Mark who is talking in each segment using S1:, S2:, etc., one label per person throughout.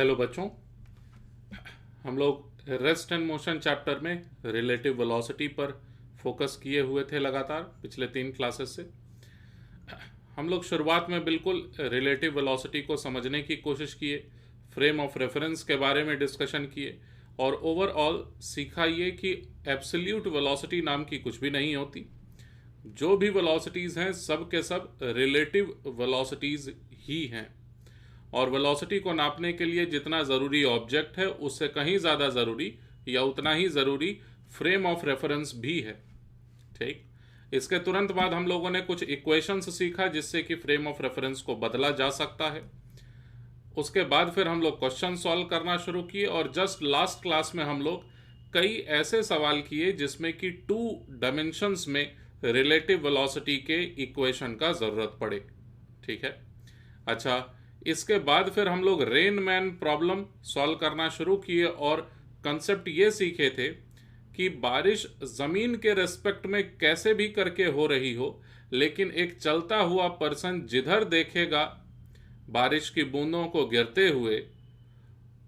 S1: Hello बच्चों, हम लोग रेस्ट एंड मोशन चैप्टर में रिलेटिव वेलोसिटी पर फोकस किए हुए थे लगातार पिछले 3 क्लासेस से। हम लोग शुरुआत में बिल्कुल रिलेटिव वेलोसिटी को समझने की कोशिश किए, फ्रेम ऑफ रेफरेंस के बारे में डिस्कशन किए और ओवरऑल सीखा ये कि एब्सोल्यूट वेलोसिटी नाम की कुछ भी नहीं होती। जो भी वेलोसिटीज़ हैं सब के सब रिलेटिव वेलोसिटीज़ ही हैं और वेलोसिटी को नापने के लिए जितना ज़रूरी ऑब्जेक्ट है उससे कहीं ज़्यादा ज़रूरी या उतना ही ज़रूरी फ्रेम ऑफ रेफरेंस भी है। ठीक, इसके तुरंत बाद हम लोगों ने कुछ इक्वेशंस सीखा जिससे कि फ्रेम ऑफ रेफरेंस को बदला जा सकता है। उसके बाद फिर हम लोग क्वेश्चन सॉल्व करना शुरू किए और जस्ट लास्ट क्लास में हम लोग कई ऐसे सवाल किए जिसमें कि 2 डायमेंशंस में रिलेटिव वेलोसिटी के इक्वेशन का ज़रूरत पड़े। ठीक है, अच्छा, इसके बाद फिर हम लोग रेन मैन प्रॉब्लम सॉल्व करना शुरू किए और कंसेप्ट ये सीखे थे कि बारिश ज़मीन के रेस्पेक्ट में कैसे भी करके हो रही हो, लेकिन एक चलता हुआ पर्सन जिधर देखेगा बारिश की बूंदों को गिरते हुए,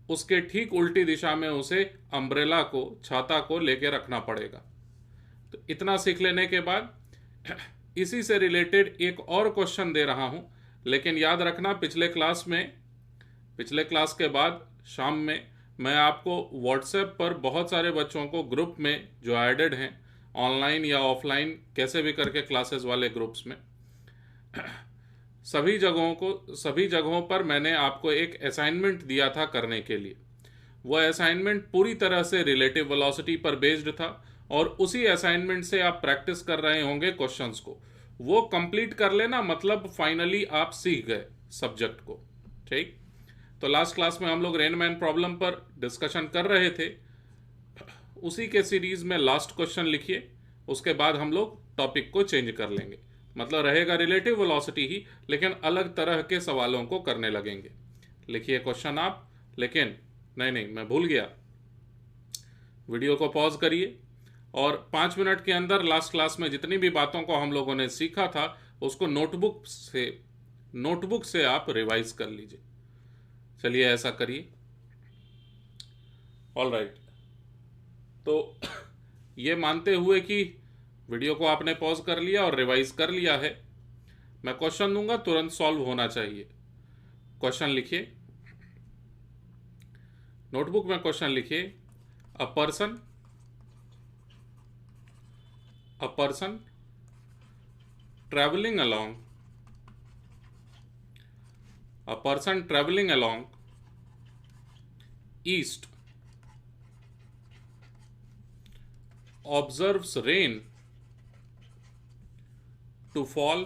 S1: उसके ठीक उल्टी दिशा में उसे अम्ब्रेला को, छाता को लेके रखना पड़ेगा। तो इतना सीख लेने के बाद इसी से रिलेटेड एक और क्वेश्चन दे रहा हूं, लेकिन याद रखना पिछले क्लास के बाद शाम में मैं आपको व्हाट्सएप पर बहुत सारे बच्चों को ग्रुप में जो ऐडेड हैं, ऑनलाइन या ऑफलाइन कैसे भी करके क्लासेस वाले ग्रुप्स में, सभी जगहों पर मैंने आपको एक असाइनमेंट दिया था करने के लिए। वह असाइनमेंट पूरी तरह से रिलेटिव वेलोसिटी पर बेस्ड था और उसी असाइनमेंट से आप प्रैक्टिस कर रहे होंगे क्वेश्चंस को। वो कंप्लीट कर लेना, मतलब फाइनली आप सीख गए सब्जेक्ट को। ठीक, तो लास्ट क्लास में हम लोग रेनमैन प्रॉब्लम पर डिस्कशन कर रहे थे। उसी के सीरीज में लास्ट क्वेश्चन लिखिए, उसके बाद हम लोग टॉपिक को चेंज कर लेंगे। मतलब रहेगा रिलेटिव वेलोसिटी ही, लेकिन अलग तरह के सवालों को करने लगेंगे। लिखिए क्वेश्चन आप, लेकिन नहीं, मैं भूल गया, वीडियो को पॉज करिए और 5 मिनट के अंदर लास्ट क्लास में जितनी भी बातों को हम लोगों ने सीखा था उसको नोटबुक से आप रिवाइज कर लीजिए। चलिए ऐसा करिए। ऑल राइट, तो ये मानते हुए कि वीडियो को आपने पॉज कर लिया और रिवाइज कर लिया है, मैं क्वेश्चन दूंगा, तुरंत सॉल्व होना चाहिए। क्वेश्चन लिखिए, नोटबुक में क्वेश्चन लिखिए। A person traveling along east observes rain to fall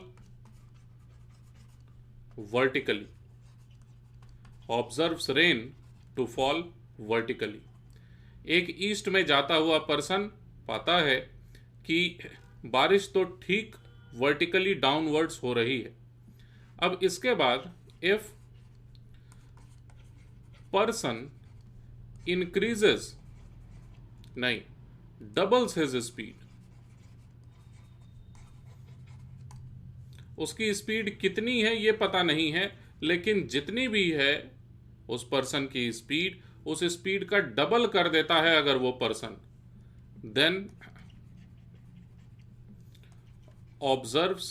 S1: vertically. एक ईस्ट में जाता हुआ पर्सन पाता है कि बारिश तो ठीक वर्टिकली डाउनवर्ड्स हो रही है। अब इसके बाद इफ पर्सन इंक्रीजेस, नहीं, डबल्स हिज स्पीड, उसकी स्पीड कितनी है ये पता नहीं है, लेकिन जितनी भी है उस पर्सन की स्पीड, उस स्पीड का डबल कर देता है अगर वो person, then observes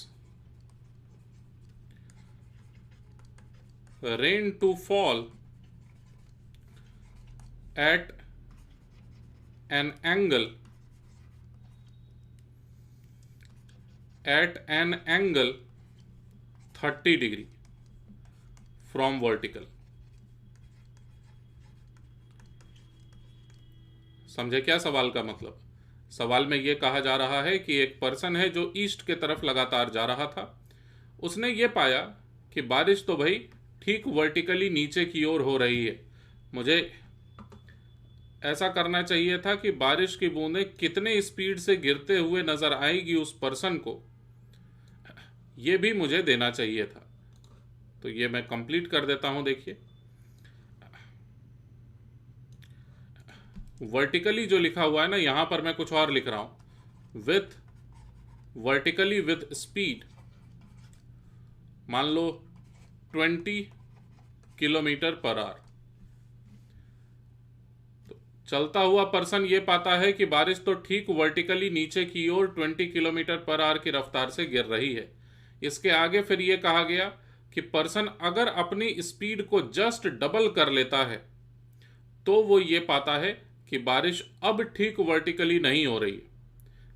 S1: rain to fall at an angle 30 degree from vertical। समझे क्या सवाल का मतलब? सवाल में यह कहा जा रहा है कि एक पर्सन है जो ईस्ट के तरफ लगातार जा रहा था, उसने ये पाया कि बारिश तो भाई ठीक वर्टिकली नीचे की ओर हो रही है। मुझे ऐसा करना चाहिए था कि बारिश की बूंदें कितने स्पीड से गिरते हुए नजर आएगी उस पर्सन को, यह भी मुझे देना चाहिए था। तो ये मैं कंप्लीट कर देता हूं। देखिए, वर्टिकली जो लिखा हुआ है ना, यहां पर मैं कुछ और लिख रहा हूं। वर्टिकली विथ स्पीड, मान लो 20 किलोमीटर पर आवर, चलता हुआ पर्सन ये पाता है कि बारिश तो ठीक वर्टिकली नीचे की ओर 20 किलोमीटर पर आवर की रफ्तार से गिर रही है। इसके आगे फिर ये कहा गया कि पर्सन अगर अपनी स्पीड को जस्ट डबल कर लेता है तो वो ये पाता है कि बारिश अब ठीक वर्टिकली नहीं हो रही है,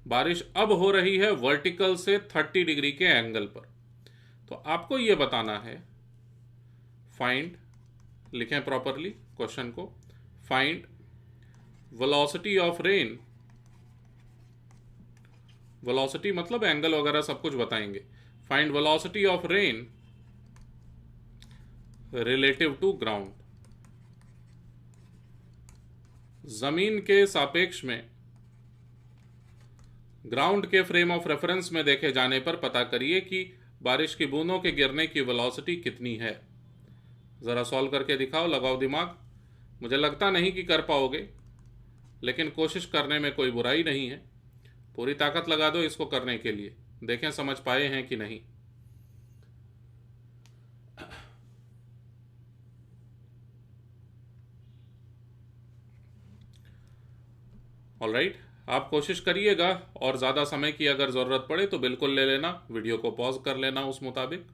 S1: बारिश अब हो रही है वर्टिकल से 30 डिग्री के एंगल पर। तो आपको ये बताना है, फाइंड, लिखें प्रॉपरली क्वेश्चन को, find velocity of rain, velocity मतलब एंगल वगैरह सब कुछ बताएंगे, find velocity of rain relative to ground. जमीन के सापेक्ष में ग्राउंड के फ्रेम ऑफ रेफरेंस में देखे जाने पर पता करिए कि बारिश की बूंदों के गिरने की वेलोसिटी कितनी है। जरा सॉल्व करके दिखाओ, लगाओ दिमाग। मुझे लगता नहीं कि कर पाओगे, लेकिन कोशिश करने में कोई बुराई नहीं है। पूरी ताकत लगा दो इसको करने के लिए, देखें समझ पाए हैं कि नहीं। ऑलराइट, आप कोशिश करिएगा और ज़्यादा समय की अगर ज़रूरत पड़े तो बिल्कुल ले लेना, वीडियो को पॉज कर लेना उस मुताबिक।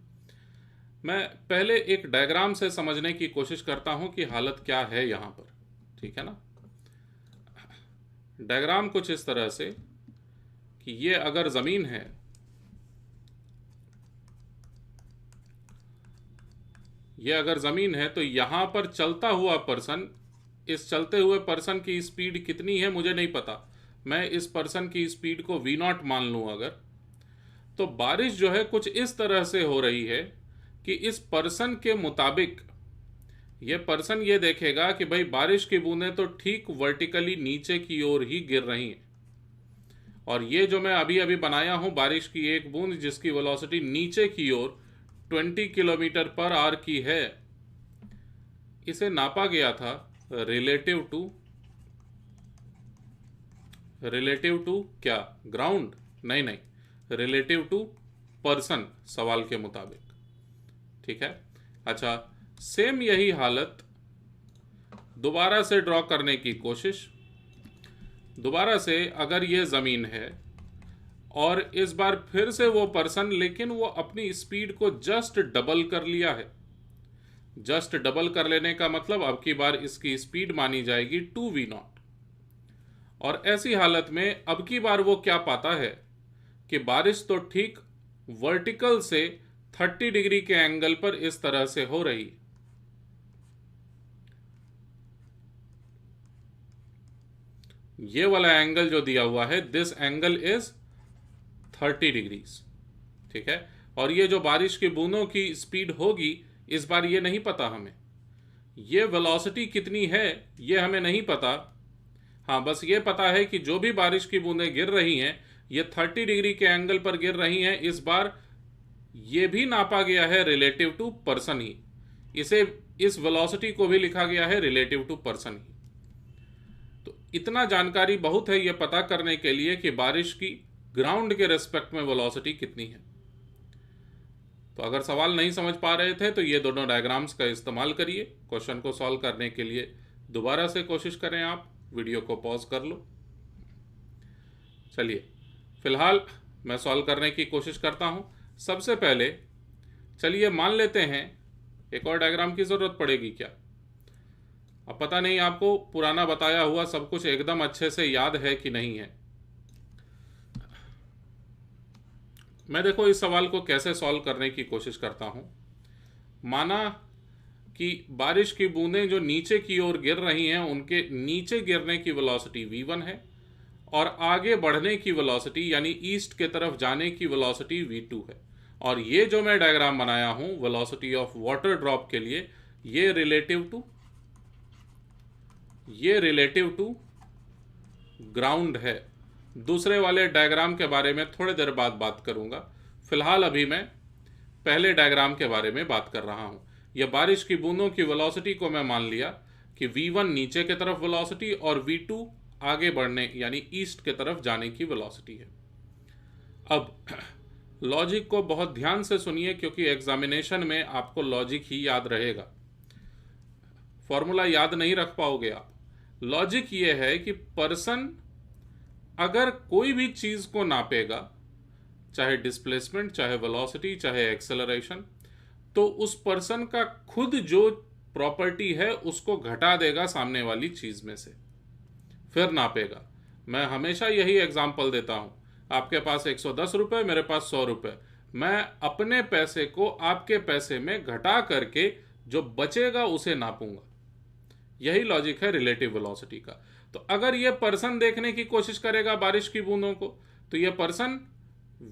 S1: मैं पहले एक डायग्राम से समझने की कोशिश करता हूं कि हालत क्या है यहाँ पर, ठीक है ना। डायग्राम कुछ इस तरह से कि ये अगर ज़मीन है, ये अगर ज़मीन है तो यहाँ पर चलता हुआ पर्सन, इस चलते हुए पर्सन की स्पीड कितनी है मुझे नहीं पता, मैं इस पर्सन की स्पीड को v0 मान लूँ अगर, तो बारिश जो है कुछ इस तरह से हो रही है कि इस पर्सन के मुताबिक ये पर्सन ये देखेगा कि भाई बारिश की बूंदें तो ठीक वर्टिकली नीचे की ओर ही गिर रही हैं, और ये जो मैं अभी अभी बनाया हूं बारिश की एक बूंद जिसकी वेलोसिटी नीचे की ओर 20 किलोमीटर पर आवर की है, इसे नापा गया था रिलेटिव टू क्या, ग्राउंड, नहीं, रिलेटिव टू पर्सन सवाल के मुताबिक, ठीक है। अच्छा, सेम यही हालत दोबारा से ड्रॉ करने की कोशिश। दोबारा से अगर ये ज़मीन है और इस बार फिर से वो पर्सन, लेकिन वो अपनी स्पीड को जस्ट डबल कर लिया है। जस्ट डबल कर लेने का मतलब अब की बार इसकी स्पीड मानी जाएगी 2v0, और ऐसी हालत में अब की बार वो क्या पाता है कि बारिश तो ठीक वर्टिकल से 30 डिग्री के एंगल पर इस तरह से हो रही है। ये वाला एंगल जो दिया हुआ है, दिस एंगल इज 30 डिग्रीज, ठीक है। और ये जो बारिश की बूंदों की स्पीड होगी, इस बार ये नहीं पता हमें, ये वेलोसिटी कितनी है ये हमें नहीं पता। हाँ, बस ये पता है कि जो भी बारिश की बूंदें गिर रही हैं ये 30 डिग्री के एंगल पर गिर रही हैं। इस बार ये भी नापा गया है रिलेटिव टू पर्सन ही, इसे, इस वेलोसिटी को भी लिखा गया है रिलेटिव टू पर्सन ही। तो इतना जानकारी बहुत है ये पता करने के लिए कि बारिश की ग्राउंड के रेस्पेक्ट में वेलोसिटी कितनी है। तो अगर सवाल नहीं समझ पा रहे थे तो ये दोनों डायग्राम्स का इस्तेमाल करिए। क्वेश्चन को सॉल्व करने के लिए दोबारा से कोशिश करें, आप वीडियो को पॉज कर लो। चलिए फिलहाल मैं सॉल्व करने की कोशिश करता हूं। सबसे पहले चलिए मान लेते हैं, एक और डायग्राम की जरूरत पड़ेगी क्या, अब पता नहीं आपको पुराना बताया हुआ सब कुछ एकदम अच्छे से याद है कि नहीं है। मैं देखो इस सवाल को कैसे सॉल्व करने की कोशिश करता हूं। माना कि बारिश की बूंदें जो नीचे की ओर गिर रही हैं उनके नीचे गिरने की वेलोसिटी v1 है, और आगे बढ़ने की वेलोसिटी यानी ईस्ट के तरफ जाने की वेलोसिटी v2 है। और ये जो मैं डायग्राम बनाया हूं वेलोसिटी ऑफ वाटर ड्रॉप के लिए, ये रिलेटिव टू ग्राउंड है। दूसरे वाले डायग्राम के बारे में थोड़ी देर बाद बात करूंगा, फिलहाल अभी मैं पहले डायग्राम के बारे में बात कर रहा हूं। यह बारिश की बूंदों की वेलोसिटी को मैं मान लिया कि v1 नीचे की तरफ वेलोसिटी और v2 आगे बढ़ने यानी ईस्ट के तरफ जाने की वेलोसिटी है। अब लॉजिक को बहुत ध्यान से सुनिए क्योंकि एग्जामिनेशन में आपको लॉजिक ही याद रहेगा, फॉर्मूला याद नहीं रख पाओगे आप। लॉजिक ये है कि पर्सन अगर कोई भी चीज को नापेगा, चाहे डिस्प्लेसमेंट, चाहे वेलोसिटी, चाहे एक्सेलरेशन, तो उस पर्सन का खुद जो प्रॉपर्टी है उसको घटा देगा सामने वाली चीज में से, फिर नापेगा। मैं हमेशा यही एग्जांपल देता हूं, आपके पास 110 रुपए, मेरे पास 100 रुपए, मैं अपने पैसे को आपके पैसे में घटा करके जो बचेगा उसे नापूंगा। यही लॉजिक है रिलेटिव वेलोसिटी का। तो अगर यह पर्सन देखने की कोशिश करेगा बारिश की बूंदों को, तो यह पर्सन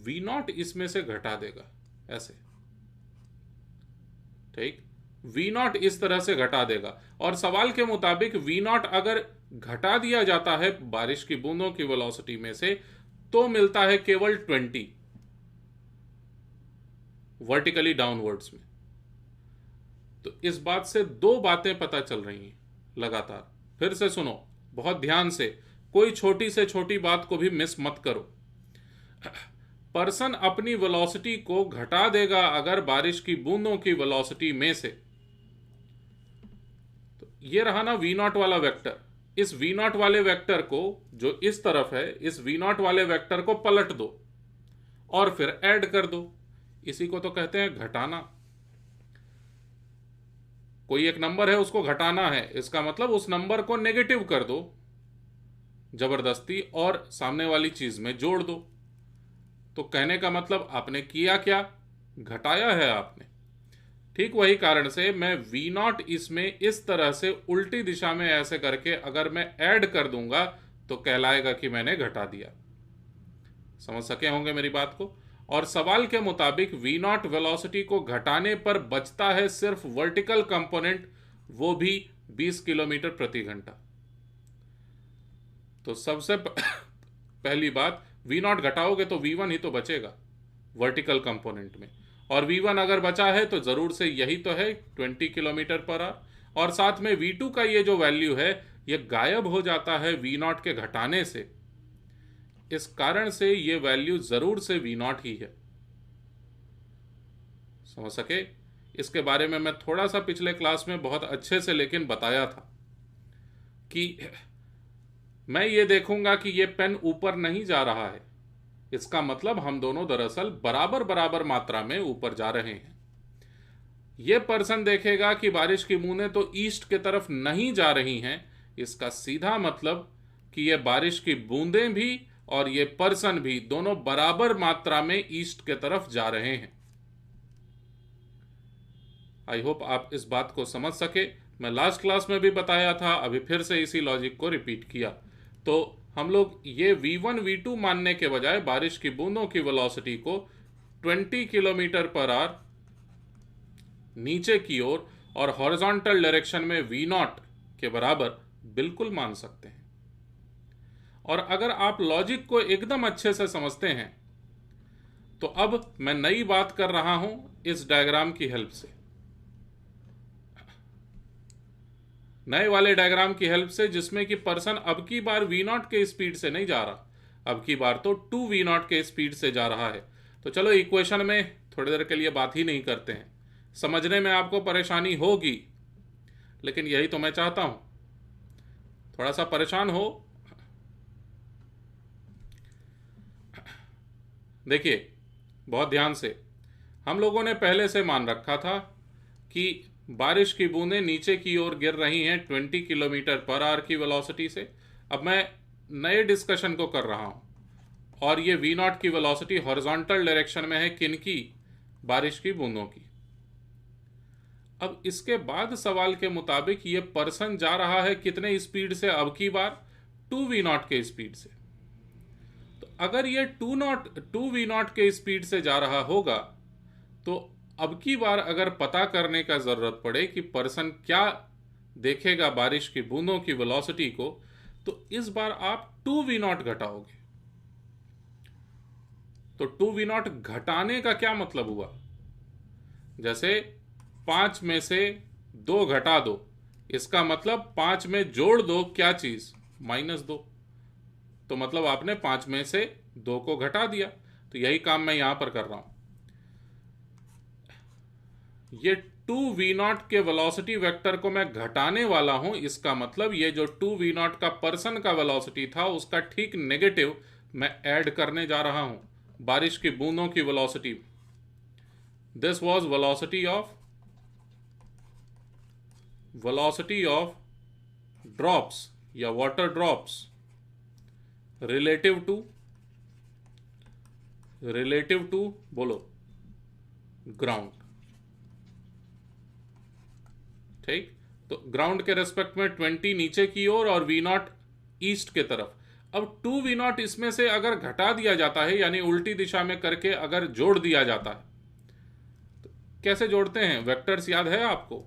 S1: v0 इसमें से घटा देगा, ऐसे, ठीक, v0 इस तरह से घटा देगा। और सवाल के मुताबिक v0 अगर घटा दिया जाता है बारिश की बूंदों की वेलोसिटी में से, तो मिलता है केवल 20 वर्टिकली डाउनवर्ड्स में। तो इस बात से दो बातें पता चल रही हैं लगातार। फिर से सुनो बहुत ध्यान से, कोई छोटी से छोटी बात को भी मिस मत करो। पर्सन अपनी वेलोसिटी को घटा देगा अगर बारिश की बूंदों की वेलोसिटी में से। तो ये रहा ना v0 वाला वेक्टर। इस v0 वाले वेक्टर को, जो इस तरफ है, इस v0 वाले वेक्टर को पलट दो और फिर ऐड कर दो। इसी को तो कहते हैं घटाना। कोई एक नंबर है, उसको घटाना है, इसका मतलब उस नंबर को नेगेटिव कर दो जबरदस्ती और सामने वाली चीज में जोड़ दो। तो कहने का मतलब आपने किया क्या? घटाया है आपने। ठीक वही कारण से मैं v0 इसमें इस तरह से उल्टी दिशा में ऐसे करके अगर मैं ऐड कर दूंगा तो कहलाएगा कि मैंने घटा दिया। समझ सके होंगे मेरी बात को। और सवाल के मुताबिक v0 वेलोसिटी को घटाने पर बचता है सिर्फ वर्टिकल कंपोनेंट, वो भी 20 किलोमीटर प्रति घंटा। तो सबसे पहली बात, v0 घटाओगे तो v1 ही तो बचेगा वर्टिकल कंपोनेंट में, और v1 अगर बचा है तो जरूर से यही तो है 20 किलोमीटर पर आवर। और साथ में v2 का ये जो वैल्यू है ये गायब हो जाता है v0 के घटाने से। इस कारण से ये वैल्यू जरूर से v0 ही है। समझ सके? इसके बारे में मैं थोड़ा सा पिछले क्लास में बहुत अच्छे से लेकिन बताया था कि मैं ये देखूंगा कि ये पेन ऊपर नहीं जा रहा है, इसका मतलब हम दोनों दरअसल बराबर बराबर मात्रा में ऊपर जा रहे हैं। ये पर्सन देखेगा कि बारिश की बूंदें तो ईस्ट की तरफ नहीं जा रही हैं, इसका सीधा मतलब कि ये बारिश की बूंदें भी और ये पर्सन भी दोनों बराबर मात्रा में ईस्ट के तरफ जा रहे हैं। आई होप आप इस बात को समझ सके। मैं लास्ट क्लास में भी बताया था, अभी फिर से इसी लॉजिक को रिपीट किया। तो हम लोग ये v1 v2 मानने के बजाय बारिश की बूंदों की वेलोसिटी को 20 किलोमीटर पर आवर नीचे की ओर और हॉरिजॉन्टल डायरेक्शन में v0 के बराबर बिल्कुल मान सकते हैं। और अगर आप लॉजिक को एकदम अच्छे से समझते हैं तो अब मैं नई बात कर रहा हूं इस डायग्राम की हेल्प से, नए वाले डायग्राम की हेल्प से, जिसमें कि पर्सन अब की बार v0 के स्पीड से नहीं जा रहा, अब की बार तो 2v0 के स्पीड से जा रहा है। तो चलो इक्वेशन में थोड़ी देर के लिए बात ही नहीं करते हैं, समझने में आपको परेशानी होगी, लेकिन यही तो मैं चाहता हूं, थोड़ा सा परेशान हो। देखिए बहुत ध्यान से, हम लोगों ने पहले से मान रखा था कि बारिश की बूंदें नीचे की ओर गिर रही हैं 20 किलोमीटर पर आवर की वेलोसिटी से। अब मैं नए डिस्कशन को कर रहा हूं, और ये v0 की वेलोसिटी हॉरिजॉन्टल डायरेक्शन में है, किनकी? बारिश की बूंदों की। अब इसके बाद सवाल के मुताबिक ये पर्सन जा रहा है कितने स्पीड से? अब की बार 2v0 के स्पीड से। तो अगर ये 2v0 के स्पीड से जा रहा होगा तो अब की बार अगर पता करने का जरूरत पड़े कि पर्सन क्या देखेगा बारिश की बूंदों की वेलोसिटी को, तो इस बार आप 2v0 घटाओगे। तो 2v0 घटाने का क्या मतलब हुआ? जैसे 5 में से 2 घटा दो, इसका मतलब 5 में जोड़ दो क्या चीज? -2। तो मतलब आपने 5 में से 2 को घटा दिया। तो यही काम मैं यहां पर कर रहा हूं। ये 2v0 के वेलोसिटी वेक्टर को मैं घटाने वाला हूं, इसका मतलब ये जो 2v0 का पर्सन का वेलोसिटी था उसका ठीक नेगेटिव मैं ऐड करने जा रहा हूं बारिश की बूंदों की velocity. This was velocity of drops या वाटर ड्रॉप्स रिलेटिव टू बोलो ग्राउंड। ठीक, तो ग्राउंड के रेस्पेक्ट में 20 नीचे की ओर और v0 ईस्ट के तरफ। अब 2v0 इसमें से अगर घटा दिया जाता है यानी उल्टी दिशा में करके अगर जोड़ दिया जाता है तो कैसे जोड़ते हैं? वेक्टर्स याद है आपको?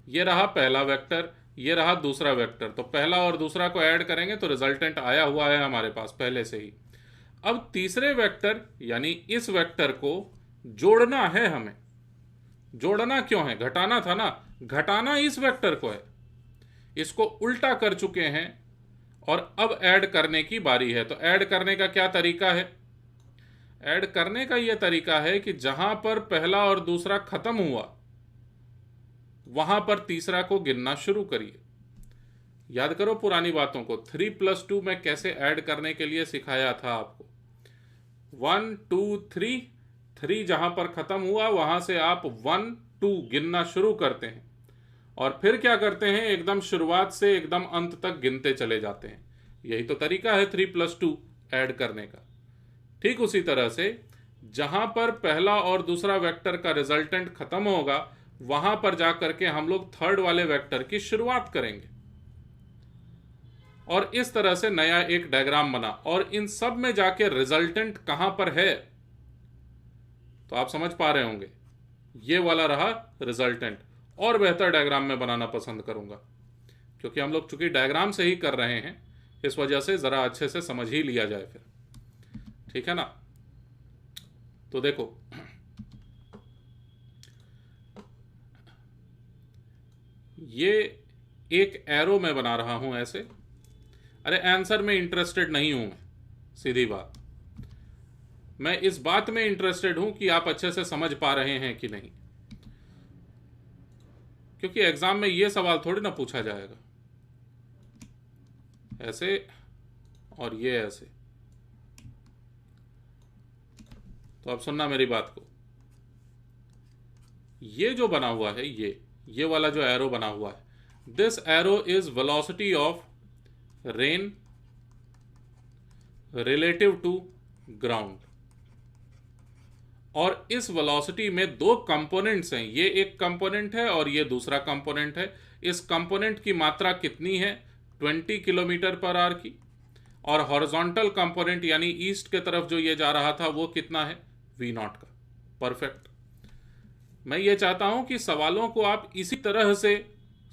S1: ये रहा पहला वेक्टर, ये रहा दूसरा वेक्टर, तो पहला और दूसरा को ऐड करेंगे तो रिजल्टेंट आया हुआ है हमारे पास पहले से ही। अब तीसरे वेक्टर यानी इस वेक्टर को जोड़ना है हमें। जोड़ना क्यों है? घटाना था ना, घटाना इस वेक्टर को है। इसको उल्टा कर चुके हैं और अब ऐड करने की बारी है। तो ऐड करने का क्या तरीका है? ऐड करने का यह तरीका है कि जहां पर पहला और दूसरा खत्म हुआ वहां पर तीसरा को गिनना शुरू करिए। याद करो पुरानी बातों को। 3 + 2 में कैसे ऐड करने के लिए सिखाया था आपको। 1 2 3, 3 जहां पर खत्म हुआ वहां से आप 1 2 गिनना शुरू करते हैं और फिर क्या करते हैं? एकदम शुरुआत से एकदम अंत तक गिनते चले जाते हैं। यही तो तरीका है 3 + 2 ऐड करने का। ठीक उसी तरह से जहां पर पहला और दूसरा वेक्टर का रिजल्टेंट खत्म होगा वहां पर जाकर के हम लोग थर्ड वाले वेक्टर की शुरुआत करेंगे और इस तरह से नया एक डायग्राम बना। और इन सब में जाके रिजल्टेंट कहां पर है तो आप समझ पा रहे होंगे, ये वाला रहा रिजल्टेंट। और बेहतर डायग्राम में बनाना पसंद करूंगा क्योंकि हम लोग चूंकि डायग्राम से ही कर रहे हैं, इस वजह से जरा अच्छे से समझ ही लिया जाए फिर। ठीक है ना? तो देखो, ये एक एरो मैं बना रहा हूं ऐसे। अरे आंसर में इंटरेस्टेड नहीं हूं मैं, सीधी बात। मैं इस बात में इंटरेस्टेड हूं कि आप अच्छे से समझ पा रहे हैं कि नहीं, क्योंकि एग्जाम में यह सवाल थोड़ी ना पूछा जाएगा ऐसे और ये ऐसे। तो अब सुनना मेरी बात को। ये जो बना हुआ है, ये वाला जो एरो बना हुआ है, this arrow is velocity of rain relative to ground. और इस वेलोसिटी में दो कंपोनेंट्स हैं, ये एक कंपोनेंट है और ये दूसरा कंपोनेंट है। इस कंपोनेंट की मात्रा कितनी है? 20 km/h की। और हॉरिजॉन्टल कंपोनेंट यानी ईस्ट के तरफ जो ये जा रहा था वो कितना है? v0 का। परफेक्ट। मैं ये चाहता हूं कि सवालों को आप इसी तरह से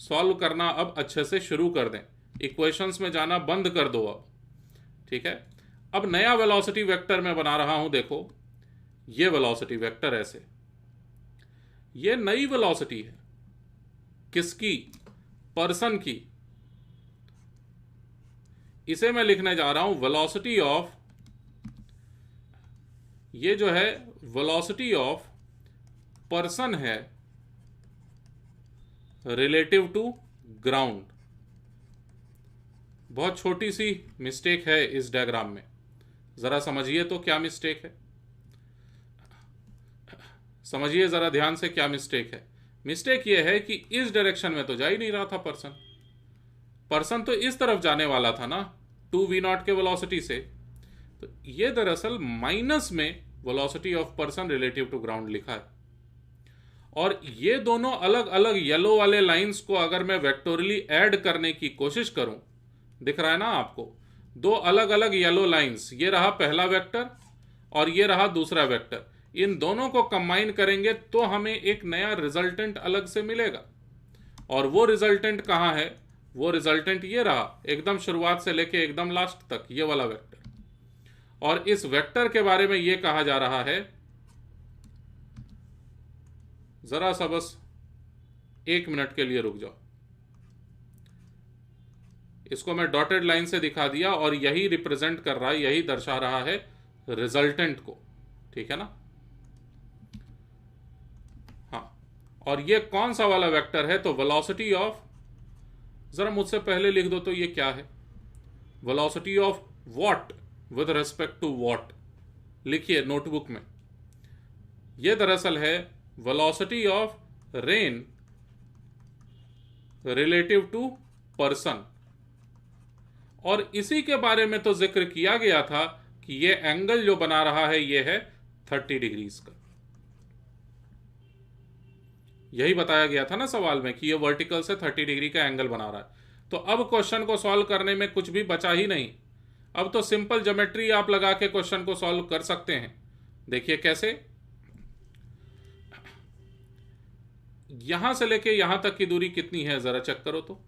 S1: सॉल्व करना अब अच्छे से शुरू कर दें, इक्वेशंस में जाना बंद कर दो अब। ठीक है? अब नया वेलोसिटी वेक्टर मैं बना रहा हूं। देखो, ये वेलोसिटी वेक्टर ऐसे, ये नई वेलोसिटी है। किसकी? पर्सन की। इसे मैं लिखने जा रहा हूं वेलोसिटी ऑफ, ये जो है वेलोसिटी ऑफ पर्सन है रिलेटिव टू ग्राउंड। बहुत छोटी सी मिस्टेक है इस डायग्राम में, जरा समझिए तो क्या मिस्टेक है। समझिए जरा ध्यान से क्या मिस्टेक है। मिस्टेक यह है कि इस डायरेक्शन में तो जा ही नहीं रहा था पर्सन तो इस तरफ जाने वाला था ना 2v0 के वेलोसिटी से। तो ये दरअसल माइनस में velocity of person relative to ground लिखा है। और ये दोनों अलग अलग येलो वाले लाइंस को अगर मैं वेक्टोरली ऐड करने की कोशिश करूं, दिख रहा है ना आपको, दो अलग अलग येलो लाइंस, ये रहा पहला वेक्टर और ये रहा दूसरा वेक्टर। इन दोनों को कंबाइन करेंगे तो हमें एक नया रिजल्टेंट अलग से मिलेगा। और वो रिजल्टेंट कहां है? वो रिजल्टेंट ये रहा, एकदम शुरुआत से लेके एकदम लास्ट तक, ये वाला वेक्टर। और इस वेक्टर के बारे में ये कहा जा रहा है, जरा सा बस 1 मिनट के लिए रुक जाओ। इसको मैं डॉटेड लाइन से दिखा दिया और यही रिप्रेजेंट कर रहा है, यही दर्शा रहा है रिजल्टेंट को। ठीक है ना? हाँ, और ये कौन सा वाला वेक्टर है, तो वेलोसिटी ऑफ, जरा मुझसे पहले लिख दो तो ये क्या है, velocity of what with respect to what, लिखिए नोटबुक में। ये दरअसल है velocity of rain relative to person, और इसी के बारे में तो जिक्र किया गया था कि ये एंगल जो बना रहा है ये है 30 डिग्रीज का। यही बताया गया था ना सवाल में कि ये वर्टिकल से 30 डिग्री का एंगल बना रहा है। तो अब क्वेश्चन को सॉल्व करने में कुछ भी बचा ही नहीं, अब तो सिंपल ज्योमेट्री आप लगा के क्वेश्चन को सॉल्व कर सकते हैं। देखिए कैसे, यहां से लेके यहां तक की दूरी कितनी है जरा चेक करो तो,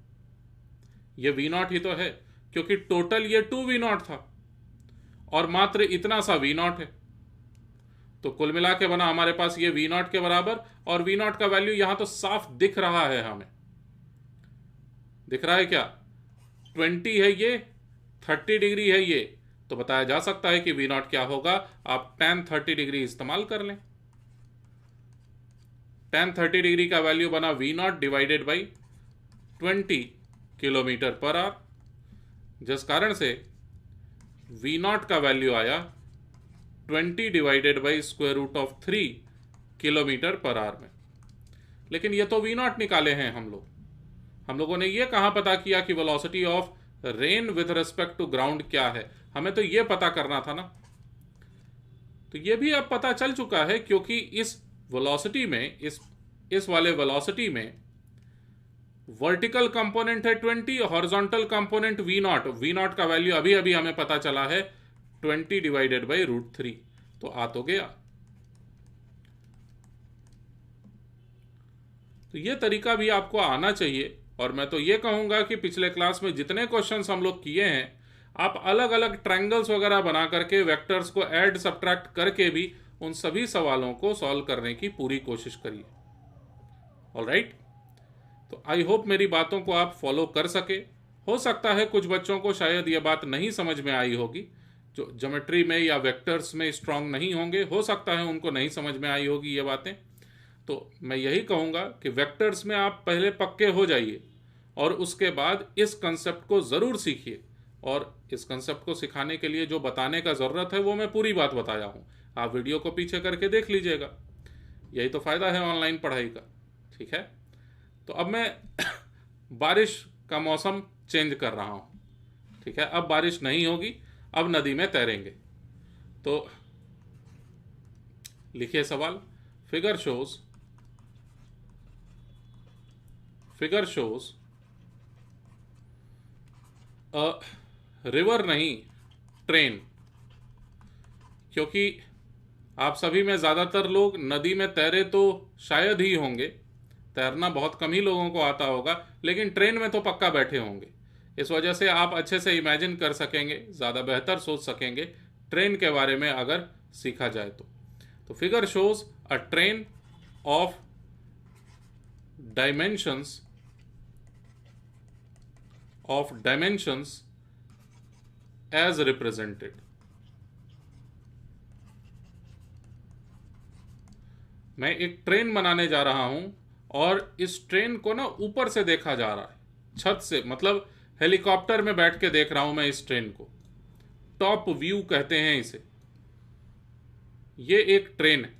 S1: ये V0 ही तो है, क्योंकि टोटल ये 2V0 था और मात्र इतना सा V0 है, तो कुल मिला के बना हमारे पास ये V0 के बराबर, और V0 का वैल्यू यहां तो साफ दिख रहा है, हमें दिख रहा है क्या, 20 है ये, 30 डिग्री है ये, तो बताया जा सकता है कि V0 क्या होगा। आप tan 30 डिग्री इस्तेमाल कर लें, tan 30 डिग्री का वैल्यू बना V0 divided by 20 kilometre per hour, जिस कारण से V0 का वैल्यू आया 20 divided by square root of 3 kilometre per hour में। लेकिन ये तो V0 निकाले हैं हम लोगों ने ये कहां पता किया कि velocity of rain with respect to ground क्या है, हमें तो ये पता करना था ना। तो ये भी अब पता चल चुका है, क्योंकि इस वेलोसिटी में, इस वाले वेलोसिटी में वर्टिकल कंपोनेंट है 20, हॉरिजॉन्टल कंपोनेंट V0 का वैल्यू अभी अभी हमें पता चला है 20 डिवाइडेड बाई रूट 3, तो आ तो गया। तो ये तरीका भी आपको आना चाहिए, और मैं तो ये कहूंगा कि पिछले क्लास में जितने क्वेश्चंस हम लोग किए हैं, आप अलग अलग ट्रायंगल्स वगैरह बना करके वेक्टर्स को ऐड सब्ट्रैक्ट करके भी उन सभी सवालों को सॉल्व करने की पूरी कोशिश करिए। ऑलराइट, तो आई होप मेरी बातों को आप फॉलो कर सके। हो सकता है कुछ बच्चों को शायद ये बात नहीं समझ में आई होगी, जो ज्योमेट्री में या वेक्टर्स में स्ट्रांग नहीं होंगे, हो सकता है उनको नहीं समझ में आई होगी ये बातें। तो मैं यही कहूँगा कि वेक्टर्स में आप पहले पक्के हो जाइए, और उसके बाद इस कंसेप्ट को ज़रूर सीखिए। और इस कंसेप्ट को सिखाने के लिए जो बताने का ज़रूरत है वो मैं पूरी बात बताया हूँ, आप वीडियो को पीछे करके देख लीजिएगा, यही तो फ़ायदा है ऑनलाइन पढ़ाई का। ठीक है, तो अब मैं बारिश का मौसम चेंज कर रहा हूँ। ठीक है, अब बारिश नहीं होगी, अब नदी में तैरेंगे। तो लिखिए सवाल, फिगर शोज अ रिवर नहीं ट्रेन, क्योंकि आप सभी में ज़्यादातर लोग नदी में तैरे तो शायद ही होंगे, तैरना बहुत कम ही लोगों को आता होगा, लेकिन ट्रेन में तो पक्का बैठे होंगे। इस वजह से आप अच्छे से इमेजिन कर सकेंगे, ज़्यादा बेहतर सोच सकेंगे ट्रेन के बारे में अगर सीखा जाए तो figure shows a train of dimensions as represented. मैं एक ट्रेन बनाने जा रहा हूं, और इस ट्रेन को ना ऊपर से देखा जा रहा है, छत से, मतलब हेलीकॉप्टर में बैठ के देख रहा हूं मैं इस ट्रेन को, टॉप व्यू कहते हैं इसे। ये एक ट्रेन है,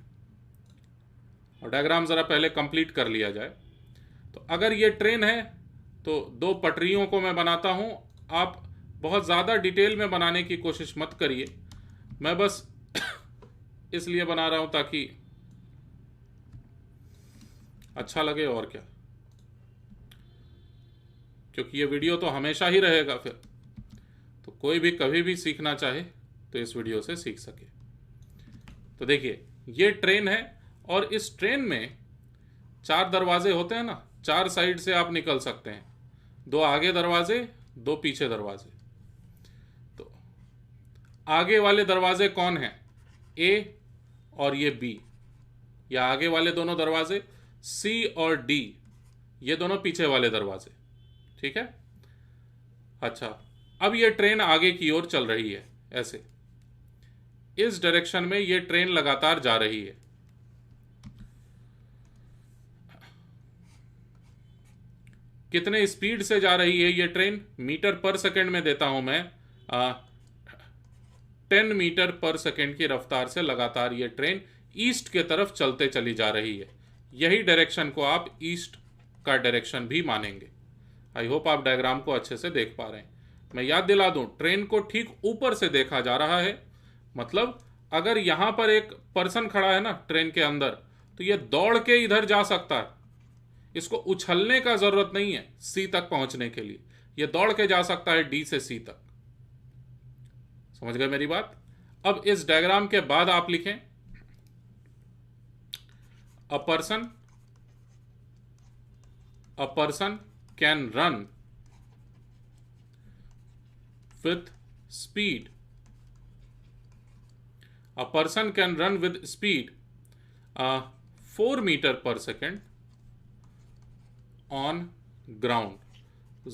S1: और डायग्राम जरा पहले कंप्लीट कर लिया जाए। तो अगर ये ट्रेन है तो दो पटरियों को मैं बनाता हूं, आप बहुत ज़्यादा डिटेल में बनाने की कोशिश मत करिए, मैं बस इसलिए बना रहा हूं ताकि अच्छा लगे, और क्या, क्योंकि ये वीडियो तो हमेशा ही रहेगा फिर, तो कोई भी कभी भी सीखना चाहे तो इस वीडियो से सीख सके। तो देखिए ये ट्रेन है, और इस ट्रेन में 4 दरवाजे होते हैं ना, 4 साइड से आप निकल सकते हैं, 2 आगे दरवाजे, 2 पीछे दरवाजे। तो आगे वाले दरवाजे कौन हैं, ए और ये बी, या आगे वाले दोनों दरवाजे सी और डी, ये दोनों पीछे वाले दरवाजे। ठीक है, अच्छा, अब ये ट्रेन आगे की ओर चल रही है, ऐसे इस डायरेक्शन में ये ट्रेन लगातार जा रही है। कितने स्पीड से जा रही है ये ट्रेन, मीटर पर सेकंड में देता हूं मैं, 10 मीटर पर सेकंड की रफ्तार से लगातार ये ट्रेन ईस्ट के तरफ चलते चली जा रही है। यही डायरेक्शन को आप ईस्ट का डायरेक्शन भी मानेंगे। आई होप आप डायग्राम को अच्छे से देख पा रहे हैं। मैं याद दिला दूं, ट्रेन को ठीक ऊपर से देखा जा रहा है, मतलब अगर यहां पर एक पर्सन खड़ा है ना ट्रेन के अंदर, तो ये दौड़ के इधर जा सकता है, इसको उछलने का जरूरत नहीं है सी तक पहुंचने के लिए, ये दौड़ के जा सकता है डी से सी तक। समझ गए मेरी बात? अब इस डायग्राम के बाद आप लिखें अ person can run with speed. A person can run with speed 4 meter per second on ground.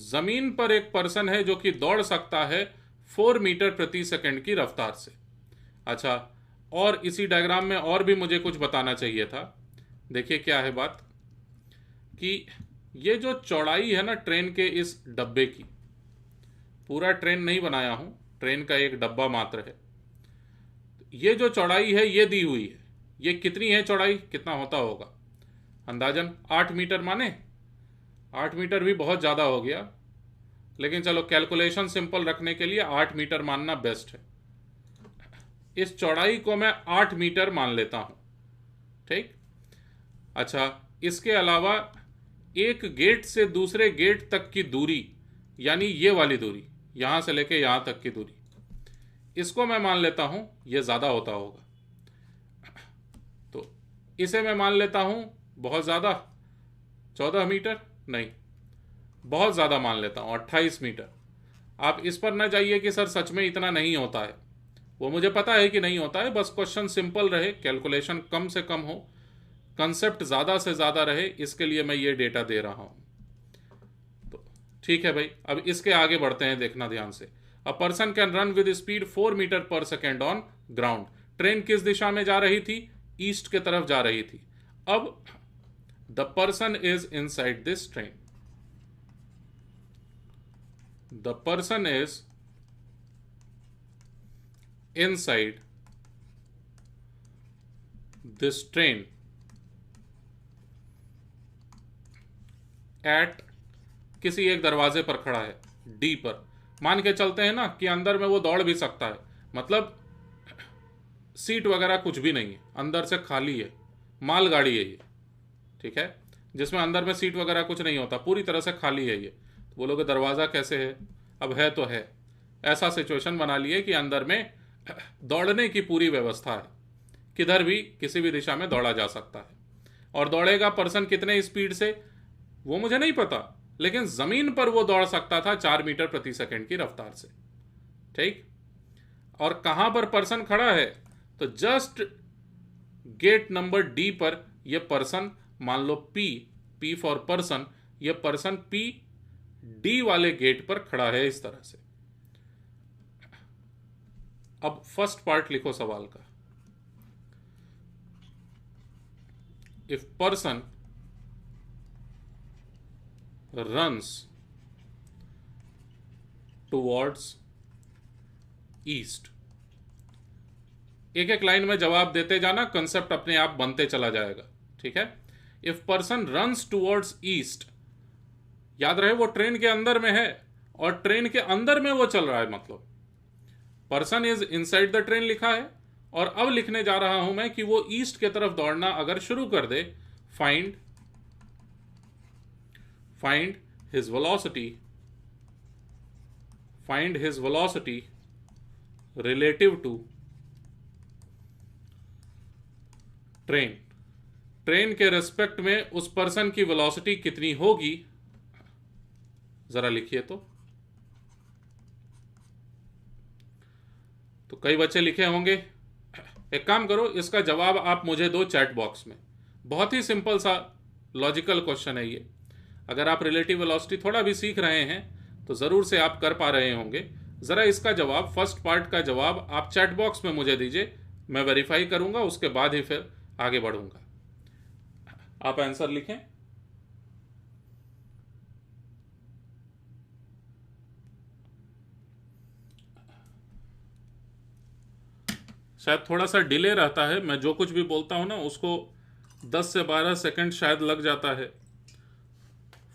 S1: जमीन पर एक पर्सन है जो कि दौड़ सकता है 4 मीटर प्रति सेकंड की रफ्तार से। अच्छा, और इसी डायग्राम में और भी मुझे कुछ बताना चाहिए था। देखिए क्या है बात, कि ये जो चौड़ाई है ना ट्रेन के इस डब्बे की, पूरा ट्रेन नहीं बनाया हूं, ट्रेन का एक डब्बा मात्र है, ये जो चौड़ाई है ये दी हुई है, ये कितनी है चौड़ाई, कितना होता होगा अंदाजन 8 मीटर माने। 8 मीटर भी बहुत ज़्यादा हो गया, लेकिन चलो कैलकुलेशन सिंपल रखने के लिए 8 मीटर मानना बेस्ट है। इस चौड़ाई को मैं 8 मीटर मान लेता हूं, ठीक। अच्छा, इसके अलावा एक गेट से दूसरे गेट तक की दूरी, यानी ये वाली दूरी, यहां से लेके यहां तक की दूरी, इसको मैं मान लेता हूं ये ज़्यादा होता होगा, तो इसे मैं मान लेता हूं बहुत ज़्यादा, 14 मीटर नहीं, बहुत ज़्यादा मान लेता हूं 28 मीटर। आप इस पर ना जाइए कि सर सच में इतना नहीं होता है, वो मुझे पता है कि नहीं होता है, बस क्वेश्चन सिंपल रहे, कैलकुलेशन कम से कम हो, कंसेप्ट ज़्यादा से ज़्यादा रहे, इसके लिए मैं ये डेटा दे रहा हूं। तो ठीक है भाई, अब इसके आगे बढ़ते हैं, देखना ध्यान से। A person can run with speed 4 metre per second on ground. Train किस दिशा में जा रही थी, ईस्ट के तरफ जा रही थी। अब the person is inside this train, the person is inside this train eight, किसी एक दरवाजे पर खड़ा है, डी पर। मान के चलते हैं ना कि अंदर में वो दौड़ भी सकता है, मतलब सीट वगैरह कुछ भी नहीं है, अंदर से खाली है, मालगाड़ी है ये, ठीक है, जिसमें अंदर में सीट वगैरह कुछ नहीं होता, पूरी तरह से खाली है ये। तो बोलोगे दरवाज़ा कैसे है, अब है तो है, ऐसा सिचुएशन बना लिए कि अंदर में दौड़ने की पूरी व्यवस्था है, किधर भी किसी भी दिशा में दौड़ा जा सकता है। और दौड़ेगा पर्सन कितने स्पीड से वो मुझे नहीं पता, लेकिन जमीन पर वो दौड़ सकता था 4 मीटर प्रति सेकंड की रफ्तार से, ठीक। और कहां पर पर्सन खड़ा है, तो जस्ट गेट नंबर डी पर ये पर्सन, मान लो पी फॉर पर्सन, ये पर्सन पी डी वाले गेट पर खड़ा है इस तरह से। अब फर्स्ट पार्ट लिखो सवाल का, if person runs towards east। एक एक लाइन में जवाब देते जाना, कंसेप्ट अपने आप बनते चला जाएगा, ठीक है। If person runs towards east, याद रहे वो ट्रेन के अंदर में है और ट्रेन के अंदर में वो चल रहा है, मतलब person is inside the train लिखा है, और अब लिखने जा रहा हूं मैं कि वो ईस्ट के तरफ दौड़ना अगर शुरू कर दे, find his velocity, find his velocity relative to train. Train के रेस्पेक्ट में उस पर्सन की वेलोसिटी कितनी होगी, जरा लिखिए। तो कई बच्चे लिखे होंगे, एक काम करो, इसका जवाब आप मुझे दो चैट बॉक्स में। बहुत ही सिंपल सा लॉजिकल क्वेश्चन है ये। अगर आप रिलेटिव वेलोसिटी थोड़ा भी सीख रहे हैं तो ज़रूर से आप कर पा रहे होंगे। ज़रा इसका जवाब, फर्स्ट पार्ट का जवाब आप चैट बॉक्स में मुझे दीजिए, मैं वेरीफाई करूंगा, उसके बाद ही फिर आगे बढ़ूंगा। आप आंसर लिखें। शायद थोड़ा सा डिले रहता है, मैं जो कुछ भी बोलता हूँ ना उसको 10 से 12 सेकंड शायद लग जाता है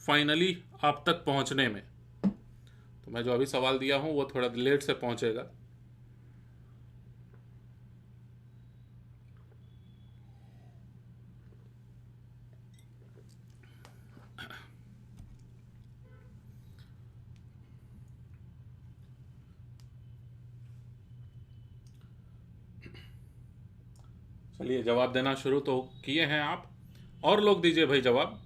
S1: फाइनली आप तक पहुंचने में। तो मैं जो अभी सवाल दिया हूँ वो थोड़ा लेट से पहुंचेगा। चलिए जवाब देना शुरू तो किए हैं आप, और लोग दीजिए भाई जवाब।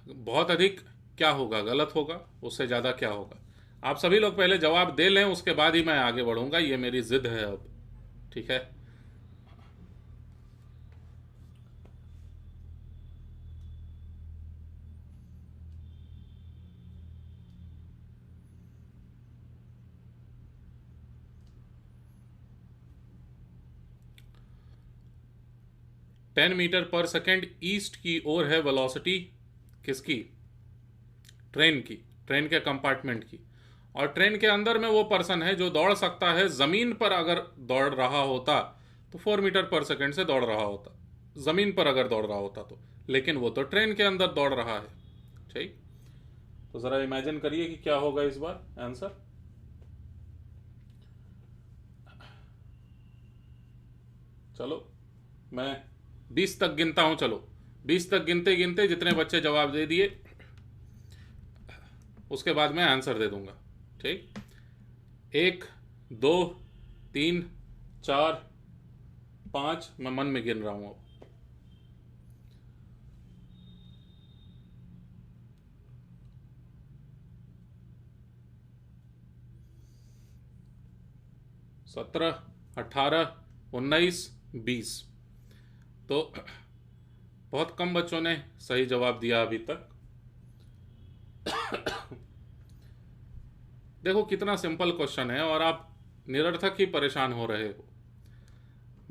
S1: बहुत अधिक क्या होगा, गलत होगा, उससे ज़्यादा क्या होगा। आप सभी लोग पहले जवाब दे लें, उसके बाद ही मैं आगे बढ़ूंगा, ये मेरी जिद है अब। ठीक है, ten metre per second east की ओर है वेलोसिटी किसकी? ट्रेन की, ट्रेन के कंपार्टमेंट की। और ट्रेन के अंदर में वो पर्सन है जो दौड़ सकता है। जमीन पर अगर दौड़ रहा होता तो 4 मीटर पर सेकेंड से दौड़ रहा होता, जमीन पर अगर दौड़ रहा होता तो। लेकिन वो तो ट्रेन के अंदर दौड़ रहा है। ठीक, तो जरा इमेजिन करिए कि क्या होगा इस बार आंसर। चलो मैं 20 तक गिनता हूं। चलो 20 तक गिनते गिनते जितने बच्चे जवाब दे दिए उसके बाद मैं आंसर दे दूंगा। ठीक, 1 2 3 4 5, मैं मन में गिन रहा हूं अब। सत्रह, 18, 19, 20। तो बहुत कम बच्चों ने सही जवाब दिया अभी तक। देखो कितना सिंपल क्वेश्चन है और आप निरर्थक ही परेशान हो रहे हो।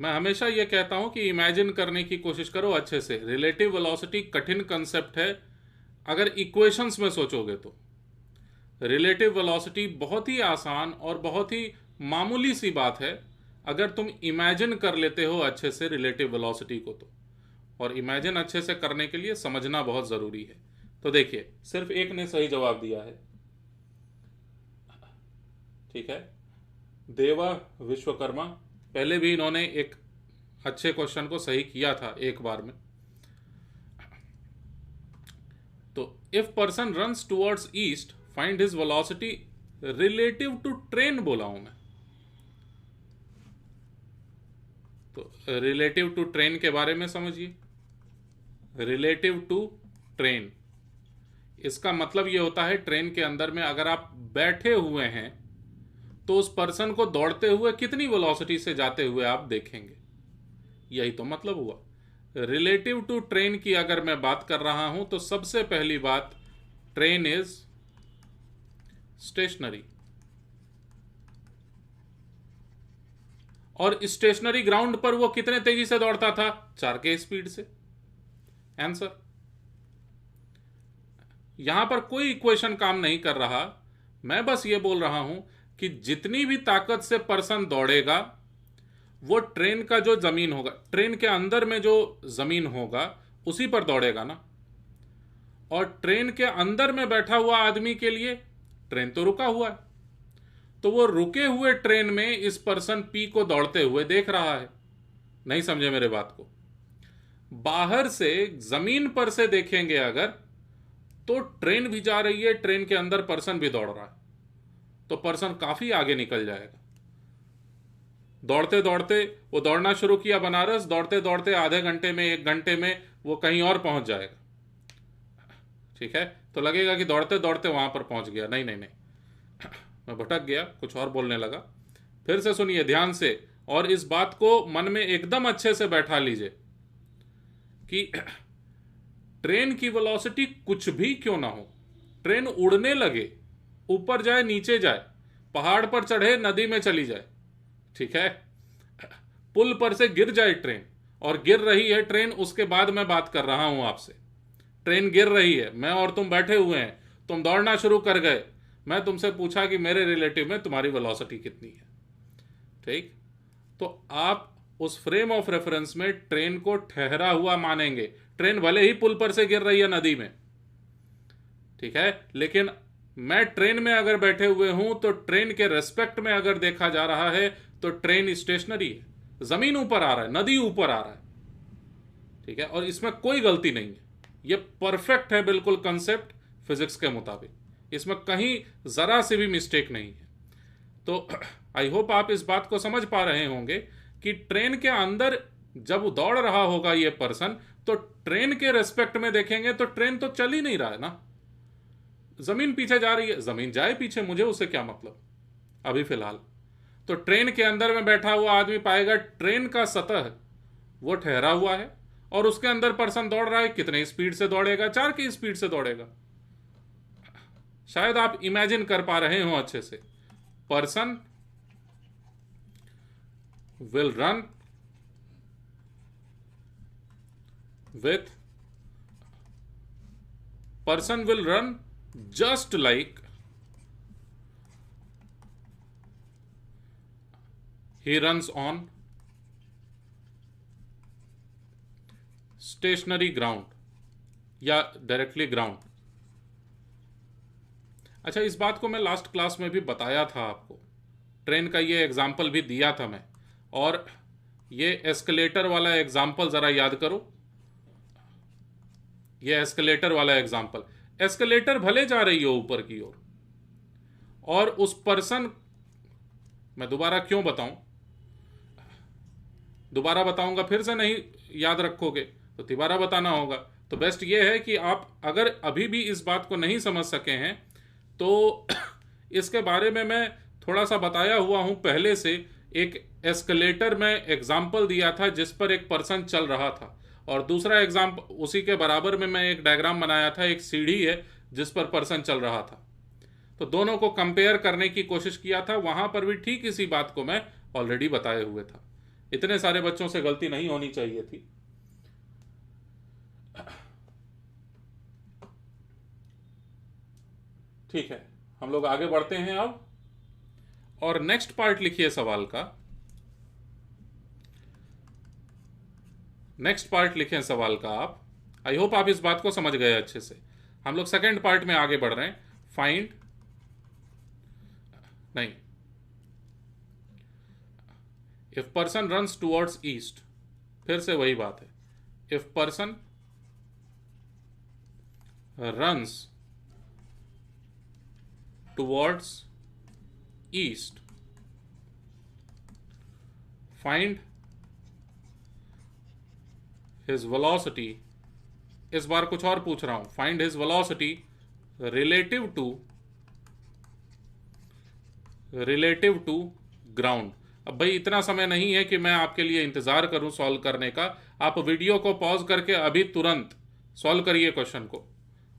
S1: मैं हमेशा यह कहता हूं कि इमेजिन करने की कोशिश करो अच्छे से। रिलेटिव वेलोसिटी कठिन कंसेप्ट है अगर इक्वेशंस में सोचोगे तो। रिलेटिव वेलोसिटी बहुत ही आसान और बहुत ही मामूली सी बात है अगर तुम इमेजिन कर लेते हो अच्छे से रिलेटिव वेलोसिटी को तो। और इमेजिन अच्छे से करने के लिए समझना बहुत जरूरी है। तो देखिए सिर्फ एक ने सही जवाब दिया है। ठीक है, देवा विश्वकर्मा, पहले भी इन्होंने एक अच्छे क्वेश्चन को सही किया था एक बार में। तो if person runs towards east find his velocity relative to train बोला हूं मैं। तो रिलेटिव टू ट्रेन के बारे में समझिए। रिलेटिव टू ट्रेन, इसका मतलब यह होता है ट्रेन के अंदर में अगर आप बैठे हुए हैं तो उस पर्सन को दौड़ते हुए कितनी वेलोसिटी से जाते हुए आप देखेंगे। यही तो मतलब हुआ। रिलेटिव टू ट्रेन की अगर मैं बात कर रहा हूं तो सबसे पहली बात, ट्रेन इज स्टेशनरी। और स्टेशनरी ग्राउंड पर वो कितने तेजी से दौड़ता था? 4 के स्पीड से। आंसर। यहां पर कोई इक्वेशन काम नहीं कर रहा, मैं बस ये बोल रहा हूं कि जितनी भी ताकत से पर्सन दौड़ेगा वो ट्रेन का जो जमीन होगा, ट्रेन के अंदर में जो जमीन होगा उसी पर दौड़ेगा ना। और ट्रेन के अंदर में बैठा हुआ आदमी के लिए ट्रेन तो रुका हुआ है, तो वो रुके हुए ट्रेन में इस पर्सन पी को दौड़ते हुए देख रहा है। नहीं समझे मेरे बात को? बाहर से जमीन पर से देखेंगे अगर तो ट्रेन भी जा रही है, ट्रेन के अंदर पर्सन भी दौड़ रहा है, तो पर्सन काफी आगे निकल जाएगा। दौड़ते दौड़ते वो दौड़ना शुरू किया बनारस, दौड़ते दौड़ते आधे घंटे में 1 घंटे में वो कहीं और पहुंच जाएगा। ठीक है, तो लगेगा कि दौड़ते दौड़ते वहां पर पहुंच गया। नहीं नहीं नहीं, मैं भटक गया, कुछ और बोलने लगा। फिर से सुनिए ध्यान से और इस बात को मन में एकदम अच्छे से बैठा लीजिए कि ट्रेन की वेलोसिटी कुछ भी क्यों ना हो, ट्रेन उड़ने लगे, ऊपर जाए नीचे जाए, पहाड़ पर चढ़े नदी में चली जाए, ठीक है, पुल पर से गिर जाए ट्रेन, और गिर रही है ट्रेन, उसके बाद मैं बात कर रहा हूं आपसे। ट्रेन गिर रही है, मैं और तुम बैठे हुए हैं, तुम दौड़ना शुरू कर गए, मैं तुमसे पूछा कि मेरे रिलेटिव में तुम्हारी वेलोसिटी कितनी है, ठीक। तो आप उस फ्रेम ऑफ रेफरेंस में ट्रेन को ठहरा हुआ मानेंगे। ट्रेन भले ही पुल पर से गिर रही है नदी में, ठीक है, लेकिन मैं ट्रेन में अगर बैठे हुए हूं तो ट्रेन के रेस्पेक्ट में अगर देखा जा रहा है तो ट्रेन स्टेशनरी है, जमीन ऊपर आ रहा है, नदी ऊपर आ रहा है, ठीक है, और इसमें कोई गलती नहीं है। ये परफेक्ट है बिल्कुल कंसेप्ट फिजिक्स के मुताबिक, इसमें कहीं जरा से भी मिस्टेक नहीं है। तो आई होप आप इस बात को समझ पा रहे होंगे कि ट्रेन के अंदर जब दौड़ रहा होगा ये पर्सन, तो ट्रेन के रेस्पेक्ट में देखेंगे तो ट्रेन तो चल ही नहीं रहा है ना, जमीन पीछे जा रही है, जमीन जाए पीछे, मुझे उससे क्या मतलब अभी फिलहाल। तो ट्रेन के अंदर में बैठा हुआ आदमी पाएगा ट्रेन का सतह वो ठहरा हुआ है और उसके अंदर पर्सन दौड़ रहा है। कितने स्पीड से दौड़ेगा? 4 की स्पीड से दौड़ेगा। शायद आप इमेजिन कर पा रहे हो अच्छे से। Person will run with person will run just like he runs on stationary ground या डायरेक्टली ग्राउंड। अच्छा, इस बात को मैं लास्ट क्लास में भी बताया था आपको, ट्रेन का ये एग्जाम्पल भी दिया था मैं। और ये एस्केलेटर वाला एग्जाम्पल जरा याद करो, ये एस्केलेटर वाला एग्जाम्पल। एस्केलेटर भले जा रही हो ऊपर की ओर और उस पर्सन, मैं दोबारा क्यों बताऊं, दोबारा बताऊंगा फिर से नहीं याद रखोगे तो दोबारा बताना होगा। तो बेस्ट ये है कि आप अगर अभी भी इस बात को नहीं समझ सके हैं तो इसके बारे में मैं थोड़ा सा बताया हुआ हूं पहले से। एक एस्केलेटर में एग्जाम्पल दिया था जिस पर एक पर्सन चल रहा था, और दूसरा एग्जाम्पल उसी के बराबर में मैं एक डायग्राम बनाया था, एक सीढ़ी है जिस पर पर्सन चल रहा था। तो दोनों को कंपेयर करने की कोशिश किया था, वहां पर भी ठीक इसी बात को मैं ऑलरेडी बताए हुए था। इतने सारे बच्चों से गलती नहीं होनी चाहिए थी। ठीक है, हम लोग आगे बढ़ते हैं अब, और नेक्स्ट पार्ट लिखिए सवाल का। नेक्स्ट पार्ट लिखें सवाल का आप। आई होप आप इस बात को समझ गए अच्छे से। हम लोग सेकेंड पार्ट में आगे बढ़ रहे हैं। फाइंड, नहीं, if person runs towards east, फिर से वही बात है। If person runs towards east, find his velocity, इस बार कुछ और पूछ रहा हूं, find his velocity relative to ground। अब भाई इतना समय नहीं है कि मैं आपके लिए इंतजार करूं सॉल्व करने का। आप वीडियो को पॉज करके अभी तुरंत सॉल्व करिए क्वेश्चन को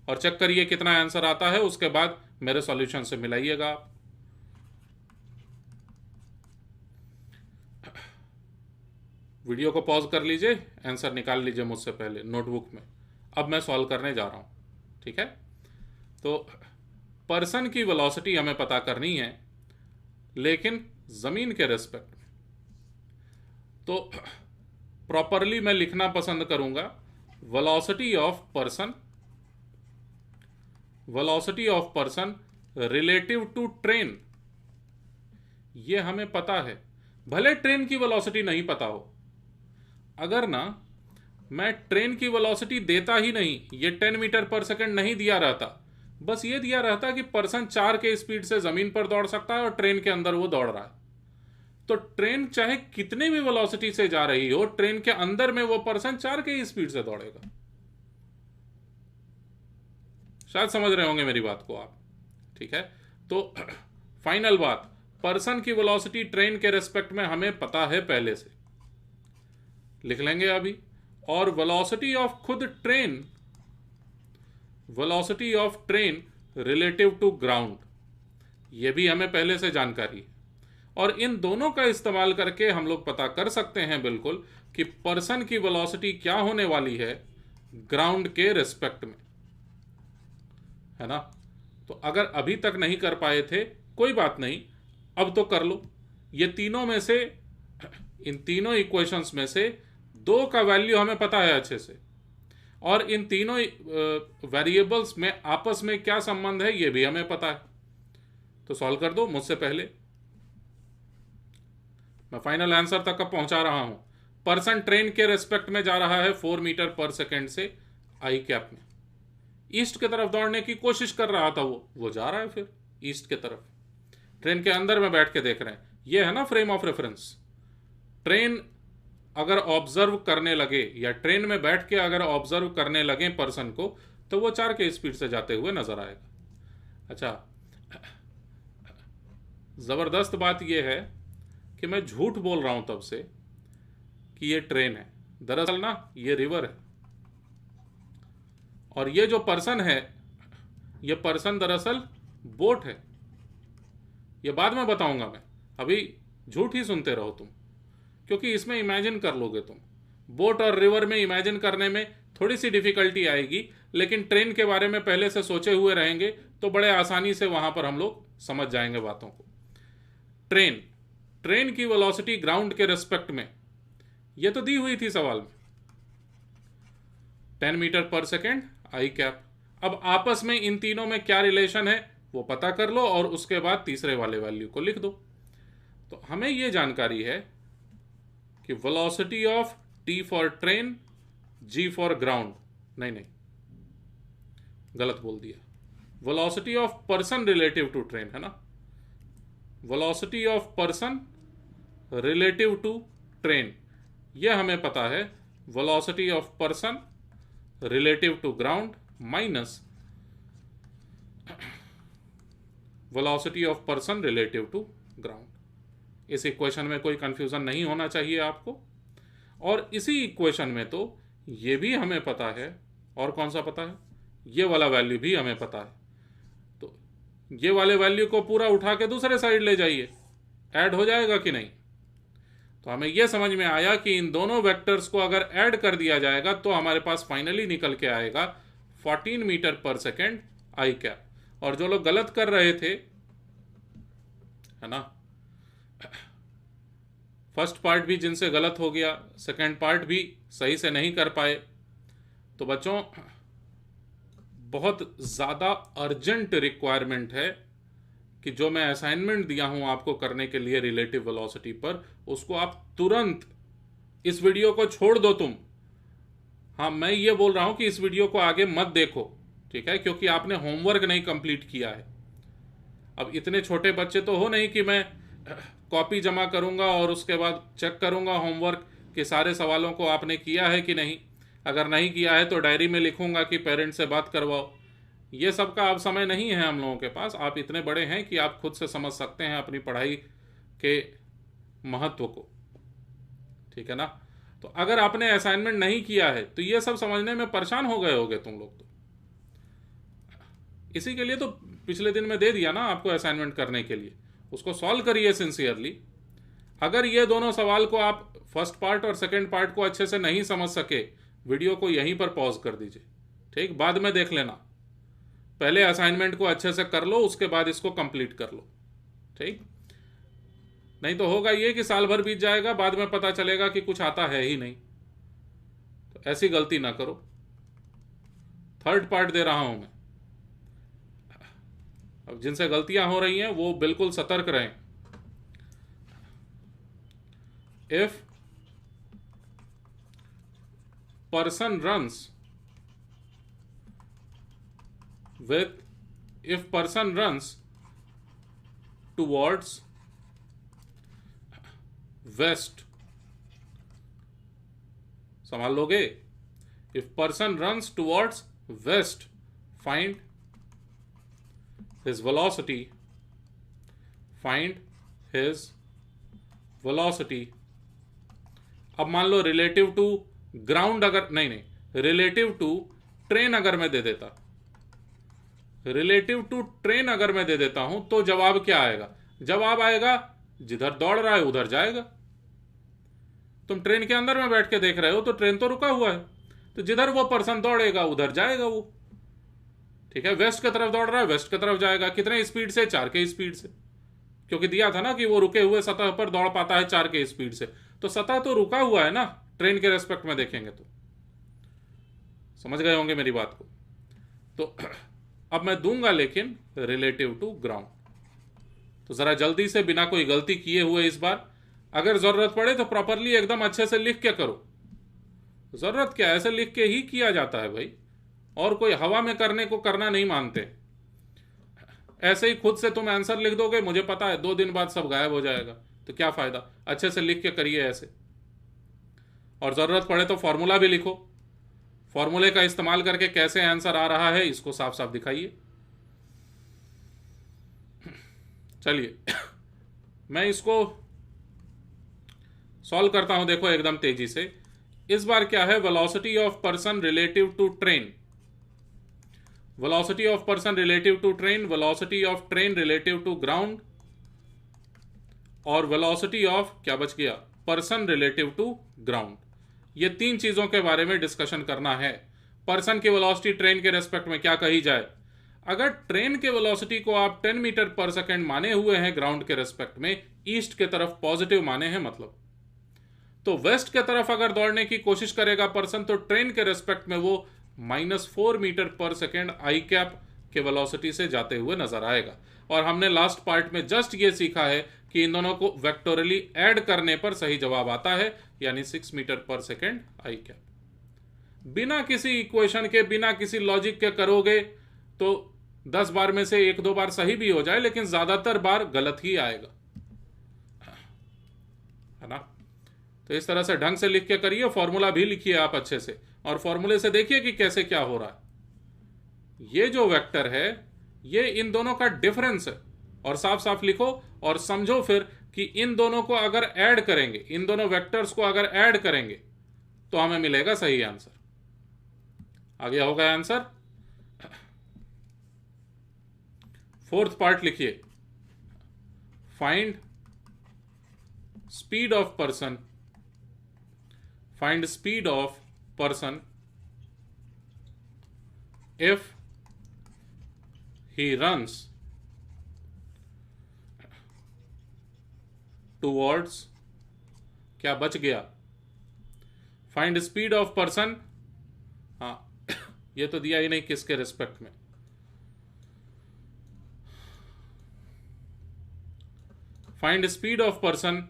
S1: और चेक करिए कितना आंसर आता है, उसके बाद मेरे सॉल्यूशन से मिलाइएगा आप। वीडियो को पॉज कर लीजिए, आंसर निकाल लीजिए मुझसे पहले नोटबुक में। अब मैं सॉल्व करने जा रहा हूं, ठीक है। तो पर्सन की वेलोसिटी हमें पता करनी है, लेकिन जमीन के रेस्पेक्ट में। तो प्रॉपरली मैं लिखना पसंद करूंगा velocity of person relative to train. ये हमें पता है, भले ट्रेन की वेलोसिटी नहीं पता हो। अगर ना मैं ट्रेन की वेलोसिटी देता ही नहीं, ये 10 मीटर पर सेकंड नहीं दिया रहता, बस ये दिया रहता कि पर्सन 4 के स्पीड से जमीन पर दौड़ सकता है और ट्रेन के अंदर वो दौड़ रहा है, तो ट्रेन चाहे कितने भी वेलोसिटी से जा रही हो, ट्रेन के अंदर में वो पर्सन 4 के स्पीड से दौड़ेगा। शायद समझ रहे होंगे मेरी बात को आप, ठीक है। तो फाइनल बात, पर्सन की वेलोसिटी ट्रेन के रेस्पेक्ट में हमें पता है पहले से, लिख लेंगे अभी। और वेलोसिटी ऑफ खुद train, velocity of train relative to ground, ये भी हमें पहले से जानकारी है। और इन दोनों का इस्तेमाल करके हम लोग पता कर सकते हैं बिल्कुल कि पर्सन की वेलोसिटी क्या होने वाली है ग्राउंड के रिस्पेक्ट में, है ना। तो अगर अभी तक नहीं कर पाए थे कोई बात नहीं, अब तो कर लो। ये तीनों में से, इन तीनों इक्वेशंस में से दो का वैल्यू हमें पता है अच्छे से, और इन तीनों वेरिएबल्स में आपस में क्या संबंध है ये भी हमें पता है। तो सॉल्व कर दो मुझसे पहले, मैं फाइनल आंसर तक अब पहुंचा रहा हूं। पर्सन ट्रेन के रेस्पेक्ट में जा रहा है 4 मीटर पर सेकेंड से आई कैप में, ईस्ट की तरफ दौड़ने की कोशिश कर रहा था, वो जा रहा है फिर ईस्ट की तरफ। ट्रेन के अंदर में बैठ के देख रहे हैं, ये है ना फ्रेम ऑफ रेफरेंस। ट्रेन अगर ऑब्जर्व करने लगे या ट्रेन में बैठ के अगर ऑब्जर्व करने लगे पर्सन को, तो वो 4 के स्पीड से जाते हुए नजर आएगा। अच्छा, जबरदस्त बात यह है कि मैं झूठ बोल रहा हूं तब से कि ये ट्रेन है, दरअसल ना ये रिवर है, और ये जो पर्सन है ये पर्सन दरअसल बोट है। ये बाद में बताऊंगा मैं, अभी झूठ ही सुनते रहो तुम, क्योंकि इसमें इमेजिन कर लोगे तुम। बोट और रिवर में इमेजिन करने में थोड़ी सी डिफिकल्टी आएगी, लेकिन ट्रेन के बारे में पहले से सोचे हुए रहेंगे तो बड़े आसानी से वहां पर हम लोग समझ जाएंगे बातों को। ट्रेन की वेलोसिटी ग्राउंड के रेस्पेक्ट में ये तो दी हुई थी सवाल में, 10 metre per second I cap. अब आपस में इन तीनों में क्या रिलेशन है वो पता कर लो, और उसके बाद तीसरे वाले वैल्यू को लिख दो। तो हमें यह जानकारी है कि velocity of T for train, G for ground, नहीं गलत बोल दिया, velocity of person relative to train है ना, velocity of person relative to train, यह हमें पता है। Velocity of person relative to ground minus velocity of person relative to ground. इस इक्वेशन में कोई कंफ्यूजन नहीं होना चाहिए आपको। और इसी इक्वेशन में तो ये भी हमें पता है, और कौन सा पता है, ये वाला वैल्यू भी हमें पता है। तो ये वाले वैल्यू को पूरा उठा के दूसरे साइड ले जाइए, ऐड हो जाएगा कि नहीं। तो हमें यह समझ में आया कि इन दोनों वेक्टर्स को अगर ऐड कर दिया जाएगा तो हमारे पास फाइनली निकल के आएगा 14 metre per second I cap. और जो लोग गलत कर रहे थे, है ना, फर्स्ट पार्ट भी जिनसे गलत हो गया, सेकेंड पार्ट भी सही से नहीं कर पाए, तो बच्चों बहुत ज़्यादा अर्जेंट रिक्वायरमेंट है कि जो मैं असाइनमेंट दिया हूं आपको करने के लिए रिलेटिव वेलोसिटी पर, उसको आप तुरंत, इस वीडियो को छोड़ दो तुम। हाँ, मैं ये बोल रहा हूं कि इस वीडियो को आगे मत देखो, ठीक है, क्योंकि आपने होमवर्क नहीं कंप्लीट किया है। अब इतने छोटे बच्चे तो हो नहीं कि मैं कॉपी जमा करूंगा और उसके बाद चेक करूंगा होमवर्क के सारे सवालों को आपने किया है कि नहीं। अगर नहीं किया है तो डायरी में लिखूंगा कि पेरेंट्स से बात करवाओ। ये सब का अब समय नहीं है हम लोगों के पास। आप इतने बड़े हैं कि आप खुद से समझ सकते हैं अपनी पढ़ाई के महत्व को, ठीक है ना। तो अगर आपने असाइनमेंट नहीं किया है तो ये सब समझने में परेशान हो गए होगे तुम लोग। तो इसी के लिए तो पिछले दिन में दे दिया ना आपको असाइनमेंट करने के लिए, उसको सॉल्व करिए सिंसियरली। अगर ये दोनों सवाल को आप फर्स्ट पार्ट और सेकेंड पार्ट को अच्छे से नहीं समझ सके, वीडियो को यहीं पर पॉज कर दीजिए, ठीक, बाद में देख लेना। पहले असाइनमेंट को अच्छे से कर लो, उसके बाद इसको कंप्लीट कर लो, ठीक। नहीं तो होगा ये कि साल भर बीत जाएगा, बाद में पता चलेगा कि कुछ आता है ही नहीं। तो ऐसी गलती ना करो। थर्ड पार्ट दे रहा हूं मैं। अब जिनसे गलतियां हो रही हैं वो बिल्कुल सतर्क रहें। If person runs if person runs towards west, संभाल लोगे। if person runs towards west, find his velocity, find his velocity। अब मान लो रिलेटिव टू ग्राउंड, अगर नहीं रिलेटिव टू ट्रेन अगर मैं दे देता, रिलेटिव टू ट्रेन अगर मैं दे देता हूं तो जवाब क्या आएगा? जवाब आएगा जिधर दौड़ रहा है उधर जाएगा। तुम ट्रेन के अंदर में बैठ के देख रहे हो तो ट्रेन तो रुका हुआ है, तो जिधर वो पर्सन दौड़ेगा उधर जाएगा वो, ठीक है। वेस्ट की तरफ दौड़ रहा है, वेस्ट की तरफ जाएगा। कितने स्पीड से? 4 के स्पीड से। क्योंकि दिया था ना कि वो रुके हुए सतह पर दौड़ पाता है 4 के स्पीड से, तो सतह तो रुका हुआ है ना ट्रेन के रेस्पेक्ट में देखेंगे तो। समझ गए होंगे मेरी बात को। तो अब मैं दूंगा लेकिन रिलेटिव टू ग्राउंड। तो जरा जल्दी से बिना कोई गलती किए हुए इस बार, अगर जरूरत पड़े तो प्रॉपरली एकदम अच्छे से लिख के करो। जरूरत क्या है, ऐसे लिख के ही किया जाता है भाई, और कोई हवा में करने को करना नहीं मानते। ऐसे ही खुद से तुम आंसर लिख दोगे, मुझे पता है 2 दिन बाद सब गायब हो जाएगा, तो क्या फायदा। अच्छे से लिख के करिए ऐसे, और जरूरत पड़े तो फॉर्मूला भी लिखो। फॉर्मूले का इस्तेमाल करके कैसे आंसर आ रहा है इसको साफ साफ दिखाइए। चलिए मैं इसको सॉल्व करता हूं, देखो एकदम तेजी से। इस बार क्या है, velocity of person relative to train, velocity of person relative to train, velocity of train relative to ground, और वेलोसिटी ऑफ क्या बच गया, पर्सन रिलेटिव टू ग्राउंड। ये 3 चीजों के बारे में डिस्कशन करना है। पर्सन की वेलोसिटी ट्रेन के रेस्पेक्ट में क्या कही जाए। अगर ट्रेन के वेलोसिटी को आप 10 मीटर पर सेकेंड माने हुए हैं ग्राउंड के रेस्पेक्ट में, ईस्ट के तरफ पॉजिटिव माने हैं मतलब, तो वेस्ट के तरफ अगर दौड़ने की कोशिश करेगा पर्सन, तो ट्रेन के रेस्पेक्ट में वो -4 metre per second I cap के वेलोसिटी से जाते हुए नजर आएगा। और हमने लास्ट पार्ट में जस्ट ये सीखा है कि इन दोनों को वेक्टोरली ऐड करने पर सही जवाब आता है, यानी 6 metre per second I cap. बिना किसी इक्वेशन के, बिना किसी लॉजिक के करोगे तो 10 बार में से 1-2 बार सही भी हो जाए, लेकिन ज्यादातर बार गलत ही आएगा, है ना। तो इस तरह से ढंग से लिख के करिए, फॉर्मूला भी लिखिए आप अच्छे से, और फॉर्मूले से देखिए कि कैसे क्या हो रहा है। ये जो वेक्टर है ये इन दोनों का डिफरेंस है, और साफ साफ लिखो और समझो फिर कि इन दोनों को अगर ऐड करेंगे, इन दोनों वेक्टर्स को अगर ऐड करेंगे तो हमें मिलेगा सही आंसर। आ गया होगा आंसर। 4th पार्ट लिखिए, find speed of person, find speed of person if he runs towards, क्या बच गया, find speed of person, हाँ ये तो दिया ही नहीं किसके रिस्पेक्ट में, find speed of person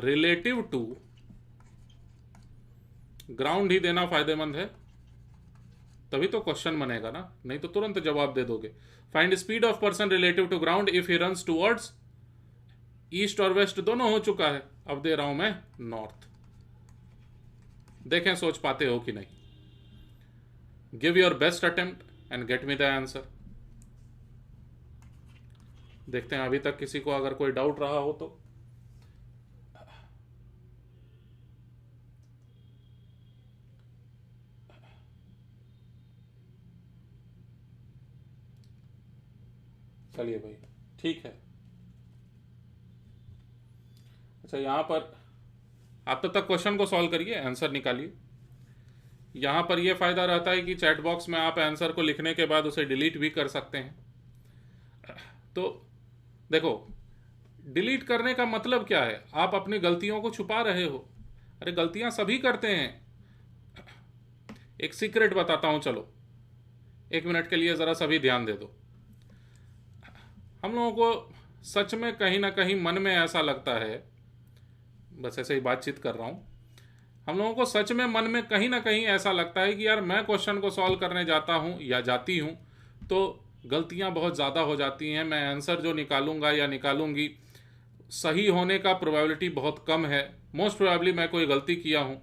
S1: relative to ground ही देना फायदेमंद है, तभी तो क्वेश्चन बनेगा ना, नहीं तो तुरंत जवाब दे दोगे। Find speed of person relative to ground if he runs towards, east और वेस्ट दोनों हो चुका है, अब दे रहा हूं मैं नॉर्थ। देखें सोच पाते हो कि नहीं। Give your best attempt and get me the answer. देखते हैं अभी तक किसी को अगर कोई डाउट रहा हो तो। चलिए भाई ठीक है। अच्छा यहां पर आप तब तक क्वेश्चन को सॉल्व करिए, आंसर निकालिए। यहां पर यह फायदा रहता है कि चैट बॉक्स में आप आंसर को लिखने के बाद उसे डिलीट भी कर सकते हैं। तो देखो, डिलीट करने का मतलब क्या है, आप अपनी गलतियों को छुपा रहे हो। अरे गलतियां सभी करते हैं। एक सीक्रेट बताता हूं, चलो 1 मिनट के लिए जरा सभी ध्यान दे दो। हम लोगों को सच में कहीं ना कहीं मन में ऐसा लगता है, बस ऐसे ही बातचीत कर रहा हूं, हम लोगों को सच में मन में कहीं ना कहीं ऐसा लगता है कि यार मैं क्वेश्चन को सॉल्व करने जाता हूं या जाती हूं तो गलतियां बहुत ज़्यादा हो जाती हैं, मैं आंसर जो निकालूंगा या निकालूंगी सही होने का प्रोबेबिलिटी बहुत कम है, मोस्ट प्रोबेबली मैं कोई गलती किया हूं।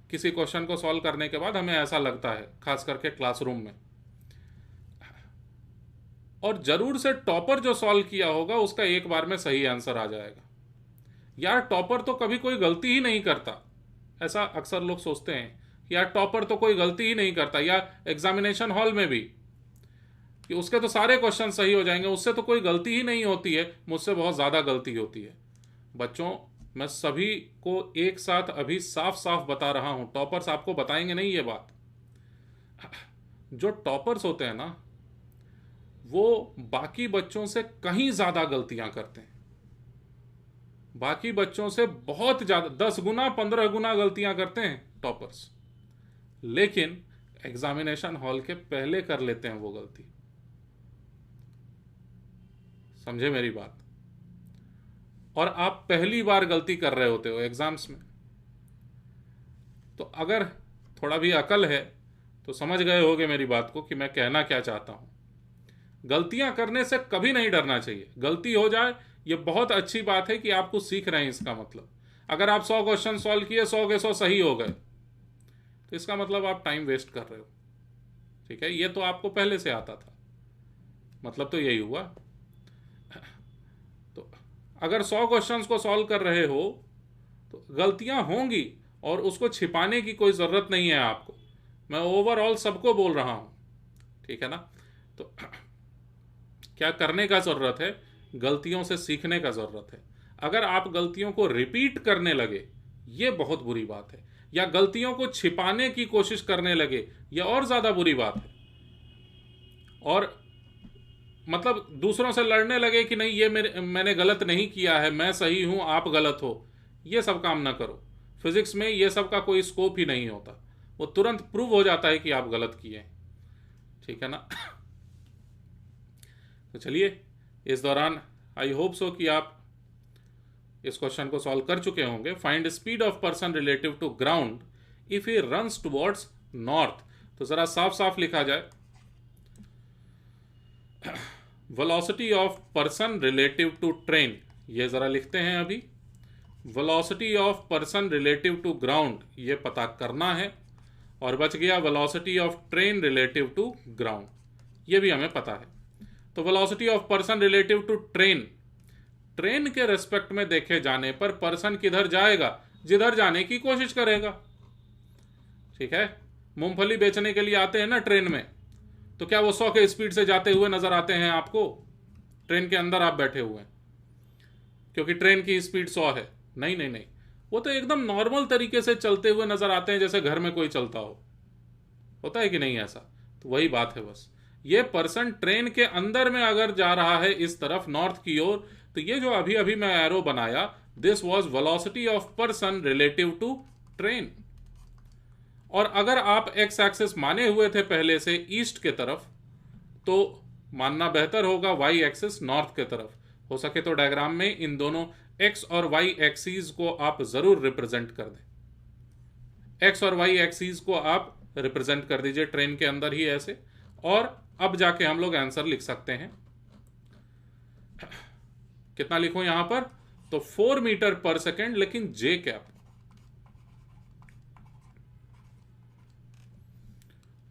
S1: किसी क्वेश्चन को सॉल्व करने के बाद हमें ऐसा लगता है, खास करके क्लासरूम में। और जरूर से टॉपर जो सॉल्व किया होगा उसका एक बार में सही आंसर आ जाएगा। यार टॉपर तो कभी कोई गलती ही नहीं करता, ऐसा अक्सर लोग सोचते हैं, यार टॉपर तो कोई गलती ही नहीं करता, या एग्जामिनेशन हॉल में भी कि उसके तो सारे क्वेश्चन सही हो जाएंगे, उससे तो कोई गलती ही नहीं होती है, मुझसे बहुत ज़्यादा गलती होती है। बच्चों मैं सभी को एक साथ अभी साफ साफ बता रहा हूं, टॉपर्स आपको बताएंगे नहीं ये बात। जो टॉपर्स होते हैं ना वो बाकी बच्चों से कहीं ज्यादा गलतियां करते हैं, बाकी बच्चों से बहुत ज्यादा, 10 गुना 15 गुना गलतियां करते हैं टॉपर्स, लेकिन एग्जामिनेशन हॉल के पहले कर लेते हैं वो गलती। समझे मेरी बात? और आप पहली बार गलती कर रहे होते हो एग्जाम्स में, तो अगर थोड़ा भी अकल है तो समझ गए होगे मेरी बात को कि मैं कहना क्या चाहता हूं। गलतियां करने से कभी नहीं डरना चाहिए। गलती हो जाए ये बहुत अच्छी बात है कि आप कुछ सीख रहे हैं, इसका मतलब अगर आप 100 क्वेश्चन सॉल्व किए, 100 के 100 सही हो गए, तो इसका मतलब आप टाइम वेस्ट कर रहे हो। ठीक है, ये तो आपको पहले से आता था, मतलब तो यही हुआ। तो अगर 100 क्वेश्चंस को सॉल्व कर रहे हो तो गलतियां होंगी, और उसको छिपाने की कोई जरूरत नहीं है आपको। मैं ओवरऑल सबको बोल रहा हूं, ठीक है ना? तो क्या करने का जरूरत है? गलतियों से सीखने का जरूरत है। अगर आप गलतियों को रिपीट करने लगे, ये बहुत बुरी बात है, या गलतियों को छिपाने की कोशिश करने लगे, यह और ज्यादा बुरी बात है। और मतलब दूसरों से लड़ने लगे कि नहीं, ये मैंने गलत नहीं किया है, मैं सही हूं, आप गलत हो, ये सब काम ना करो। फिजिक्स में ये सब का कोई स्कोप ही नहीं होता, वो तुरंत प्रूव हो जाता है कि आप गलत किए। ठीक है ना? तो चलिए, इस दौरान आई होप सो कि आप इस क्वेश्चन को सॉल्व कर चुके होंगे। Find speed of person relative to ground if he runs towards north. तो जरा साफ साफ लिखा जाए, velocity of person relative to train, ये जरा लिखते हैं अभी। Velocity of person relative to ground ये पता करना है, और बच गया velocity of train relative to ground, ये भी हमें पता है। तो velocity of person relative to train, train के रेस्पेक्ट में देखे जाने पर पर्सन किधर जाएगा? जिधर जाने की कोशिश करेगा। ठीक है, मूंगफली बेचने के लिए आते हैं ना ट्रेन में, तो क्या वो 100 के स्पीड से जाते हुए नजर आते हैं आपको? ट्रेन के अंदर आप बैठे हुए हैं, क्योंकि ट्रेन की स्पीड 100 है? नहीं नहीं नहीं, वो तो एकदम नॉर्मल तरीके से चलते हुए नजर आते हैं, जैसे घर में कोई चलता हो। होता है कि नहीं ऐसा? तो वही बात है बस। ये पर्सन ट्रेन के अंदर में अगर जा रहा है इस तरफ नॉर्थ की ओर, तो ये जो अभी अभी मैं एरो बनाया, this was velocity of person relative to train. और अगर आप एक्स एक्सिस माने हुए थे पहले से ईस्ट के तरफ, तो मानना बेहतर होगा वाई एक्सिस नॉर्थ के तरफ। हो सके तो डायग्राम में इन दोनों एक्स और वाई एक्सिस को आप जरूर रिप्रेजेंट कर दें। एक्स और वाई एक्सिस को आप रिप्रेजेंट कर दीजिए ट्रेन के अंदर ही ऐसे, और अब जाके हम लोग आंसर लिख सकते हैं। कितना लिखूं यहां पर? तो 4 मीटर पर सेकेंड, लेकिन j cap.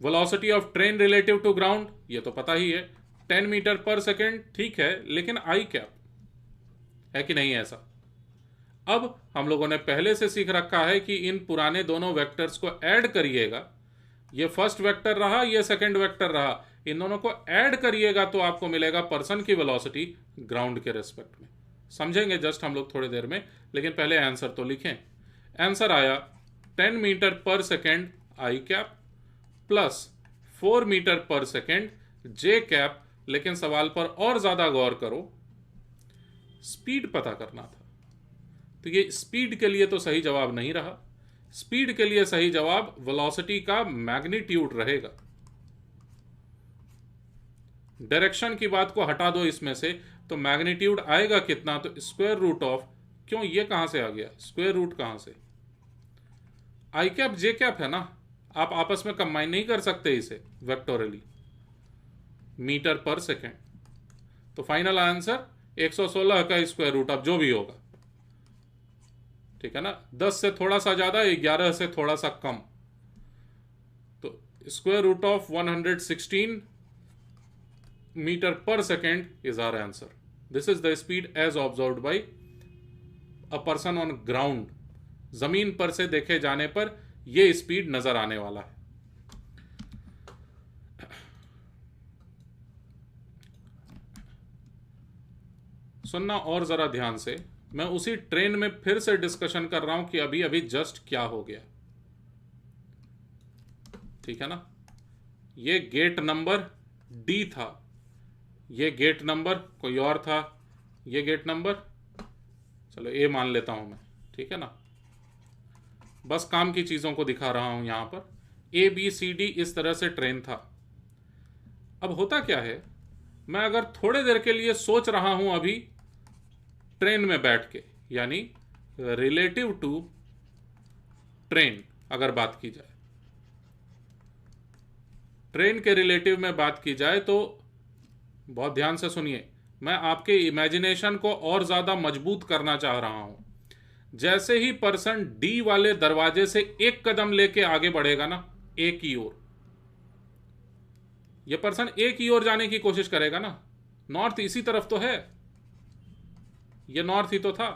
S1: Velocity of train relative to ground ये तो पता ही है, 10 मीटर पर सेकेंड, ठीक है, लेकिन आई कैप है कि नहीं ऐसा? अब हम लोगों ने पहले से सीख रखा है कि इन पुराने दोनों वेक्टर्स को ऐड करिएगा। ये फर्स्ट वेक्टर रहा, ये सेकंड वेक्टर रहा, इन दोनों को ऐड करिएगा तो आपको मिलेगा पर्सन की वेलोसिटी ग्राउंड के रेस्पेक्ट में। समझेंगे जस्ट हम लोग थोड़ी देर में, लेकिन पहले आंसर तो लिखें। आंसर आया 10 metre per second I cap plus 4 metre per second J cap. लेकिन सवाल पर और ज्यादा गौर करो, स्पीड पता करना था, तो ये स्पीड के लिए तो सही जवाब नहीं रहा। स्पीड के लिए सही जवाब वेलोसिटी का मैग्नीट्यूड रहेगा। डायरेक्शन की बात को हटा दो इसमें से, तो मैग्नीट्यूड आएगा कितना? तो स्क्वायर रूट ऑफ, क्यों ये कहां से आ गया? स्क्वायर रूट कहां से? आई कैप जे कैप है ना, आप आपस में कंबाइन नहीं कर सकते इसे वेक्टोरली। मीटर पर सेकेंड, तो फाइनल आंसर 116 का स्क्वायर रूट, अब जो भी होगा, ठीक है ना, 10 से थोड़ा सा ज्यादा, 11 से थोड़ा सा कम, तो square root of 116 metre per second is our answer. This is the speed as observed by a person on ground. जमीन पर से देखे जाने पर यह स्पीड नजर आने वाला है। सुनना और जरा ध्यान से, मैं उसी ट्रेन में फिर से डिस्कशन कर रहा हूं कि अभी अभी जस्ट क्या हो गया। ठीक है ना, ये गेट नंबर डी था, ये गेट नंबर कोई और था, ये गेट नंबर, चलो ए मान लेता हूं मैं, ठीक है ना। बस काम की चीज़ों को दिखा रहा हूं यहां पर। ए बी सी डी इस तरह से ट्रेन था। अब होता क्या है, मैं अगर थोड़े देर के लिए सोच रहा हूं अभी ट्रेन में बैठ के, यानी रिलेटिव टू ट्रेन अगर बात की जाए, ट्रेन के रिलेटिव में बात की जाए तो बहुत ध्यान से सुनिए, मैं आपके इमेजिनेशन को और ज्यादा मजबूत करना चाह रहा हूं। जैसे ही पर्सन डी वाले दरवाजे से एक कदम लेके आगे बढ़ेगा ना, ए की ओर, यह पर्सन ए की ओर जाने की कोशिश करेगा ना, नॉर्थ इसी तरफ तो है, यह नॉर्थ ही तो था।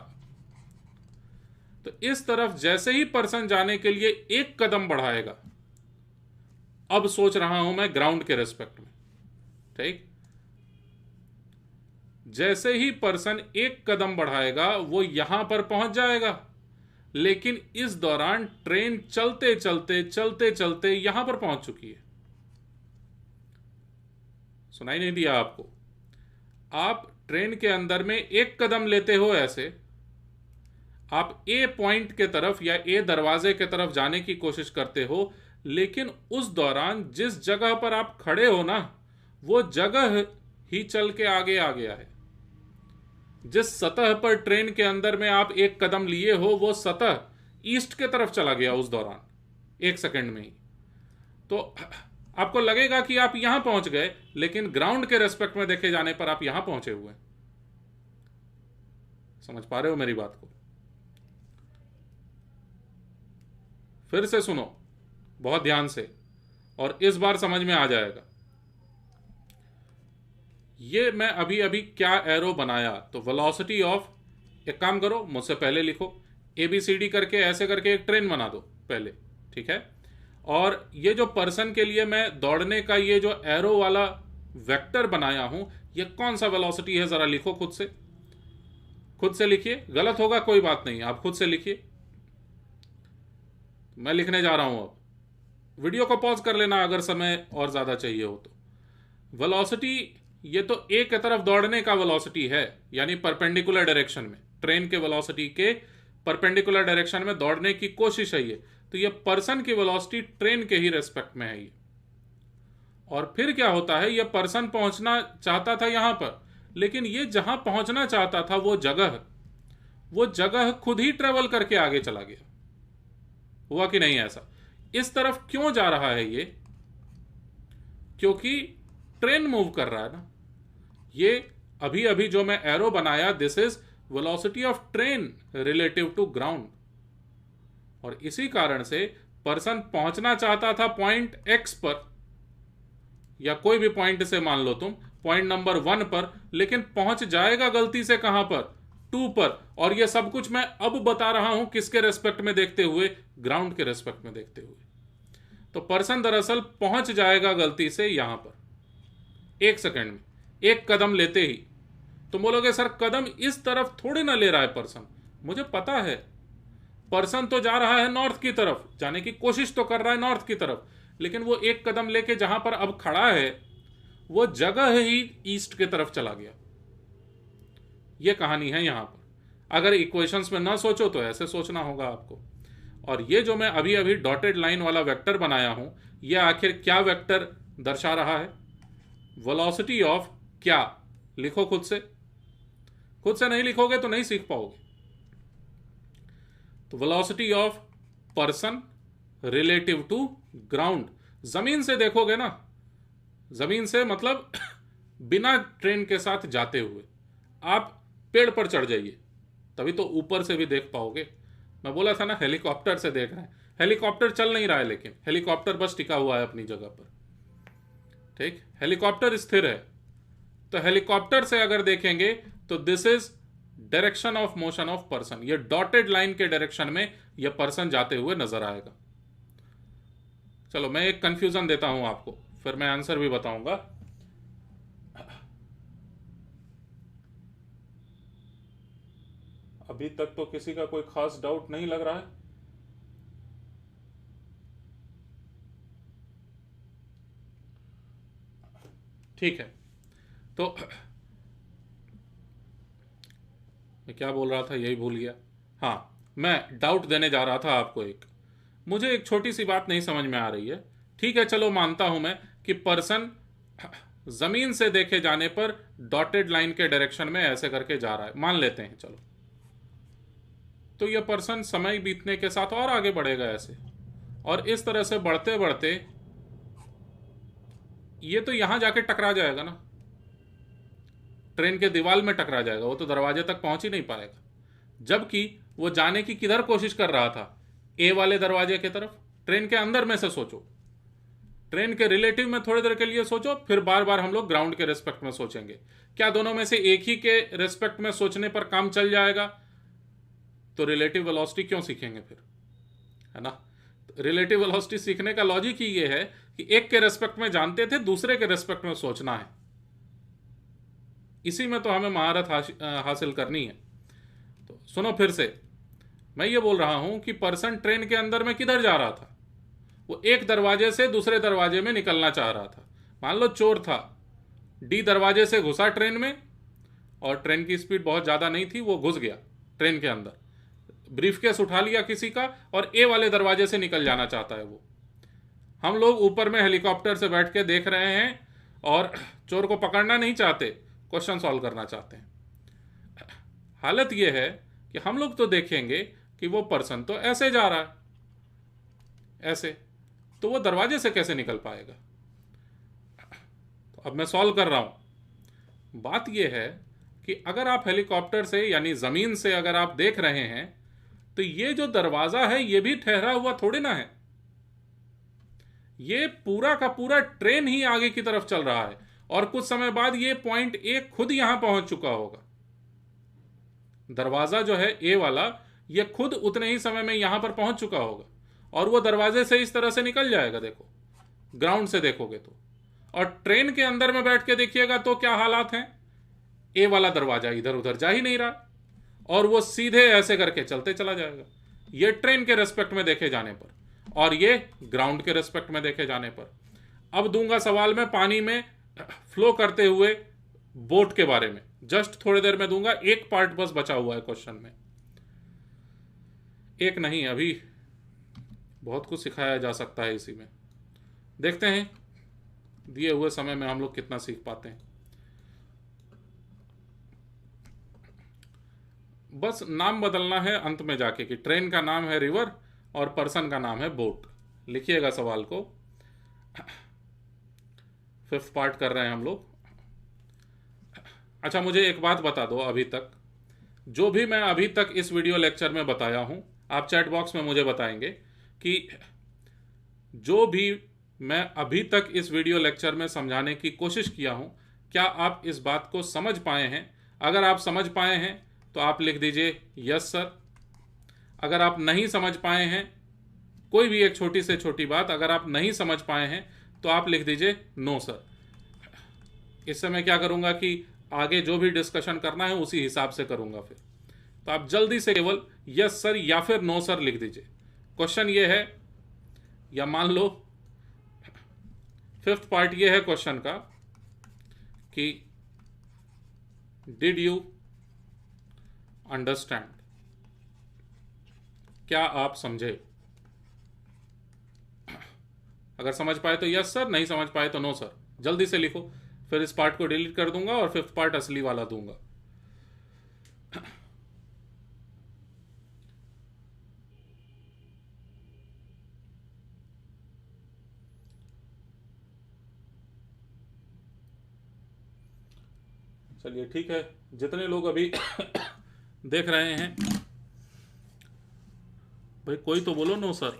S1: तो इस तरफ जैसे ही पर्सन जाने के लिए एक कदम बढ़ाएगा, अब सोच रहा हूं मैं ग्राउंड के रेस्पेक्ट में, ठीक। जैसे ही पर्सन एक कदम बढ़ाएगा वो यहां पर पहुंच जाएगा, लेकिन इस दौरान ट्रेन चलते चलते चलते चलते यहां पर पहुंच चुकी है। सुनाई नहीं दिया आपको? आप ट्रेन के अंदर में एक कदम लेते हो ऐसे, आप ए पॉइंट के तरफ या ए दरवाजे के तरफ जाने की कोशिश करते हो, लेकिन उस दौरान जिस जगह पर आप खड़े हो ना, वो जगह ही चल के आगे आ गया है। जिस सतह पर ट्रेन के अंदर में आप एक कदम लिए हो, वो सतह ईस्ट के तरफ चला गया उस दौरान, एक सेकंड में ही। तो आपको लगेगा कि आप यहां पहुंच गए, लेकिन ग्राउंड के रेस्पेक्ट में देखे जाने पर आप यहां पहुंचे हुए हैं। समझ पा रहे हो मेरी बात को? फिर से सुनो बहुत ध्यान से, और इस बार समझ में आ जाएगा। ये मैं अभी अभी क्या एरो बनाया, तो वेलोसिटी ऑफ, एक काम करो मुझसे पहले लिखो, ए बी सी डी करके ऐसे करके एक ट्रेन बना दो पहले, ठीक है। और ये जो पर्सन के लिए मैं दौड़ने का ये जो एरो वाला वेक्टर बनाया हूं, ये कौन सा वेलोसिटी है जरा लिखो खुद से, खुद से लिखिए। गलत होगा कोई बात नहीं, आप खुद से लिखिए। मैं लिखने जा रहा हूं अब, वीडियो को पॉज कर लेना अगर समय और ज्यादा चाहिए हो तो। वेलोसिटी, ये तो ए की तरफ दौड़ने का वेलोसिटी है, यानी परपेंडिकुलर डायरेक्शन में, ट्रेन के वेलोसिटी के परपेंडिकुलर डायरेक्शन में दौड़ने की कोशिश है ये। तो ये पर्सन की वेलोसिटी ट्रेन के ही रेस्पेक्ट में है ये। और फिर क्या होता है, ये पर्सन पहुंचना चाहता था यहां पर, लेकिन ये जहां पहुंचना चाहता था वो जगह खुद ही ट्रेवल करके आगे चला गया। हुआ कि नहीं ऐसा? इस तरफ क्यों जा रहा है ये? क्योंकि ट्रेन मूव कर रहा है ना। ये अभी अभी जो मैं एरो बनाया, this is velocity of train relative to ground. और इसी कारण से पर्सन पहुंचना चाहता था पॉइंट एक्स पर, या कोई भी पॉइंट से मान लो तुम, पॉइंट नंबर 1 पर, लेकिन पहुंच जाएगा गलती से कहां पर, 2 पर। और ये सब कुछ मैं अब बता रहा हूं किसके रेस्पेक्ट में देखते हुए, ग्राउंड के रेस्पेक्ट में देखते हुए। तो पर्सन दरअसल पहुंच जाएगा गलती से यहां पर एक सेकंड में, एक कदम लेते ही। तुम बोलोगे सर कदम इस तरफ थोड़ी ना ले रहा है पर्सन। मुझे पता है, पर्सन तो जा रहा है नॉर्थ की तरफ, जाने की कोशिश तो कर रहा है नॉर्थ की तरफ, लेकिन वो एक कदम लेके जहां पर अब खड़ा है, वो जगह ही ईस्ट की तरफ चला गया। ये कहानी है यहां पर। अगर इक्वेशंस में ना सोचो तो ऐसे सोचना होगा आपको। और ये जो मैं अभी अभी डॉटेड लाइन वाला वेक्टर बनाया हूं, ये आखिर क्या वेक्टर दर्शा रहा है? वेलोसिटी ऑफ क्या? लिखो खुद से, खुद से नहीं लिखोगे तो नहीं सीख पाओगे। तो velocity of person relative to ground. जमीन से देखोगे ना, जमीन से मतलब बिना ट्रेन के साथ जाते हुए आप पेड़ पर चढ़ जाइए, तभी तो ऊपर से भी देख पाओगे। मैं बोला था ना हेलीकॉप्टर से देख रहे हैं, हेलीकॉप्टर चल नहीं रहा है, लेकिन हेलीकॉप्टर बस टिका हुआ है अपनी जगह पर, ठीक। हेलीकॉप्टर स्थिर है। तो हेलीकॉप्टर से अगर देखेंगे तो this is direction of motion of person. ये डॉटेड लाइन के डायरेक्शन में यह पर्सन जाते हुए नजर आएगा। चलो मैं एक कंफ्यूजन देता हूं आपको, फिर मैं आंसर भी बताऊंगा। अभी तक तो किसी का कोई खास डाउट नहीं लग रहा है। ठीक है, तो मैं क्या बोल रहा था, यही भूल गया। हाँ, मैं डाउट देने जा रहा था आपको। मुझे एक छोटी सी बात नहीं समझ में आ रही है। ठीक है, चलो मानता हूं मैं कि पर्सन जमीन से देखे जाने पर डॉटेड लाइन के डायरेक्शन में ऐसे करके जा रहा है, मान लेते हैं चलो। तो यह पर्सन समय बीतने के साथ और आगे बढ़ेगा ऐसे, और इस तरह से बढ़ते बढ़ते ये तो यहां जाके टकरा जाएगा ना, ट्रेन के दीवार में टकरा जाएगा, वो तो दरवाजे तक पहुंच ही नहीं पाएगा। जबकि वो जाने की किधर कोशिश कर रहा था, ए वाले दरवाजे की तरफ। ट्रेन के अंदर में से सोचो, ट्रेन के रिलेटिव में थोड़ी देर के लिए सोचो, फिर बार बार हम लोग ग्राउंड के रेस्पेक्ट में सोचेंगे। क्या दोनों में से एक ही के रेस्पेक्ट में सोचने पर काम चल जाएगा? तो रिलेटिव वेलोसिटी क्यों सीखेंगे फिर, है ना? रिलेटिव वेलोसिटी सीखने का लॉजिक ही ये है कि एक के रेस्पेक्ट में जानते थे, दूसरे के रेस्पेक्ट में सोचना है। इसी में तो हमें महारत हासिल करनी है। तो सुनो फिर से, मैं ये बोल रहा हूं कि पर्सन ट्रेन के अंदर में किधर जा रहा था? वो एक दरवाजे से दूसरे दरवाजे में निकलना चाह रहा था। मान लो चोर था, डी दरवाजे से घुसा ट्रेन में, और ट्रेन की स्पीड बहुत ज़्यादा नहीं थी, वो घुस गया ट्रेन के अंदर, ब्रीफकेस उठा लिया किसी का, और ए वाले दरवाजे से निकल जाना चाहता है वो। हम लोग ऊपर में हेलीकॉप्टर से बैठ के देख रहे हैं और चोर को पकड़ना नहीं चाहते, क्वेश्चन सॉल्व करना चाहते हैं। हालत यह है कि हम लोग तो देखेंगे कि वो पर्सन तो ऐसे जा रहा है, ऐसे, तो वो दरवाजे से कैसे निकल पाएगा? तो अब मैं सॉल्व कर रहा हूं। बात यह है कि अगर आप हेलीकॉप्टर से यानी जमीन से अगर आप देख रहे हैं, तो ये जो दरवाजा है ये भी ठहरा हुआ थोड़ी ना है, ये पूरा का पूरा ट्रेन ही आगे की तरफ चल रहा है, और कुछ समय बाद ये पॉइंट ए खुद यहां पहुंच चुका होगा। दरवाजा जो है ए वाला, ये खुद उतने ही समय में यहां पर पहुंच चुका होगा, और वो दरवाजे से इस तरह से निकल जाएगा। देखो, ग्राउंड से देखोगे तो, और ट्रेन के अंदर में बैठ के देखिएगा तो क्या हालात हैं। ए वाला दरवाजा इधर उधर जा ही नहीं रहा, और वो सीधे ऐसे करके चलते चला जाएगा। ये ट्रेन के रेस्पेक्ट में देखे जाने पर, और ये ग्राउंड के रेस्पेक्ट में देखे जाने पर। अब दूंगा सवाल में पानी में फ्लो करते हुए बोट के बारे में, जस्ट थोड़ी देर में दूंगा। एक पार्ट बस बचा हुआ है क्वेश्चन में, एक नहीं, अभी बहुत कुछ सिखाया जा सकता है इसी में। देखते हैं दिए हुए समय में हम लोग कितना सीख पाते हैं। बस नाम बदलना है अंत में जाके, कि ट्रेन का नाम है रिवर और पर्सन का नाम है बोट। लिखिएगा सवाल को, 5th पार्ट कर रहे हैं हम लोग। अच्छा, मुझे एक बात बता दो, अभी तक जो भी मैं अभी तक इस वीडियो लेक्चर में बताया हूं, आप चैट बॉक्स में मुझे बताएंगे कि जो भी मैं अभी तक इस वीडियो लेक्चर में समझाने की कोशिश किया हूं, क्या आप इस बात को समझ पाए हैं? अगर आप समझ पाए हैं तो आप लिख दीजिए यस सर। अगर आप नहीं समझ पाए हैं, कोई भी एक छोटी से छोटी बात अगर आप नहीं समझ पाए हैं, तो आप लिख दीजिए नो सर। इससे मैं क्या करूंगा कि आगे जो भी डिस्कशन करना है उसी हिसाब से करूंगा फिर। तो आप जल्दी से केवल यस सर या फिर नो सर लिख दीजिए। क्वेश्चन ये है, या मान लो 5th पार्ट ये है क्वेश्चन का कि डिड यू अंडरस्टैंड, क्या आप समझे? अगर समझ पाए तो यस सर, नहीं समझ पाए तो नो सर। जल्दी से लिखो, फिर इस पार्ट को डिलीट कर दूंगा और 5th पार्ट असली वाला दूंगा। चलिए ठीक है, जितने लोग अभी देख रहे हैं, भाई कोई तो बोलो नो सर।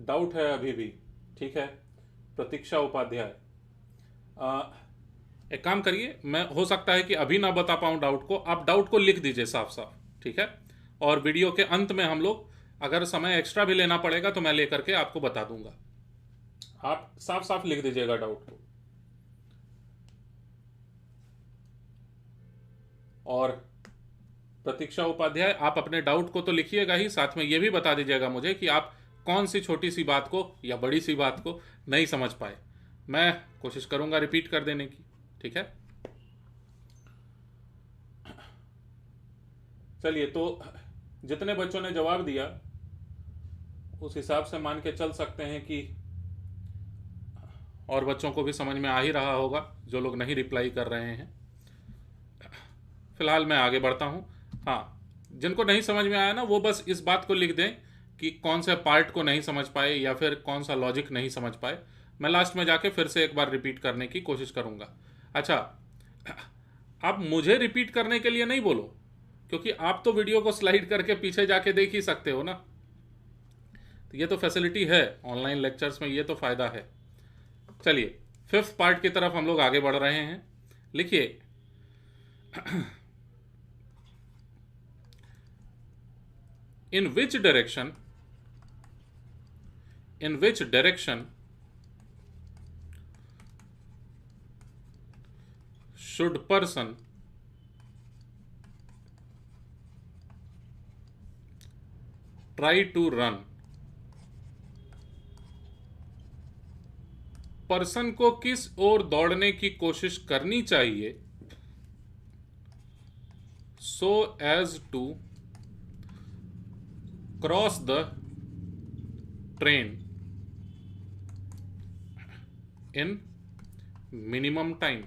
S1: डाउट है अभी भी? ठीक है, प्रतीक्षा उपाध्याय, एक काम करिए, मैं हो सकता है कि अभी ना बता पाऊं डाउट को, आप डाउट को लिख दीजिए साफ साफ, ठीक है? और वीडियो के अंत में हम लोग अगर समय एक्स्ट्रा भी लेना पड़ेगा तो मैं लेकर के आपको बता दूंगा। आप साफ साफ लिख दीजिएगा डाउट को। और प्रतीक्षा उपाध्याय, आप अपने डाउट को तो लिखिएगा ही, साथ में ये भी बता दीजिएगा मुझे कि आप कौन सी छोटी सी बात को या बड़ी सी बात को नहीं समझ पाए। मैं कोशिश करूंगा रिपीट कर देने की। ठीक है, चलिए, तो जितने बच्चों ने जवाब दिया उस हिसाब से मान के चल सकते हैं कि और बच्चों को भी समझ में आ ही रहा होगा, जो लोग नहीं रिप्लाई कर रहे हैं। फिलहाल मैं आगे बढ़ता हूं। हाँ, जिनको नहीं समझ में आया ना, वो बस इस बात को लिख दें कि कौन से पार्ट को नहीं समझ पाए या फिर कौन सा लॉजिक नहीं समझ पाए। मैं लास्ट में जाके फिर से एक बार रिपीट करने की कोशिश करूंगा। अच्छा, आप मुझे रिपीट करने के लिए नहीं बोलो, क्योंकि आप तो वीडियो को स्लाइड करके पीछे जाके देख ही सकते हो ना। तो ये तो फैसिलिटी है ऑनलाइन लेक्चर्स में, ये तो फायदा है। चलिए, फिफ्थ पार्ट की तरफ हम लोग आगे बढ़ रहे हैं। लिखिए, in which direction should person try to run? Person को किस ओर दौड़ने की कोशिश करनी चाहिए so as to cross the train in minimum time?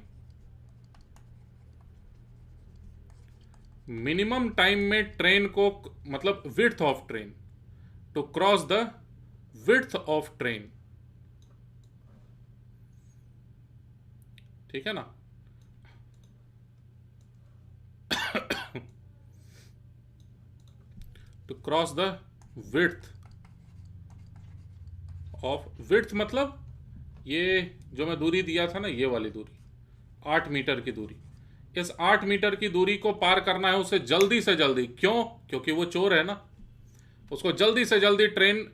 S1: Minimum time में ट्रेन को, मतलब width of train, to cross the width of train. ठीक है ना? To cross the width of, width मतलब ये जो मैं दूरी दिया था ना, ये वाली दूरी 8 मीटर की दूरी, इस 8 मीटर की दूरी को पार करना है उसे जल्दी से जल्दी। क्यों? क्योंकि वो चोर है ना, उसको जल्दी से जल्दी ट्रेन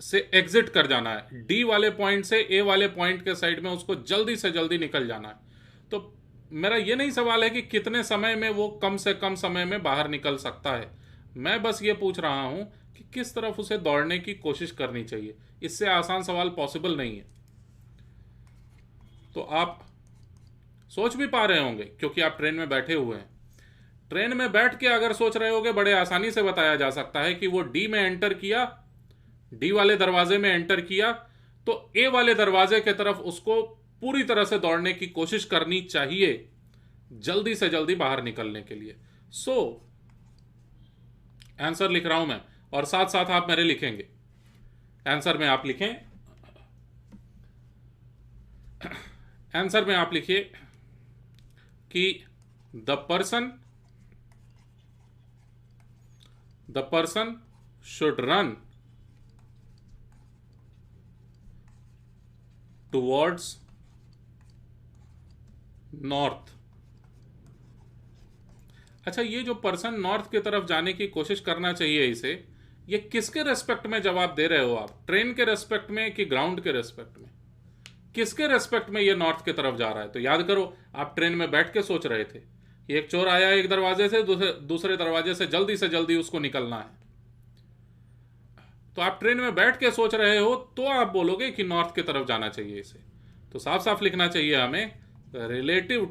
S1: से एग्जिट कर जाना है। डी वाले पॉइंट से ए वाले पॉइंट के साइड में उसको जल्दी से जल्दी निकल जाना है। तो मेरा ये नहीं सवाल है कि कितने समय में वो कम से कम समय में बाहर निकल सकता है, मैं बस ये पूछ रहा हूं कि किस तरफ उसे दौड़ने की कोशिश करनी चाहिए। इससे आसान सवाल पॉसिबल नहीं है। तो आप सोच भी पा रहे होंगे क्योंकि आप ट्रेन में बैठे हुए हैं। ट्रेन में बैठ के अगर सोच रहे होगे, बड़े आसानी से बताया जा सकता है कि वो डी में एंटर किया, डी वाले दरवाजे में एंटर किया, तो ए वाले दरवाजे की तरफ उसको पूरी तरह से दौड़ने की कोशिश करनी चाहिए, जल्दी से जल्दी बाहर निकलने के लिए। सो आंसर लिख रहा हूं मैं, और साथ साथ आप मेरे लिखेंगे। आंसर में आप लिखें, आंसर में आप लिखिए कि the person should run towards north. अच्छा, ये जो पर्सन नॉर्थ की तरफ जाने की कोशिश करना चाहिए इसे, ये किसके रेस्पेक्ट में जवाब दे रहे हो आप? ट्रेन के रेस्पेक्ट में कि ग्राउंड के रेस्पेक्ट में? किसके रेस्पेक्ट में ये नॉर्थ की तरफ जा रहा है? तो याद करो, आप ट्रेन में बैठ के सोच रहे थे कि एक चोर आया एक दरवाजे से, दूसरे दरवाजे से जल्दी उसको निकलना है। तो आप ट्रेन में बैठ के सोच रहे हो, तो आप बोलोगे कि नॉर्थ की तरफ जाना चाहिए इसे। तो साफ साफ लिखना चाहिए हमें रिलेटिव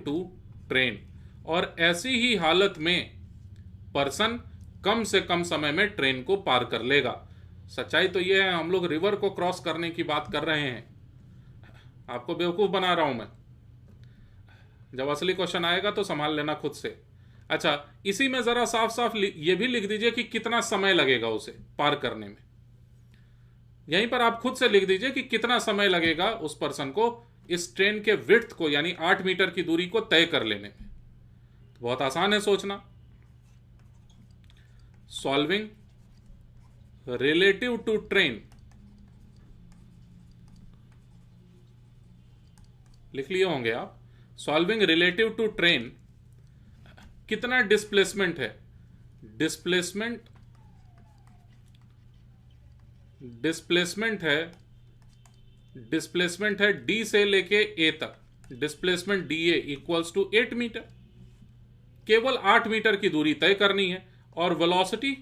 S1: टू ट्रेन। और ऐसी ही हालत में पर्सन कम से कम समय में ट्रेन को पार कर लेगा। सच्चाई तो यह है, हम लोग रिवर को क्रॉस करने की बात कर रहे हैं। आपको बेवकूफ बना रहा हूं मैं। जब असली क्वेश्चन आएगा तो संभाल लेना खुद से। अच्छा, इसी में जरा साफ साफ ये भी लिख दीजिए कि कितना समय लगेगा उसे पार करने में। यहीं पर आप खुद से लिख दीजिए कि कितना समय लगेगा उस पर्सन को इस ट्रेन के विड्थ को, यानी 8 मीटर की दूरी को तय कर लेने में। तो बहुत आसान है सोचना। सॉल्विंग रिलेटिव टू ट्रेन, लिख लिए होंगे आप। सॉल्विंग रिलेटिव टू ट्रेन, कितना डिस्प्लेसमेंट है? डिस्प्लेसमेंट है डी से लेके ए तक। Displacement DA equals to 8 metre. केवल 8 मीटर की दूरी तय करनी है। और वेलोसिटी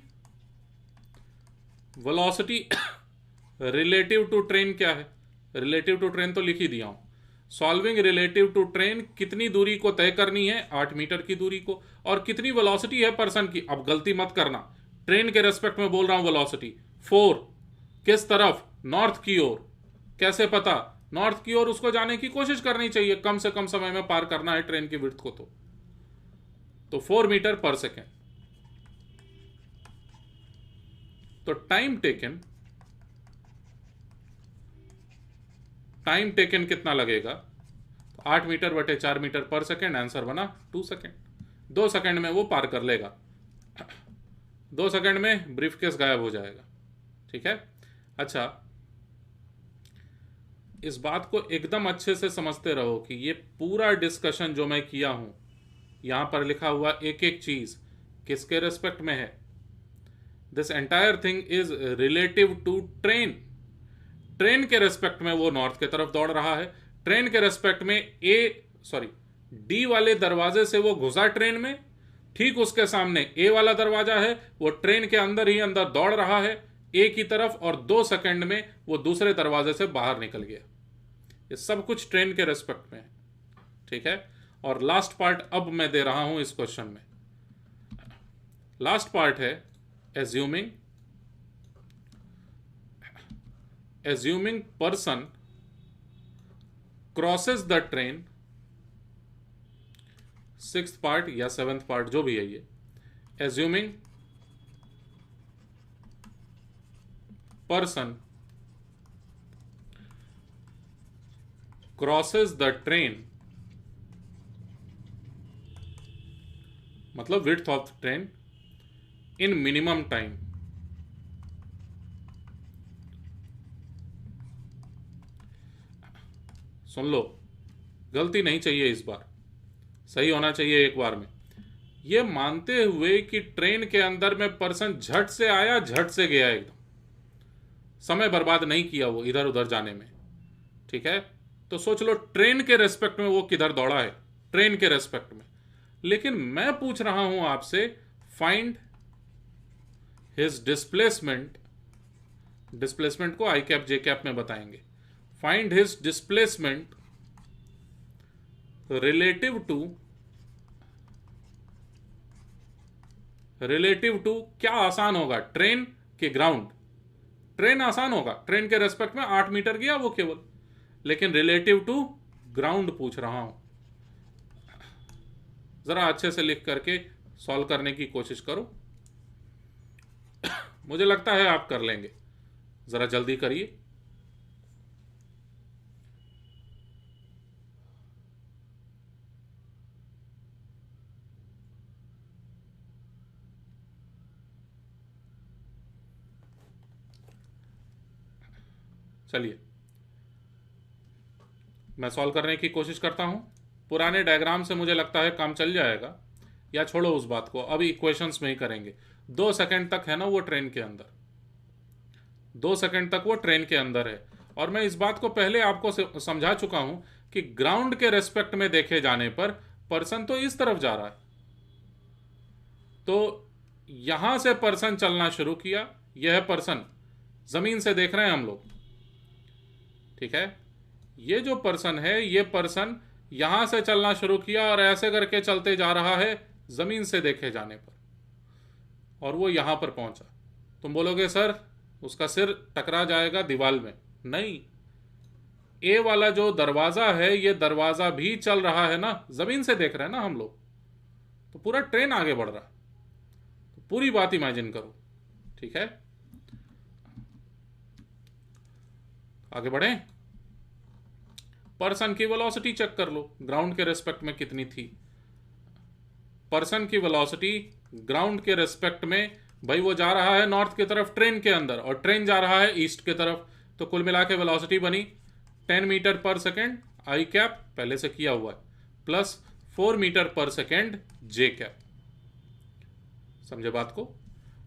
S1: रिलेटिव टू ट्रेन क्या है? रिलेटिव टू ट्रेन तो लिख ही दिया हूं। सॉल्विंग रिलेटिव टू ट्रेन, कितनी दूरी को तय करनी है? 8 मीटर की दूरी को। और कितनी वेलोसिटी है पर्सन की? अब गलती मत करना, ट्रेन के रेस्पेक्ट में बोल रहा हूं वेलोसिटी। 4 किस तरफ? नॉर्थ की ओर। कैसे पता? नॉर्थ की ओर उसको जाने की कोशिश करनी चाहिए, कम से कम समय में पार करना है ट्रेन की विड्थ को। तो 4 मीटर पर सेकेंड। तो टाइम टेकन कितना लगेगा? तो 8 मीटर बटे 4 मीटर पर सेकेंड, आंसर बना 2 सेकेंड। 2 सेकेंड में वो पार कर लेगा। 2 सेकेंड में ब्रीफकेस गायब हो जाएगा। ठीक है। अच्छा, इस बात को एकदम अच्छे से समझते रहो कि ये पूरा डिस्कशन जो मैं किया हूं, यहां पर लिखा हुआ एक एक चीज किसके रेस्पेक्ट में है? This entire thing is relative to train. Train के रेस्पेक्ट में वो नॉर्थ की तरफ दौड़ रहा है। ट्रेन के रेस्पेक्ट में डी वाले दरवाजे से वो घुसा ट्रेन में, ठीक उसके सामने ए वाला दरवाजा है, वो ट्रेन के अंदर ही अंदर दौड़ रहा है ए की तरफ, और 2 सेकंड में वो दूसरे दरवाजे से बाहर निकल गया। ये सब कुछ ट्रेन के रेस्पेक्ट में है। ठीक है। और लास्ट पार्ट अब मैं दे रहा हूं इस क्वेश्चन में। लास्ट पार्ट है assuming person crosses the train, 6th part या 7th पार्ट जो भी है ये, assuming person crosses the train, मतलब width of the train in minimum time, सुन लो, गलती नहीं चाहिए इस बार, सही होना चाहिए एक बार में। ये मानते हुए कि ट्रेन के अंदर में पर्सन झट से आया झट से गया, एकदम समय बर्बाद नहीं किया वो इधर उधर जाने में। ठीक है। तो सोच लो ट्रेन के रेस्पेक्ट में वो किधर दौड़ा है, ट्रेन के रेस्पेक्ट में। लेकिन मैं पूछ रहा हूं आपसे, फाइंड हिज डिस्प्लेसमेंट। डिस्प्लेसमेंट को आई कैप जे कैप में बताएंगे। Find his displacement relative to क्या आसान होगा? ट्रेन के ग्राउंड। ट्रेन आसान होगा, ट्रेन के रेस्पेक्ट में 8 मीटर गया वो केवल, लेकिन रिलेटिव टू ग्राउंड पूछ रहा हूं। जरा अच्छे से लिख करके सॉल्व करने की कोशिश करो। मुझे लगता है आप कर लेंगे, जरा जल्दी करिए। चलिए मैं सॉल्व करने की कोशिश करता हूं। पुराने डायग्राम से मुझे लगता है काम चल जाएगा, या छोड़ो उस बात को, अभी इक्वेशंस में ही करेंगे। 2 सेकंड तक है ना वो ट्रेन के अंदर, 2 सेकंड तक वो ट्रेन के अंदर है। और मैं इस बात को पहले आपको समझा चुका हूं कि ग्राउंड के रेस्पेक्ट में देखे जाने पर पर्सन तो इस तरफ जा रहा है, तो यहां से पर्सन चलना शुरू किया। यह पर्सन जमीन से देख रहे हैं हम लोग। ठीक है। ये जो पर्सन है, ये पर्सन यहां से चलना शुरू किया और ऐसे करके चलते जा रहा है जमीन से देखे जाने पर, और वो यहां पर पहुंचा। तुम बोलोगे सर उसका सिर टकरा जाएगा दीवार में। नहीं, ए वाला जो दरवाजा है, ये दरवाजा भी चल रहा है ना, जमीन से देख रहे हैं ना हम लोग, तो पूरा ट्रेन आगे बढ़ रहा है। तो पूरी बात इमेजिन करो। ठीक है, आगे बढ़े। पर्सन की वेलोसिटी चेक कर लो, ग्राउंड के रेस्पेक्ट में कितनी थी। पर्सन की वेलोसिटी ग्राउंड के रेस्पेक्ट में, भाई वो जा रहा है नॉर्थ की तरफ ट्रेन के अंदर, और ट्रेन जा रहा है ईस्ट की तरफ, तो कुल मिला के वेलोसिटी बनी 10 metre per second I cap, पहले से किया हुआ है, plus 4 metre per second J cap. समझे बात को?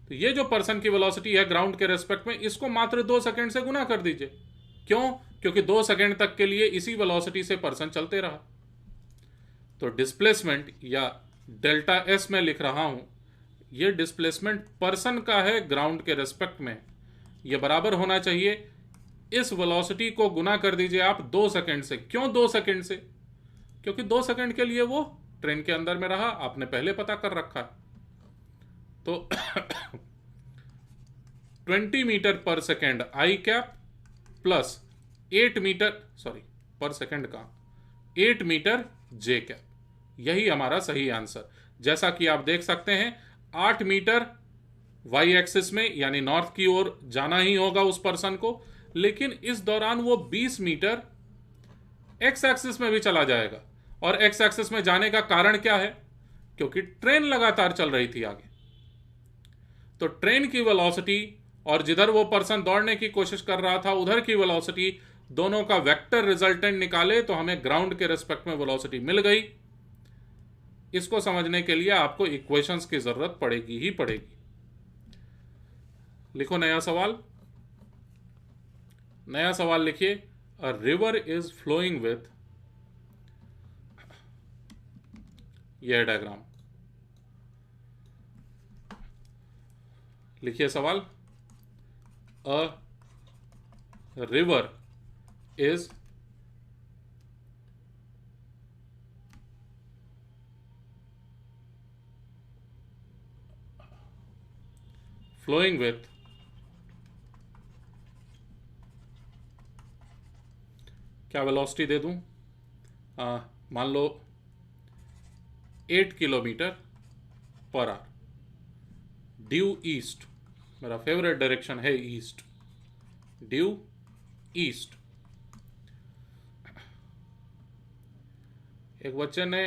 S1: तो ये जो पर्सन की वेलोसिटी है ग्राउंड के रेस्पेक्ट में, इसको मात्र 2 सेकेंड से गुना कर दीजिए। क्यों? क्योंकि 2 सेकेंड तक के लिए इसी वेलोसिटी से पर्सन चलते रहा। तो डिस्प्लेसमेंट या डेल्टा एस में लिख रहा हूं, ये डिस्प्लेसमेंट पर्सन का है ग्राउंड के रेस्पेक्ट में। ये बराबर होना चाहिए, इस वेलोसिटी को गुना कर दीजिए आप 2 सेकंड से। क्यों 2 सेकंड से? क्योंकि 2 सेकंड के लिए वो ट्रेन के अंदर में रहा, आपने पहले पता कर रखा है। तो 20 metre per second I cap plus 8 metre, sorry per second का 8 मीटर जे कैप, यही हमारा सही आंसर। जैसा कि आप देख सकते हैं 8 मीटर वाई एक्सिस में यानी नॉर्थ की ओर जाना ही होगा उस पर्सन को, लेकिन इस दौरान वो 20 मीटर एक्स एक्सिस में भी चला जाएगा। और एक्स एक्सिस में जाने का कारण क्या है? क्योंकि ट्रेन लगातार चल रही थी आगे। तो ट्रेन की वेलोसिटी और जिधर वो पर्सन दौड़ने की कोशिश कर रहा था उधर की वेलोसिटी, दोनों का वेक्टर रिजल्टेंट निकाले तो हमें ग्राउंड के रिस्पेक्ट में वेलोसिटी मिल गई। इसको समझने के लिए आपको इक्वेशंस की जरूरत पड़ेगी ही पड़ेगी। लिखो नया सवाल। नया सवाल लिखिए, a river is flowing with, यह डायग्राम। लिखिए सवाल, a river is flowing with क्या वेलोसिटी दे दूं? मान लो 8 kilometre per hour due east, मेरा फेवरेट डायरेक्शन है ईस्ट, ड्यू ईस्ट। एक बच्चे ने,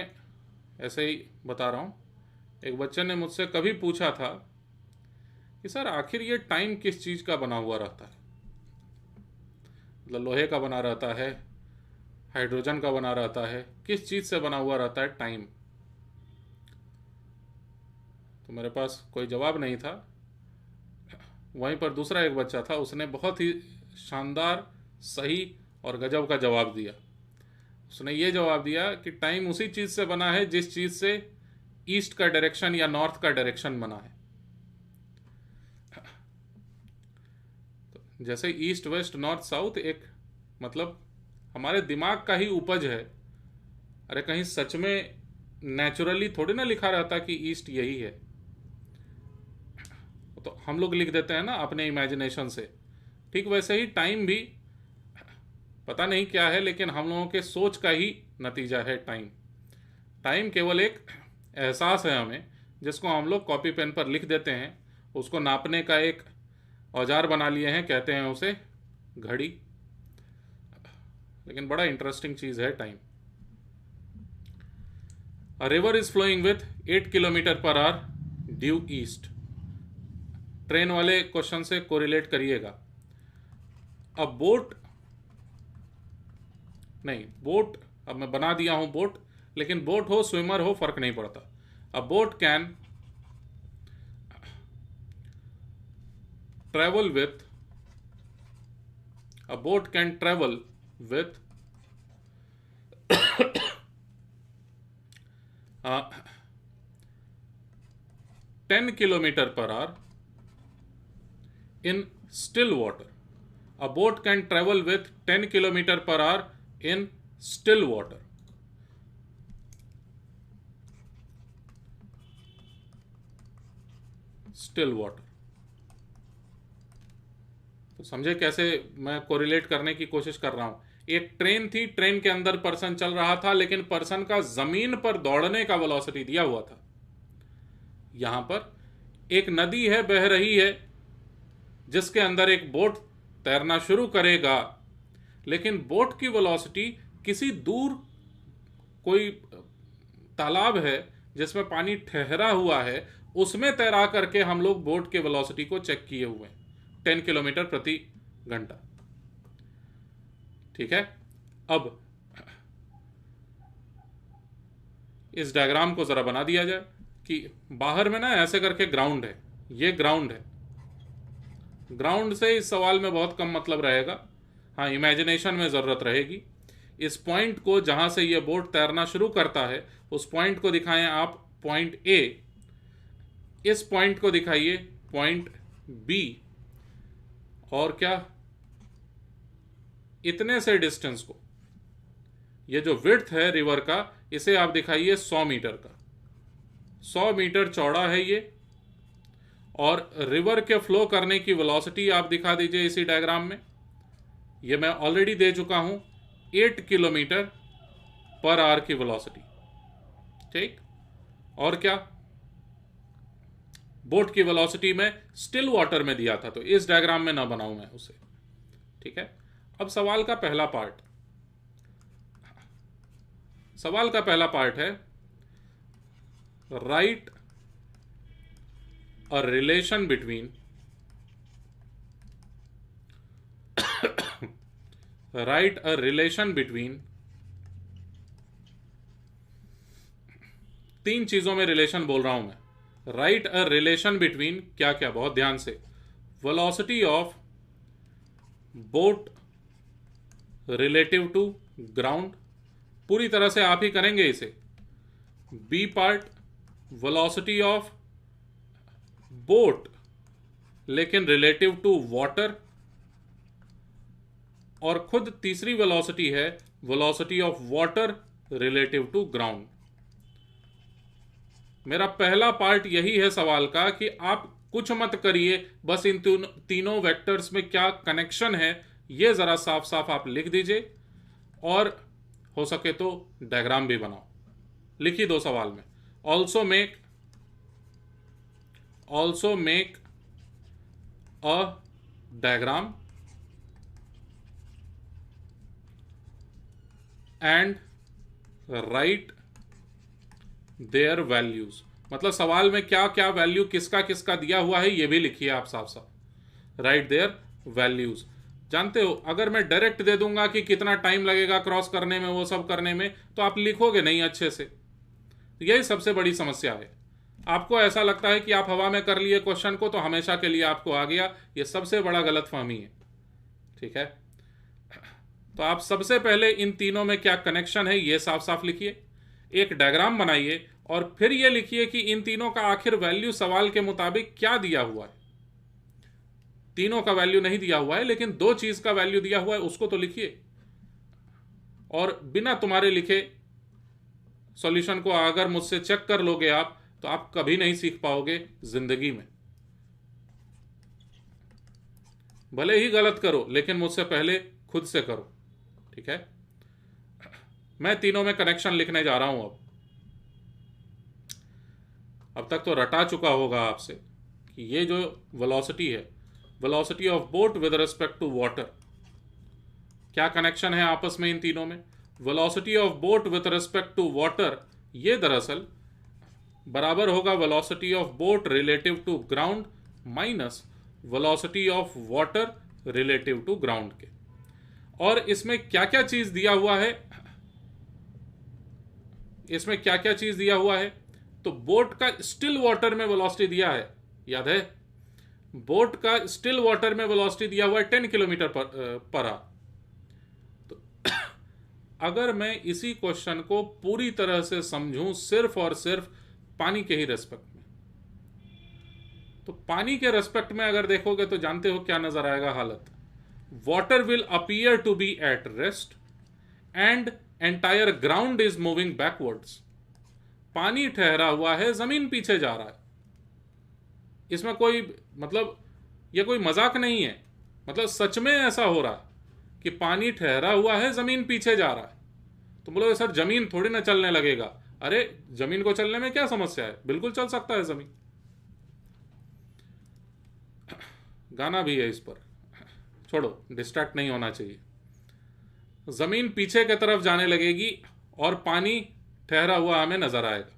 S1: ऐसे ही बता रहा हूं, एक बच्चे ने मुझसे कभी पूछा था कि सर आखिर ये टाइम किस चीज का बना हुआ रहता है? मतलब लोहे का बना रहता है, हाइड्रोजन का बना रहता है, किस चीज से बना हुआ रहता है टाइम? तो मेरे पास कोई जवाब नहीं था। वहीं पर दूसरा एक बच्चा था, उसने बहुत ही शानदार, सही और गजब का जवाब दिया। उसने ये जवाब दिया कि टाइम उसी चीज से बना है जिस चीज से ईस्ट का डायरेक्शन या नॉर्थ का डायरेक्शन बना है। तो जैसे ईस्ट वेस्ट नॉर्थ साउथ एक मतलब हमारे दिमाग का ही उपज है। अरे कहीं सच में नेचुरली थोड़ी ना लिखा रहता कि ईस्ट यही है, तो हम लोग लिख देते हैं ना अपने इमेजिनेशन से। ठीक वैसे ही टाइम भी पता नहीं क्या है, लेकिन हम लोगों के सोच का ही नतीजा है टाइम। टाइम केवल एक एहसास है हमें, जिसको हम लोग कॉपी पेन पर लिख देते हैं। उसको नापने का एक औजार बना लिए हैं, कहते हैं उसे घड़ी। लेकिन बड़ा इंटरेस्टिंग चीज है time. A river is flowing with 8 kilometre per hour due east. Train वाले क्वेश्चन से कोरिलेट करिएगा। अब बोट नहीं, बोट अब मैं बना दिया हूं बोट, लेकिन बोट हो स्विमर हो फर्क नहीं पड़ता। अ boat can travel with, a boat can travel with 10 kilometer per hour in still water. A boat can travel with 10 kilometer per hour in still water. Still water. तो समझे कैसे मैं कोरिलेट करने की कोशिश कर रहा हूं। एक ट्रेन थी, ट्रेन के अंदर पर्सन चल रहा था, लेकिन पर्सन का जमीन पर दौड़ने का वेलोसिटी दिया हुआ था। यहां पर एक नदी है, बह रही है, जिसके अंदर एक बोट तैरना शुरू करेगा, लेकिन बोट की वेलोसिटी किसी दूर कोई तालाब है जिसमें पानी ठहरा हुआ है, उसमें तैरा करके हम लोग बोट के वेलोसिटी को चेक किए हुए हैं, 10 किलोमीटर प्रति घंटा। ठीक है। अब इस डायग्राम को जरा बना दिया जाए कि बाहर में ना ऐसे करके ग्राउंड है, ये ग्राउंड है। ग्राउंड से इस सवाल में बहुत कम मतलब रहेगा, हाँ इमेजिनेशन में जरूरत रहेगी इस पॉइंट को जहां से ये बोट तैरना शुरू करता है उस पॉइंट को दिखाएं आप पॉइंट ए, इस पॉइंट को दिखाइए पॉइंट बी, और क्या इतने से डिस्टेंस को, ये जो विड्थ है रिवर का, इसे आप दिखाइए 100 मीटर का। 100 मीटर चौड़ा है ये, और रिवर के फ्लो करने की वेलोसिटी आप दिखा दीजिए इसी डायग्राम में। ये मैं ऑलरेडी दे चुका हूं 8 किलोमीटर पर आवर की वेलोसिटी। ठीक, और क्या बोट की वेलोसिटी में स्टिल वाटर में दिया था, तो इस डायग्राम में ना बनाऊं मैं उसे। ठीक है, अब सवाल का पहला पार्ट, सवाल का पहला पार्ट है right a relation between right a relation between, तीन चीजों में रिलेशन बोल रहा हूं मैं। राइट अ रिलेशन बिटवीन क्या क्या, बहुत ध्यान से, velocity of boat relative to ground, पूरी तरह से आप ही करेंगे इसे। B part, velocity of boat लेकिन रिलेटिव टू वाटर, और खुद तीसरी वेलोसिटी है velocity of water relative to ground. मेरा पहला पार्ट यही है सवाल का कि आप कुछ मत करिए, बस इन तीनों वेक्टर्स में क्या कनेक्शन है ये जरा साफ साफ आप लिख दीजिए, और हो सके तो डायग्राम भी बनाओ, लिखी दो सवाल में। Also make a diagram and right there values, मतलब सवाल में क्या क्या वैल्यू किसका किसका दिया हुआ है ये भी लिखिए आप साफ साफ। राइट देयर वैल्यूज, जानते हो अगर मैं डायरेक्ट दे दूंगा कि कितना टाइम लगेगा क्रॉस करने में, वो सब करने में, तो आप लिखोगे नहीं अच्छे से। यही सबसे बड़ी समस्या है। आपको ऐसा लगता है कि आप हवा में कर लिए क्वेश्चन को तो हमेशा के लिए आपको आ गया, ये सबसे बड़ा गलतफहमी है। ठीक है, तो आप सबसे पहले इन तीनों में क्या कनेक्शन है ये साफ साफ लिखिए, एक डायग्राम बनाइए, और फिर ये लिखिए कि इन तीनों का आखिर वैल्यू सवाल के मुताबिक क्या दिया हुआ है। तीनों का वैल्यू नहीं दिया हुआ है लेकिन दो चीज का वैल्यू दिया हुआ है, उसको तो लिखिए। और बिना तुम्हारे लिखे सॉल्यूशन को अगर मुझसे चेक कर लोगे आप, तो आप कभी नहीं सीख पाओगे जिंदगी में। भले ही गलत करो लेकिन मुझसे पहले खुद से करो। ठीक है, मैं तीनों में कनेक्शन लिखने जा रहा हूं। अब तक तो रटा चुका होगा आपसे कि ये जो वेलोसिटी है, velocity of boat with respect to water, क्या कनेक्शन है आपस में इन तीनों में। Velocity of boat with respect to water ये दरअसल बराबर होगा velocity of boat relative to ground minus velocity of water relative to ground के। और इसमें क्या क्या चीज दिया हुआ है, इसमें क्या क्या चीज दिया हुआ है, तो बोट का स्टिल वाटर में वेलोसिटी दिया है, याद है, बोट का स्टिल वाटर में वेलोसिटी दिया हुआ है 10 किलोमीटर पर आवर। तो अगर मैं इसी क्वेश्चन को पूरी तरह से समझूं सिर्फ और सिर्फ पानी के ही रेस्पेक्ट में, तो पानी के रेस्पेक्ट में अगर देखोगे तो जानते हो क्या नजर आएगा हालत। Water will appear to be at rest and entire ground is moving backwards. पानी ठहरा हुआ है, जमीन पीछे जा रहा है। इसमें कोई मतलब ये कोई मजाक नहीं है, मतलब सच में ऐसा हो रहा है कि पानी ठहरा हुआ है, जमीन पीछे जा रहा है। तो बोलो सर जमीन थोड़ी ना चलने लगेगा। अरे जमीन को चलने में क्या समस्या है, बिल्कुल चल सकता है जमीन। गाना भी है इस पर, छोड़ो, डिस्ट्रैक्ट नहीं होना चाहिए। जमीन पीछे की तरफ जाने लगेगी और पानी ठहरा हुआ हमें नजर आएगा।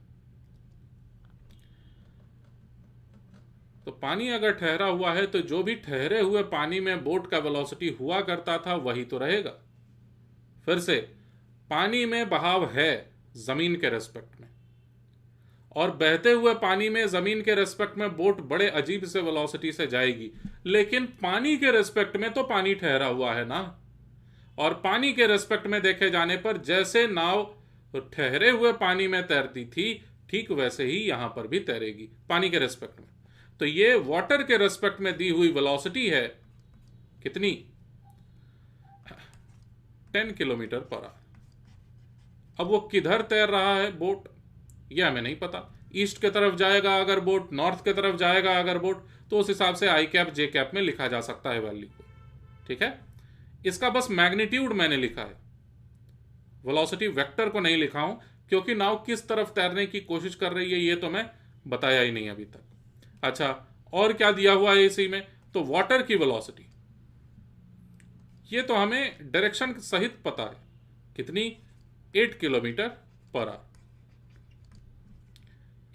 S1: तो पानी अगर ठहरा हुआ है तो जो भी ठहरे हुए पानी में बोट का वेलोसिटी हुआ करता था वही तो रहेगा। फिर से पानी में बहाव है जमीन के रेस्पेक्ट में, और बहते हुए पानी में जमीन के रेस्पेक्ट में बोट बड़े अजीब से वेलोसिटी से जाएगी, लेकिन पानी के रेस्पेक्ट में तो पानी ठहरा हुआ है ना। और पानी के रेस्पेक्ट में देखे जाने पर जैसे नाव ठहरे हुए पानी में तैरती थी, ठीक वैसे ही यहां पर भी तैरेगी पानी के रेस्पेक्ट में। तो ये वाटर के रेस्पेक्ट में दी हुई वेलोसिटी है, कितनी? 10 किलोमीटर पर आवर। अब वो किधर तैर रहा है बोट, यह हमें नहीं पता। ईस्ट की तरफ जाएगा अगर बोट, नॉर्थ की तरफ जाएगा अगर बोट, तो उस हिसाब से आई कैप जे कैप में लिखा जा सकता है वैल्यू को, ठीक है। इसका बस मैग्नीट्यूड मैंने लिखा है, वेलोसिटी वेक्टर को नहीं लिखा हूं, क्योंकि नाव किस तरफ तैरने की कोशिश कर रही है ये तो मैं बताया ही नहीं अभी तक। अच्छा, और क्या दिया हुआ है इसी में? तो वाटर की वेलोसिटी, ये तो हमें डायरेक्शन सहित पता है, कितनी? 8 kilometre per our.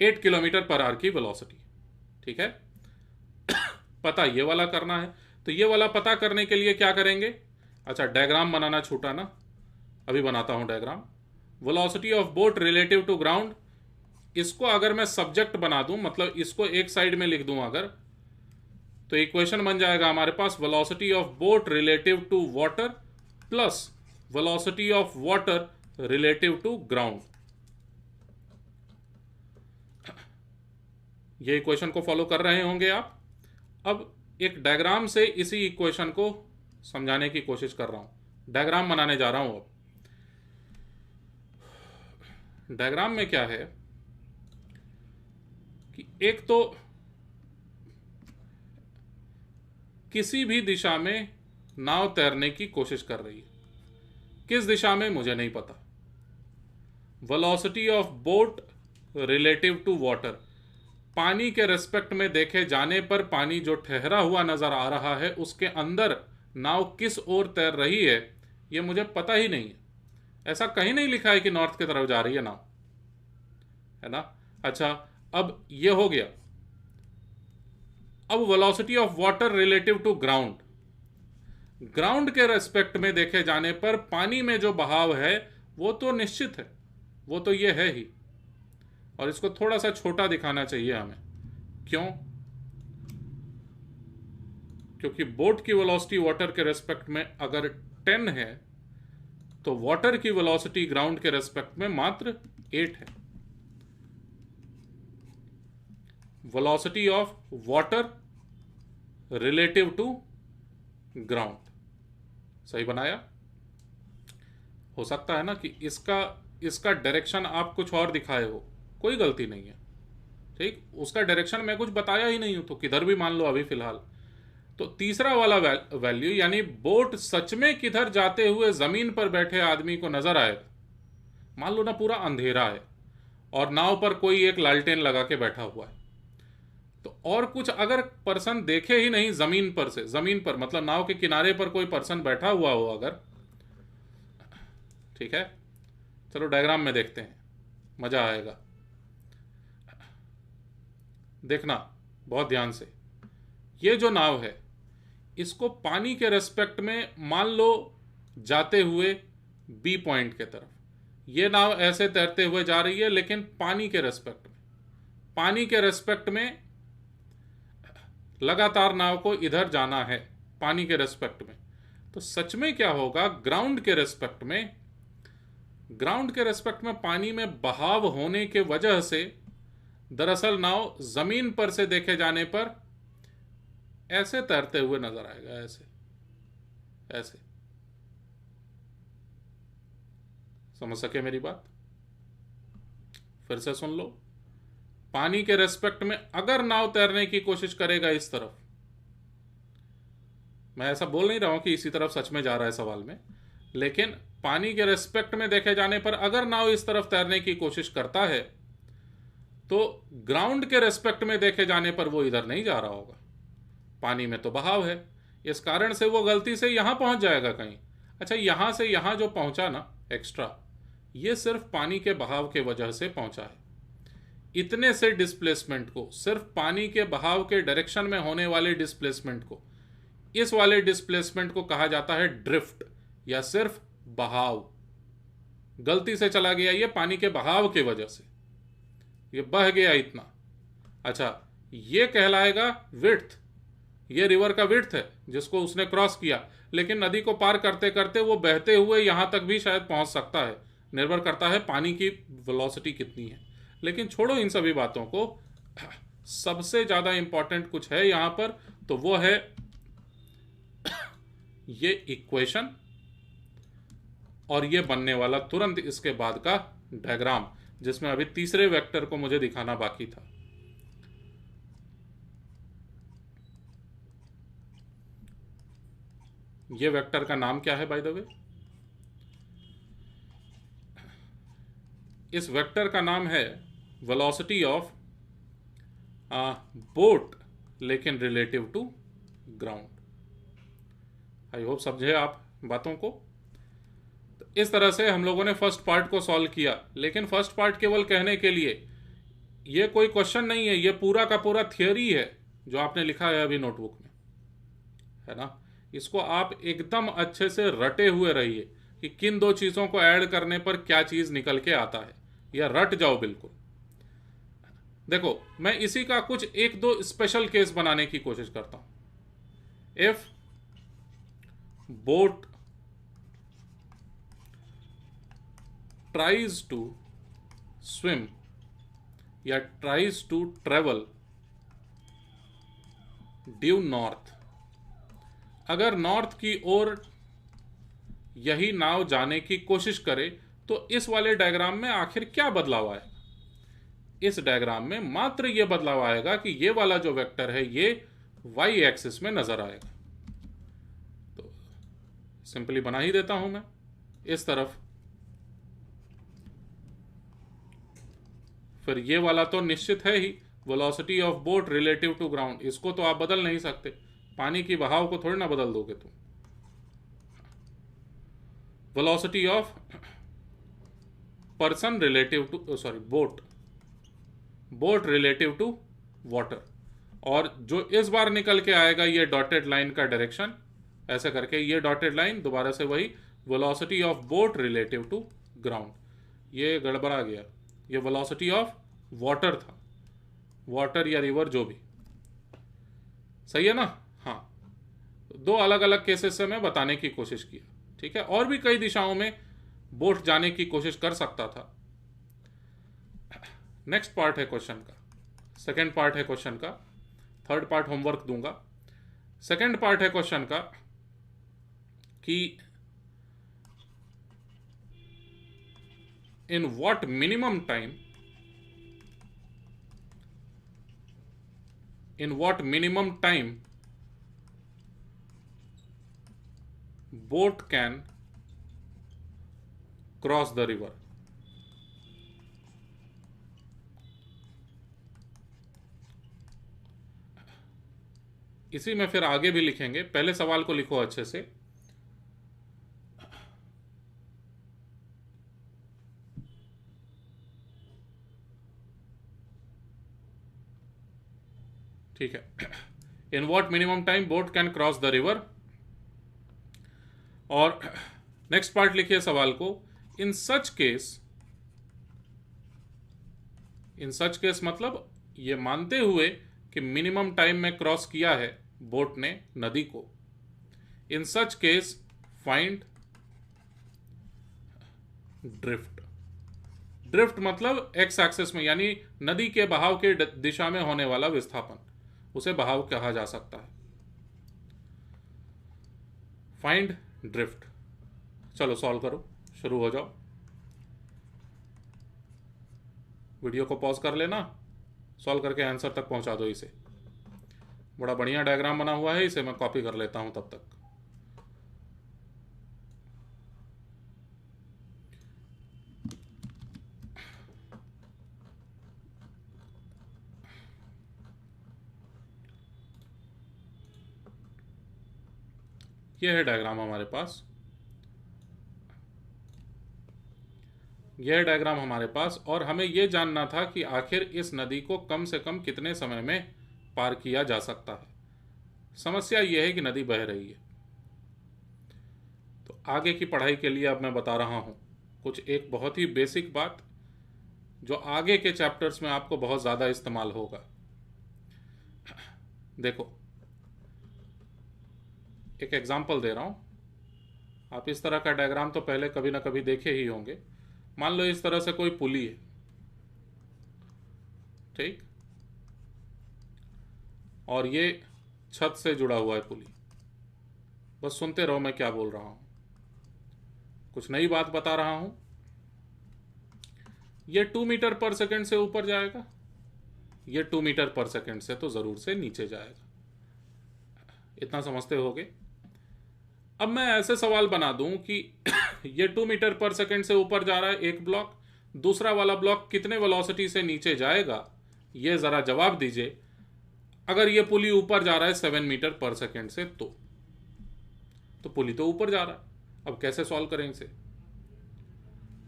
S1: 8 kilometre per our की वेलोसिटी, ठीक है। पता ये वाला करना है, तो ये वाला पता करने के लिए क्या करेंगे? अच्छा, डायग्राम बनाना छूटा ना, अभी बनाता हूं diagram. Velocity of boat relative to ground, इसको अगर मैं सब्जेक्ट बना दूं, मतलब इसको एक साइड में लिख दूं अगर, तो इक्वेशन बन जाएगा हमारे पास velocity of boat relative to water plus velocity of water relative to ground. ये इक्वेशन को फॉलो कर रहे होंगे आप। अब एक डायग्राम से इसी इक्वेशन को समझाने की कोशिश कर रहा हूं, डायग्राम बनाने जा रहा हूं। अब डायग्राम में क्या है कि एक तो किसी भी दिशा में नाव तैरने की कोशिश कर रही है, किस दिशा में मुझे नहीं पता। Velocity of boat relative to water, पानी के रेस्पेक्ट में देखे जाने पर पानी जो ठहरा हुआ नजर आ रहा है उसके अंदर नाव किस ओर तैर रही है यह मुझे पता ही नहीं है। ऐसा कहीं नहीं लिखा है कि नॉर्थ की तरफ जा रही है नाव, है ना। अच्छा, अब यह हो गया। अब velocity of water relative to ground, ground के रेस्पेक्ट में देखे जाने पर पानी में जो बहाव है वो तो निश्चित है, वो तो ये है ही। और इसको थोड़ा सा छोटा दिखाना चाहिए हमें, क्यों? क्योंकि बोट की वेलोसिटी वाटर के रेस्पेक्ट में अगर 10 है तो वाटर की वेलोसिटी ग्राउंड के रेस्पेक्ट में मात्र 8 है। Velocity of water relative to ground, सही बनाया? हो सकता है ना कि इसका डायरेक्शन आप कुछ और दिखाए हो, कोई गलती नहीं है, ठीक। उसका डायरेक्शन मैं कुछ बताया ही नहीं हूं, तो किधर भी मान लो अभी फिलहाल। तो तीसरा वाला वैल्यू, यानी बोट सच में किधर जाते हुए जमीन पर बैठे आदमी को नजर आएगा। मान लो ना पूरा अंधेरा है और नाव पर कोई एक लालटेन लगा के बैठा हुआ है, तो और कुछ अगर पर्सन देखे ही नहीं जमीन पर से, जमीन पर मतलब नाव के किनारे पर कोई पर्सन बैठा हुआ हो अगर, ठीक है। चलो डायग्राम में देखते हैं, मजा आएगा, देखना बहुत ध्यान से। ये जो नाव है इसको पानी के रेस्पेक्ट में मान लो जाते हुए बी पॉइंट के तरफ, ये नाव ऐसे तैरते हुए जा रही है लेकिन पानी के रेस्पेक्ट में, पानी के रेस्पेक्ट में लगातार नाव को इधर जाना है, पानी के रेस्पेक्ट में। तो सच में क्या होगा, ग्राउंड के रेस्पेक्ट में, ग्राउंड के रेस्पेक्ट में पानी में बहाव होने के वजह से दरअसल नाव जमीन पर से देखे जाने पर ऐसे तैरते हुए नजर आएगा, ऐसे ऐसे। समझ सके मेरी बात? फिर से सुन लो। पानी के रेस्पेक्ट में अगर नाव तैरने की कोशिश करेगा इस तरफ, मैं ऐसा बोल नहीं रहा हूं कि इसी तरफ सच में जा रहा है सवाल में, लेकिन पानी के रेस्पेक्ट में देखे जाने पर अगर नाव इस तरफ तैरने की कोशिश करता है तो ग्राउंड के रेस्पेक्ट में देखे जाने पर वो इधर नहीं जा रहा होगा, पानी में तो बहाव है, इस कारण से वो गलती से यहां पहुंच जाएगा कहीं। अच्छा, यहां से यहां जो पहुंचा ना एक्स्ट्रा, ये सिर्फ पानी के बहाव के वजह से पहुंचा है। इतने से डिस्प्लेसमेंट को, सिर्फ पानी के बहाव के डायरेक्शन में होने वाले डिस्प्लेसमेंट को, इस वाले डिस्प्लेसमेंट को कहा जाता है ड्रिफ्ट या सिर्फ बहाव। गलती से चला गया ये पानी के बहाव के वजह से, ये बह गया इतना। अच्छा, ये कहलाएगा विड्थ, ये रिवर का विड्थ है जिसको उसने क्रॉस किया, लेकिन नदी को पार करते करते वो बहते हुए यहाँ तक भी शायद पहुँच सकता है, निर्भर करता है पानी की वेलोसिटी कितनी है। लेकिन छोड़ो इन सभी बातों को, सबसे ज़्यादा इंपॉर्टेंट कुछ है यहाँ पर, तो वो है ये इक्वेशन और ये बनने वाला तुरंत इसके बाद का डायग्राम, जिसमें अभी तीसरे वेक्टर को मुझे दिखाना बाकी था। ये वेक्टर का नाम क्या है बाय द वे? इस वेक्टर का नाम है वेलोसिटी ऑफ बोट, लेकिन relative to ground. I hope समझे आप बातों को। तो इस तरह से हम लोगों ने फर्स्ट पार्ट को सॉल्व किया, लेकिन फर्स्ट पार्ट केवल कहने के लिए, ये कोई क्वेश्चन नहीं है, ये पूरा का पूरा थियोरी है जो आपने लिखा है अभी नोटबुक में, है ना। इसको आप एकदम अच्छे से रटे हुए रहिए कि किन दो चीज़ों को ऐड करने पर क्या चीज़ निकल के आता है, या रट जाओ बिल्कुल। देखो, मैं इसी का कुछ एक दो स्पेशल केस बनाने की कोशिश करता हूं। If boat tries to swim या tries to travel due north, अगर नॉर्थ की ओर यही नाव जाने की कोशिश करे तो इस वाले डायग्राम में आखिर क्या बदलाव आएगा? इस डायग्राम में मात्र ये बदलाव आएगा कि ये वाला जो वेक्टर है ये वाई एक्सिस में नजर आएगा। तो सिंपली बना ही देता हूं मैं इस तरफ। फिर ये वाला तो निश्चित है ही, velocity of boat relative to ground, इसको तो आप बदल नहीं सकते, पानी की बहाव को थोड़ी ना बदल दोगे तुम। Velocity of person relative to, sorry, boat relative to water, और जो इस बार निकल के आएगा ये डॉटेड लाइन का डायरेक्शन, ऐसे करके ये डॉटेड लाइन दोबारा से वही velocity of boat relative to ground. ये गड़बड़ा गया, ये वेलोसिटी ऑफ वाटर था, वाटर या रिवर जो भी, सही है ना। हाँ, दो अलग अलग केसेस से मैं बताने की कोशिश किया, ठीक है। और भी कई दिशाओं में बोट जाने की कोशिश कर सकता था। नेक्स्ट पार्ट है क्वेश्चन का, सेकंड पार्ट है क्वेश्चन का, थर्ड पार्ट होमवर्क दूंगा। सेकंड पार्ट है क्वेश्चन का कि in what minimum time boat can cross the river. इसी में फिर आगे भी लिखेंगे, पहले सवाल को लिखो अच्छे से। ठीक है, in what minimum time boat can cross the river. और नेक्स्ट पार्ट लिखिए सवाल को, इन सच केस मतलब ये मानते हुए कि मिनिमम टाइम में क्रॉस किया है बोट ने नदी को, इन सच केस फाइंड ड्रिफ्ट मतलब एक्स एक्सिस में, यानी नदी के बहाव के दिशा में होने वाला विस्थापन, उसे बहाव कहा जा सकता है। Find drift. चलो सॉल्व करो, शुरू हो जाओ। वीडियो को पॉज कर लेना, सॉल्व करके आंसर तक पहुंचा दो इसे। बड़ा बढ़िया डायग्राम बना हुआ है, इसे मैं कॉपी कर लेता हूं तब तक। यह है डायग्राम हमारे पास, यह डायग्राम हमारे पास, और हमें यह जानना था कि आखिर इस नदी को कम से कम कितने समय में पार किया जा सकता है। समस्या यह है कि नदी बह रही है। तो आगे की पढ़ाई के लिए अब मैं बता रहा हूं कुछ एक बहुत ही बेसिक बात जो आगे के चैप्टर्स में आपको बहुत ज़्यादा इस्तेमाल होगा। देखो, एक एग्जांपल दे रहा हूं। आप इस तरह का डायग्राम तो पहले कभी ना कभी देखे ही होंगे। मान लो इस तरह से कोई पुली है, ठीक, और ये छत से जुड़ा हुआ है पुली। बस सुनते रहो मैं क्या बोल रहा हूं, कुछ नई बात बता रहा हूं। ये 2 मीटर पर सेकंड से ऊपर जाएगा, ये 2 मीटर पर सेकंड से तो जरूर से नीचे जाएगा। इतना समझते होगे। अब मैं ऐसे सवाल बना दूं कि ये 2 मीटर पर सेकंड से ऊपर जा रहा है एक ब्लॉक, दूसरा वाला ब्लॉक कितने वेलोसिटी से नीचे जाएगा, ये जरा जवाब दीजिए। अगर ये पुली ऊपर जा रहा है 7 मीटर पर सेकंड से तो पुली तो ऊपर जा रहा है। अब कैसे सॉल्व करें इसे?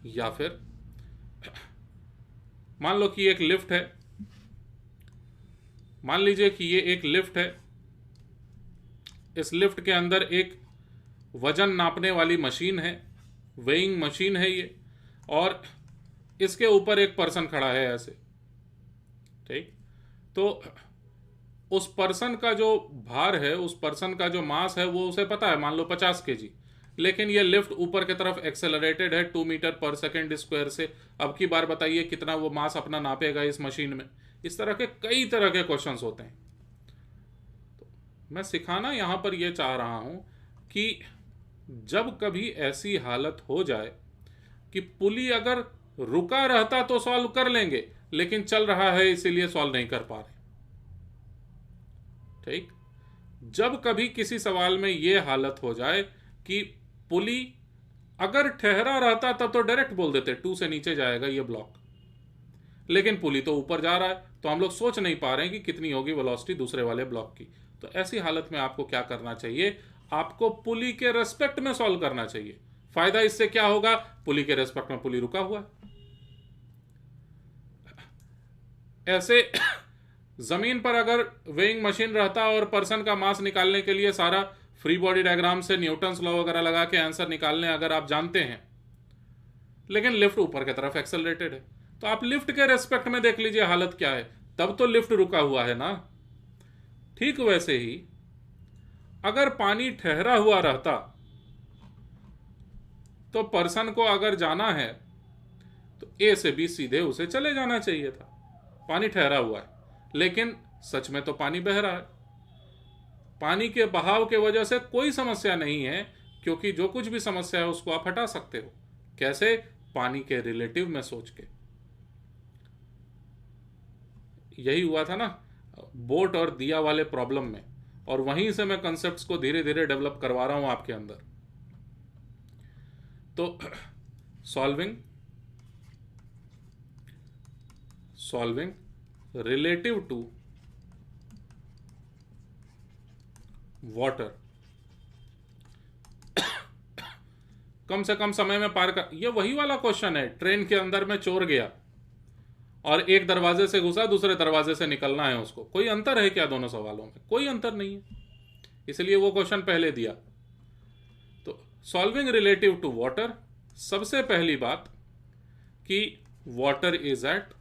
S1: या फिर मान लो कि एक लिफ्ट है, मान लीजिए कि ये एक लिफ्ट है। इस लिफ्ट के अंदर एक वजन नापने वाली मशीन है, वेइंग मशीन है ये, और इसके ऊपर एक पर्सन खड़ा है ऐसे, ठीक। तो उस पर्सन का जो भार है, उस पर्सन का जो मास है, वो उसे पता है, मान लो 50 केजी, लेकिन ये लिफ्ट ऊपर की तरफ एक्सेलरेटेड है 2 मीटर पर सेकंड स्क्वायर से। अब की बार बताइए कितना वो मास अपना नापेगा इस मशीन में। इस तरह के कई तरह के क्वेश्चंस होते हैं। तो मैं सिखाना यहां पर यह चाह रहा हूं कि जब कभी ऐसी हालत हो जाए कि पुली अगर रुका रहता तो सॉल्व कर लेंगे, लेकिन चल रहा है इसीलिए सॉल्व नहीं कर पा रहे, ठीक। जब कभी किसी सवाल में यह हालत हो जाए कि पुली अगर ठहरा रहता तब तो डायरेक्ट बोल देते 2 से नीचे जाएगा ये ब्लॉक, लेकिन पुली तो ऊपर जा रहा है, तो हम लोग सोच नहीं पा रहे हैं कि कितनी होगी वेलोसिटी दूसरे वाले ब्लॉक की। तो ऐसी हालत में आपको क्या करना चाहिए? आपको पुली के रेस्पेक्ट में सॉल्व करना चाहिए। फायदा इससे क्या होगा? पुली के रेस्पेक्ट में पुली रुका हुआ है। ऐसे जमीन पर अगर वेइंग मशीन रहता और पर्सन का मास निकालने के लिए सारा फ्री बॉडी डायग्राम से न्यूटन्स लॉ वगैरह लगा के आंसर निकालने अगर आप जानते हैं, लेकिन लिफ्ट ऊपर की तरफ एक्सेलरेटेड है, तो आप लिफ्ट के रेस्पेक्ट में देख लीजिए हालत क्या है, तब तो लिफ्ट रुका हुआ है ना। ठीक वैसे ही अगर पानी ठहरा हुआ रहता तो पर्सन को अगर जाना है तो ए से बी सीधे उसे चले जाना चाहिए था। पानी ठहरा हुआ है, लेकिन सच में तो पानी बह रहा है। पानी के बहाव के वजह से कोई समस्या नहीं है, क्योंकि जो कुछ भी समस्या है उसको आप हटा सकते हो। कैसे? पानी के रिलेटिव में सोच के। यही हुआ था ना बोट और दिया वाले प्रॉब्लम में, और वहीं से मैं कॉन्सेप्ट्स को धीरे धीरे डेवलप करवा रहा हूं आपके अंदर। तो सॉल्विंग रिलेटिव टू वाटर, कम से कम समय में पार कर। ये वही वाला क्वेश्चन है, ट्रेन के अंदर में चोर गया और एक दरवाजे से घुसा, दूसरे दरवाजे से निकलना है उसको। कोई अंतर है क्या दोनों सवालों में? कोई अंतर नहीं है, इसलिए वो क्वेश्चन पहले दिया। तो सॉल्विंग रिलेटिव टू वाटर, सबसे पहली बात कि वाटर इज एट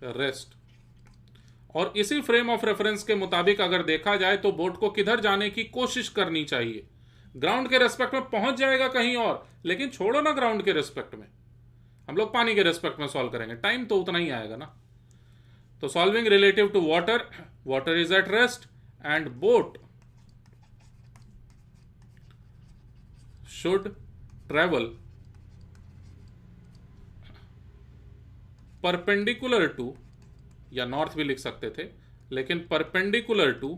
S1: रेस्ट, और इसी फ्रेम ऑफ रेफरेंस के मुताबिक अगर देखा जाए तो बोट को किधर जाने की कोशिश करनी चाहिए? ग्राउंड के रेस्पेक्ट में पहुंच जाएगा कहीं और, लेकिन छोड़ो ना ग्राउंड के रेस्पेक्ट में, हम लोग पानी के रेस्पेक्ट में सॉल्व करेंगे, टाइम तो उतना ही आएगा ना। तो solving relative to water, water is at rest and boat should travel perpendicular to, या नॉर्थ भी लिख सकते थे, लेकिन perpendicular to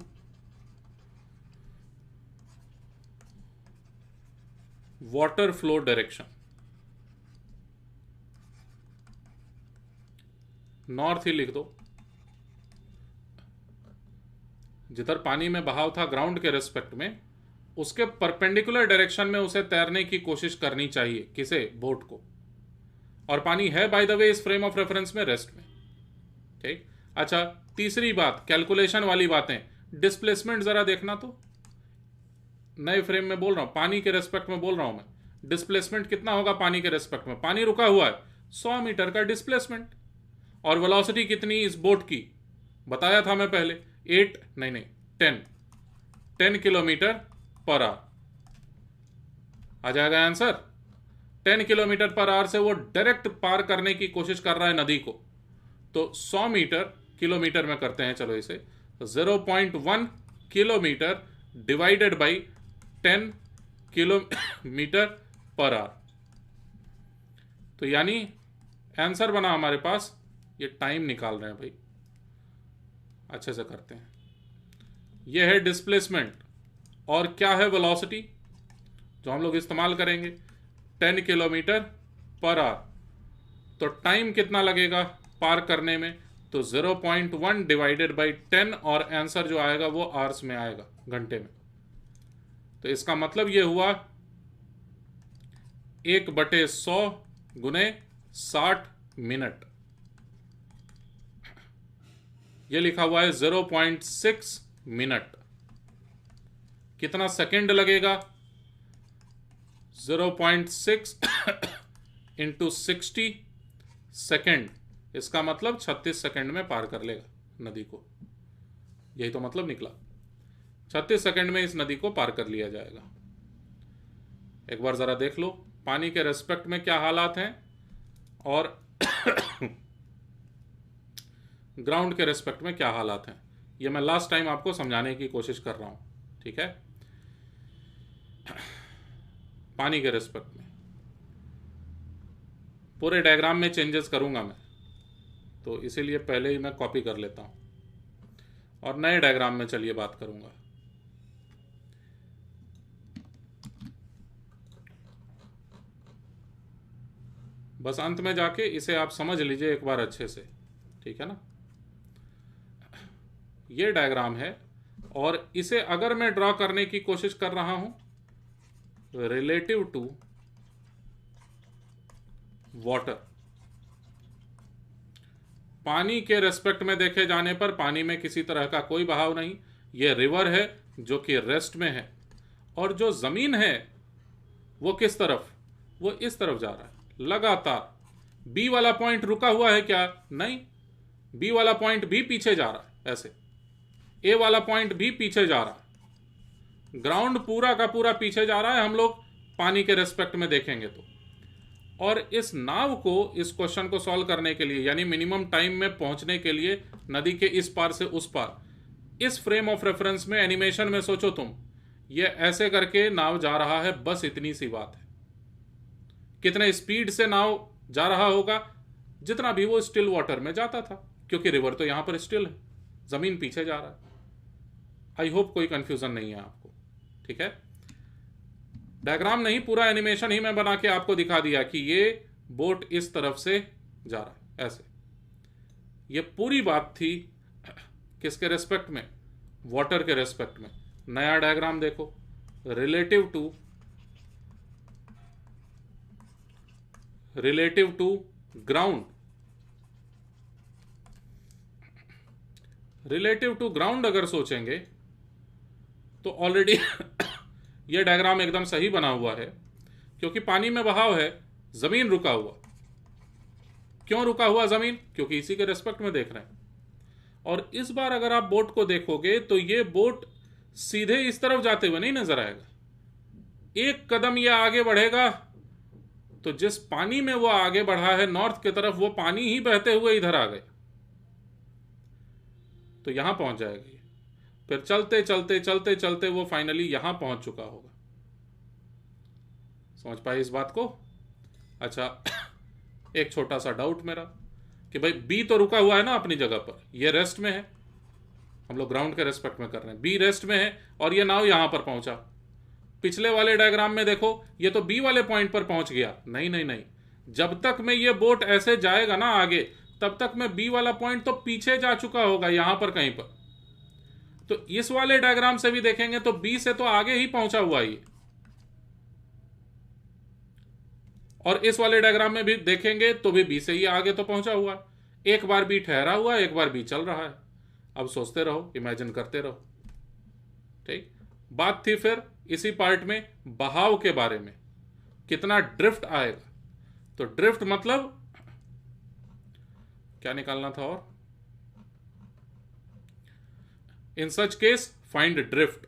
S1: water flow direction. North ही लिख दो। जिधर पानी में बहाव था ग्राउंड के रेस्पेक्ट में, उसके परपेंडिकुलर डायरेक्शन में उसे तैरने की कोशिश करनी चाहिए। किसे? बोट को। और पानी है बाय द वे इस फ्रेम ऑफ रेफरेंस में रेस्ट में, ठीक। अच्छा, तीसरी बात, कैलकुलेशन वाली बातें, डिस्प्लेसमेंट जरा देखना तो, नए फ्रेम में बोल रहा हूं, पानी के रेस्पेक्ट में बोल रहा हूं मैं। डिस्प्लेसमेंट कितना होगा पानी के रेस्पेक्ट में? पानी रुका हुआ है, 100 मीटर का डिस्प्लेसमेंट। और वेलोसिटी कितनी इस बोट की? बताया था मैं पहले, 10 10 किलोमीटर पर आवर। आ जाएगा आंसर। 10 किलोमीटर पर आवर से वो डायरेक्ट पार करने की कोशिश कर रहा है नदी को, तो 100 मीटर, किलोमीटर में करते हैं चलो इसे, 0.1 kilometre divided by 10 kilometre per our. तो यानी आंसर बना हमारे पास, ये टाइम निकाल रहे हैं भाई, अच्छे से करते हैं। ये है डिस्प्लेसमेंट और क्या है वेलोसिटी जो हम लोग इस्तेमाल करेंगे, 10 किलोमीटर पर आवर। तो टाइम कितना लगेगा पार करने में, तो 0.1 डिवाइडेड बाई 10 और आंसर जो आएगा वो आवर्स में आएगा, घंटे में। तो इसका मतलब ये हुआ 1/100 गुने 60 मिनट। ये लिखा हुआ है 0.6 मिनट। कितना सेकंड लगेगा, 0.6 इंटू 60 सेकेंड, इसका मतलब 36 सेकेंड में पार कर लेगा नदी को। यही तो मतलब निकला, 36 सेकेंड में इस नदी को पार कर लिया जाएगा। एक बार जरा देख लो पानी के रेस्पेक्ट में क्या हालात हैं और ग्राउंड के रेस्पेक्ट में क्या हालात हैं। ये मैं लास्ट टाइम आपको समझाने की कोशिश कर रहा हूं, ठीक है। पानी के रेस्पेक्ट में पूरे डायग्राम में चेंजेस करूंगा मैं, तो इसीलिए पहले ही मैं कॉपी कर लेता हूं और नए डायग्राम में चलिए बात करूंगा। बस अंत में जाके इसे आप समझ लीजिए एक बार अच्छे से, ठीक है ना। ये डायग्राम है और इसे अगर मैं ड्रॉ करने की कोशिश कर रहा हूं रिलेटिव टू वाटर, पानी के रेस्पेक्ट में देखे जाने पर पानी में किसी तरह का कोई बहाव नहीं, ये रिवर है जो कि रेस्ट में है, और जो जमीन है वो किस तरफ, वो इस तरफ जा रहा है लगातार। बी वाला पॉइंट रुका हुआ है क्या, नहीं, बी वाला पॉइंट भी पीछे जा रहा है, ऐसे ए वाला पॉइंट भी पीछे जा रहा है, ग्राउंड पूरा का पूरा पीछे जा रहा है हम लोग पानी के रेस्पेक्ट में देखेंगे तो। और इस नाव को, इस क्वेश्चन को सॉल्व करने के लिए, यानी मिनिमम टाइम में पहुंचने के लिए नदी के इस पार से उस पार, इस फ्रेम ऑफ रेफरेंस में एनिमेशन में सोचो तुम, ये ऐसे करके नाव जा रहा है, बस इतनी सी बात है। कितने स्पीड से नाव जा रहा होगा, जितना भी वो स्टिल वाटर में जाता था, क्योंकि रिवर तो यहां पर स्टिल है, जमीन पीछे जा रहा है। आई होप कोई कंफ्यूजन नहीं है आपको, ठीक है। डायग्राम नहीं, पूरा एनिमेशन ही मैं बना के आपको दिखा दिया कि ये बोट इस तरफ से जा रहा है, ऐसे। ये पूरी बात थी किसके रेस्पेक्ट में, वाटर के रेस्पेक्ट में। नया डायग्राम देखो, relative to ground. Relative to ground अगर सोचेंगे तो ऑलरेडी यह डायग्राम एकदम सही बना हुआ है, क्योंकि पानी में बहाव है, जमीन रुका हुआ। क्यों रुका हुआ जमीन, क्योंकि इसी के रेस्पेक्ट में देख रहे हैं। और इस बार अगर आप बोट को देखोगे तो ये बोट सीधे इस तरफ जाते हुए नहीं नजर आएगा, एक कदम ये आगे बढ़ेगा तो जिस पानी में वो आगे बढ़ा है नॉर्थ की तरफ, वो पानी ही बहते हुए इधर आ गए, तो यहां पहुंच जाएगा ये। फिर चलते चलते चलते चलते वो फाइनली यहां पहुंच चुका होगा। समझ पाए इस बात को। अच्छा, एक छोटा सा डाउट मेरा कि भाई बी तो रुका हुआ है ना अपनी जगह पर, ये रेस्ट में है, हम लोग ग्राउंड के रेस्पेक्ट में कर रहे हैं, बी रेस्ट में है और ये नाव यहां पर पहुंचा। पिछले वाले डायग्राम में देखो, ये तो बी वाले पॉइंट पर पहुंच गया। नहीं नहीं नहीं, जब तक मैं ये बोट ऐसे जाएगा ना आगे, तब तक मैं बी वाला पॉइंट तो पीछे जा चुका होगा यहां पर कहीं पर। तो इस वाले डायग्राम से भी देखेंगे तो बी से तो आगे ही पहुंचा हुआ है, और इस वाले डायग्राम में भी देखेंगे तो भी बी से ही आगे तो पहुंचा हुआ है। एक बार बी ठहरा हुआ है, एक बार बी चल रहा है। अब सोचते रहो, इमेजिन करते रहो, ठीक। बात थी फिर इसी पार्ट में बहाव के बारे में, कितना ड्रिफ्ट आएगा। तो ड्रिफ्ट मतलब क्या निकालना था, और इन सच केस फाइंड ड्रिफ्ट।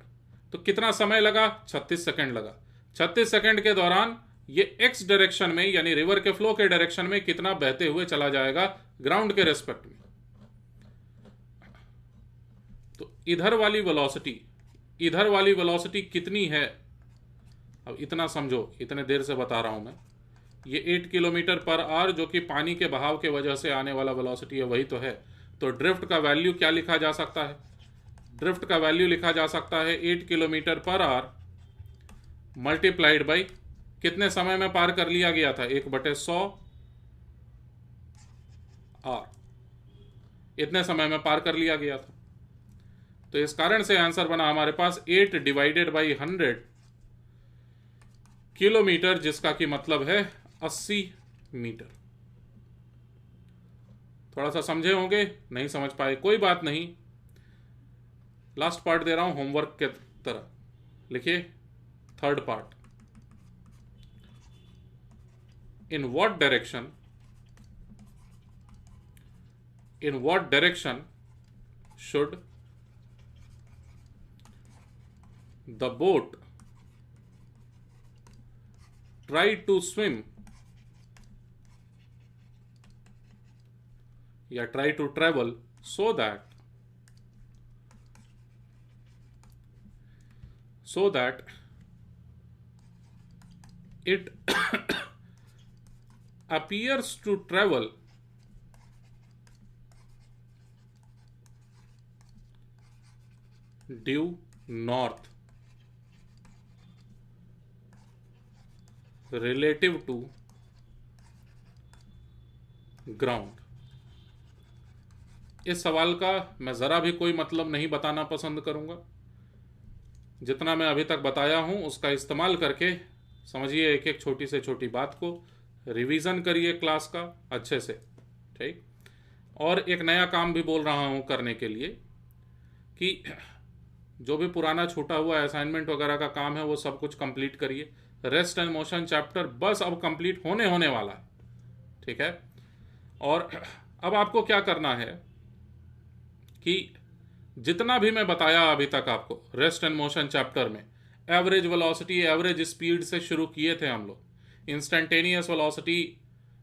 S1: तो कितना समय लगा? 36 सेकंड लगा। 36 सेकंड के दौरान ये एक्स डायरेक्शन में यानी रिवर के फ्लो के डायरेक्शन में कितना बहते हुए चला जाएगा ग्राउंड के रेस्पेक्ट में। तो इधर वाली वेलोसिटी कितनी है? अब इतना समझो, इतने देर से बता रहा हूं मैं। ये 8 किलोमीटर पर आवर जो कि पानी के बहाव के वजह से आने वाला वेलोसिटी है, वही तो है। तो ड्रिफ्ट का वैल्यू क्या लिखा जा सकता है? ड्रिफ्ट का वैल्यू लिखा जा सकता है 8 kilometre per our multiplied by कितने समय में पार कर लिया गया था? 1/100 आर, इतने समय में पार कर लिया गया था। तो इस कारण से आंसर बना हमारे पास 8 डिवाइडेड बाई 100 किलोमीटर, जिसका कि मतलब है 80 मीटर। थोड़ा सा समझे होंगे, नहीं समझ पाए कोई बात नहीं। लास्ट पार्ट दे रहा हूं होमवर्क के तरह, लिखिए third part. In what direction should the boat try to swim या try to travel so that it appears to travel due north relative to ground। इस सवाल का मैं ज़रा भी कोई मतलब नहीं बताना पसंद करूंगा। जितना मैं अभी तक बताया हूं उसका इस्तेमाल करके समझिए एक एक छोटी से छोटी बात को, रिवीजन करिए क्लास का अच्छे से, ठीक। और एक नया काम भी बोल रहा हूं करने के लिए कि जो भी पुराना छूटा हुआ असाइनमेंट वगैरह का काम है वो सब कुछ कंप्लीट करिए। रेस्ट एंड मोशन चैप्टर बस अब कंप्लीट होने वाला है, ठीक है। और अब आपको क्या करना है कि जितना भी मैं बताया अभी तक आपको रेस्ट एंड मोशन चैप्टर में, एवरेज वेलोसिटी, एवरेज स्पीड से शुरू किए थे हम लोग, इंस्टेंटेनियस वेलोसिटी,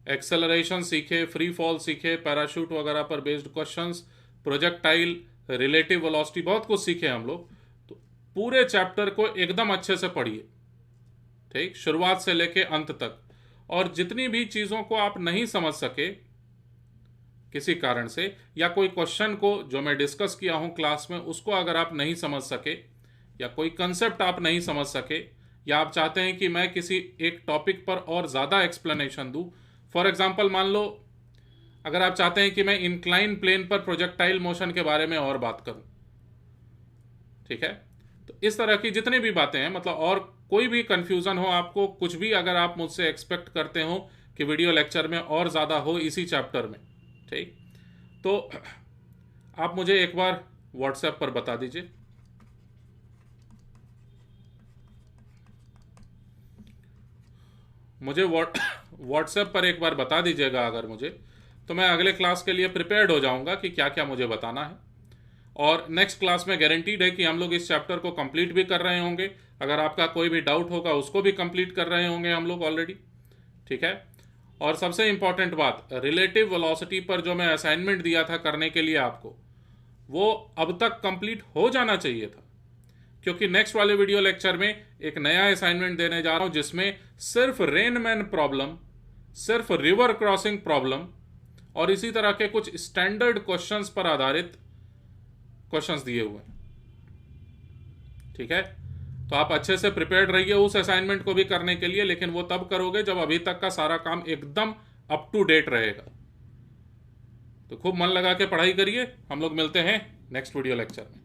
S1: एक्सेलरेशन सीखे, फ्री फॉल सीखे, पैराशूट वगैरह पर based questions, projectile, relative velocity, बहुत कुछ सीखे हम लोग। तो पूरे चैप्टर को एकदम अच्छे से पढ़िए, ठीक, शुरुआत से लेके अंत तक। और जितनी भी चीज़ों को आप नहीं समझ सके किसी कारण से, या कोई क्वेश्चन को जो मैं डिस्कस किया हूं क्लास में उसको अगर आप नहीं समझ सके, या कोई कंसेप्ट आप नहीं समझ सके, या आप चाहते हैं कि मैं किसी एक टॉपिक पर और ज़्यादा एक्सप्लेनेशन दूं, फॉर एग्जांपल मान लो अगर आप चाहते हैं कि मैं इंक्लाइन प्लेन पर प्रोजेक्टाइल मोशन के बारे में और बात करूं, ठीक है। तो इस तरह की जितनी भी बातें हैं, मतलब और कोई भी कंफ्यूजन हो आपको, कुछ भी अगर आप मुझसे एक्सपेक्ट करते हो कि वीडियो लेक्चर में और ज़्यादा हो इसी चैप्टर में, ठीक, तो आप मुझे एक बार व्हाट्सएप पर बता दीजिए। मुझे व्हाट्सएप पर एक बार बता दीजिएगा अगर मुझे, तो मैं अगले क्लास के लिए प्रिपेयर्ड हो जाऊंगा कि क्या क्या मुझे बताना है। और नेक्स्ट क्लास में गारंटीड है कि हम लोग इस चैप्टर को कंप्लीट भी कर रहे होंगे। अगर आपका कोई भी डाउट होगा उसको भी कंप्लीट कर रहे होंगे हम लोग ऑलरेडी, ठीक है। और सबसे इंपॉर्टेंट बात, रिलेटिव वेलोसिटी पर जो मैं असाइनमेंट दिया था करने के लिए आपको, वो अब तक कंप्लीट हो जाना चाहिए था, क्योंकि नेक्स्ट वाले वीडियो लेक्चर में एक नया असाइनमेंट देने जा रहा हूं जिसमें सिर्फ रेनमैन प्रॉब्लम, सिर्फ रिवर क्रॉसिंग प्रॉब्लम और इसी तरह के कुछ स्टैंडर्ड क्वेश्चंस पर आधारित क्वेश्चंस दिए हुए हैं, ठीक है। तो आप अच्छे से प्रिपेयर्ड रहिए उस असाइनमेंट को भी करने के लिए, लेकिन वो तब करोगे जब अभी तक का सारा काम एकदम अप टू डेट रहेगा। तो खूब मन लगा के पढ़ाई करिए। हम लोग मिलते हैं नेक्स्ट वीडियो लेक्चर में।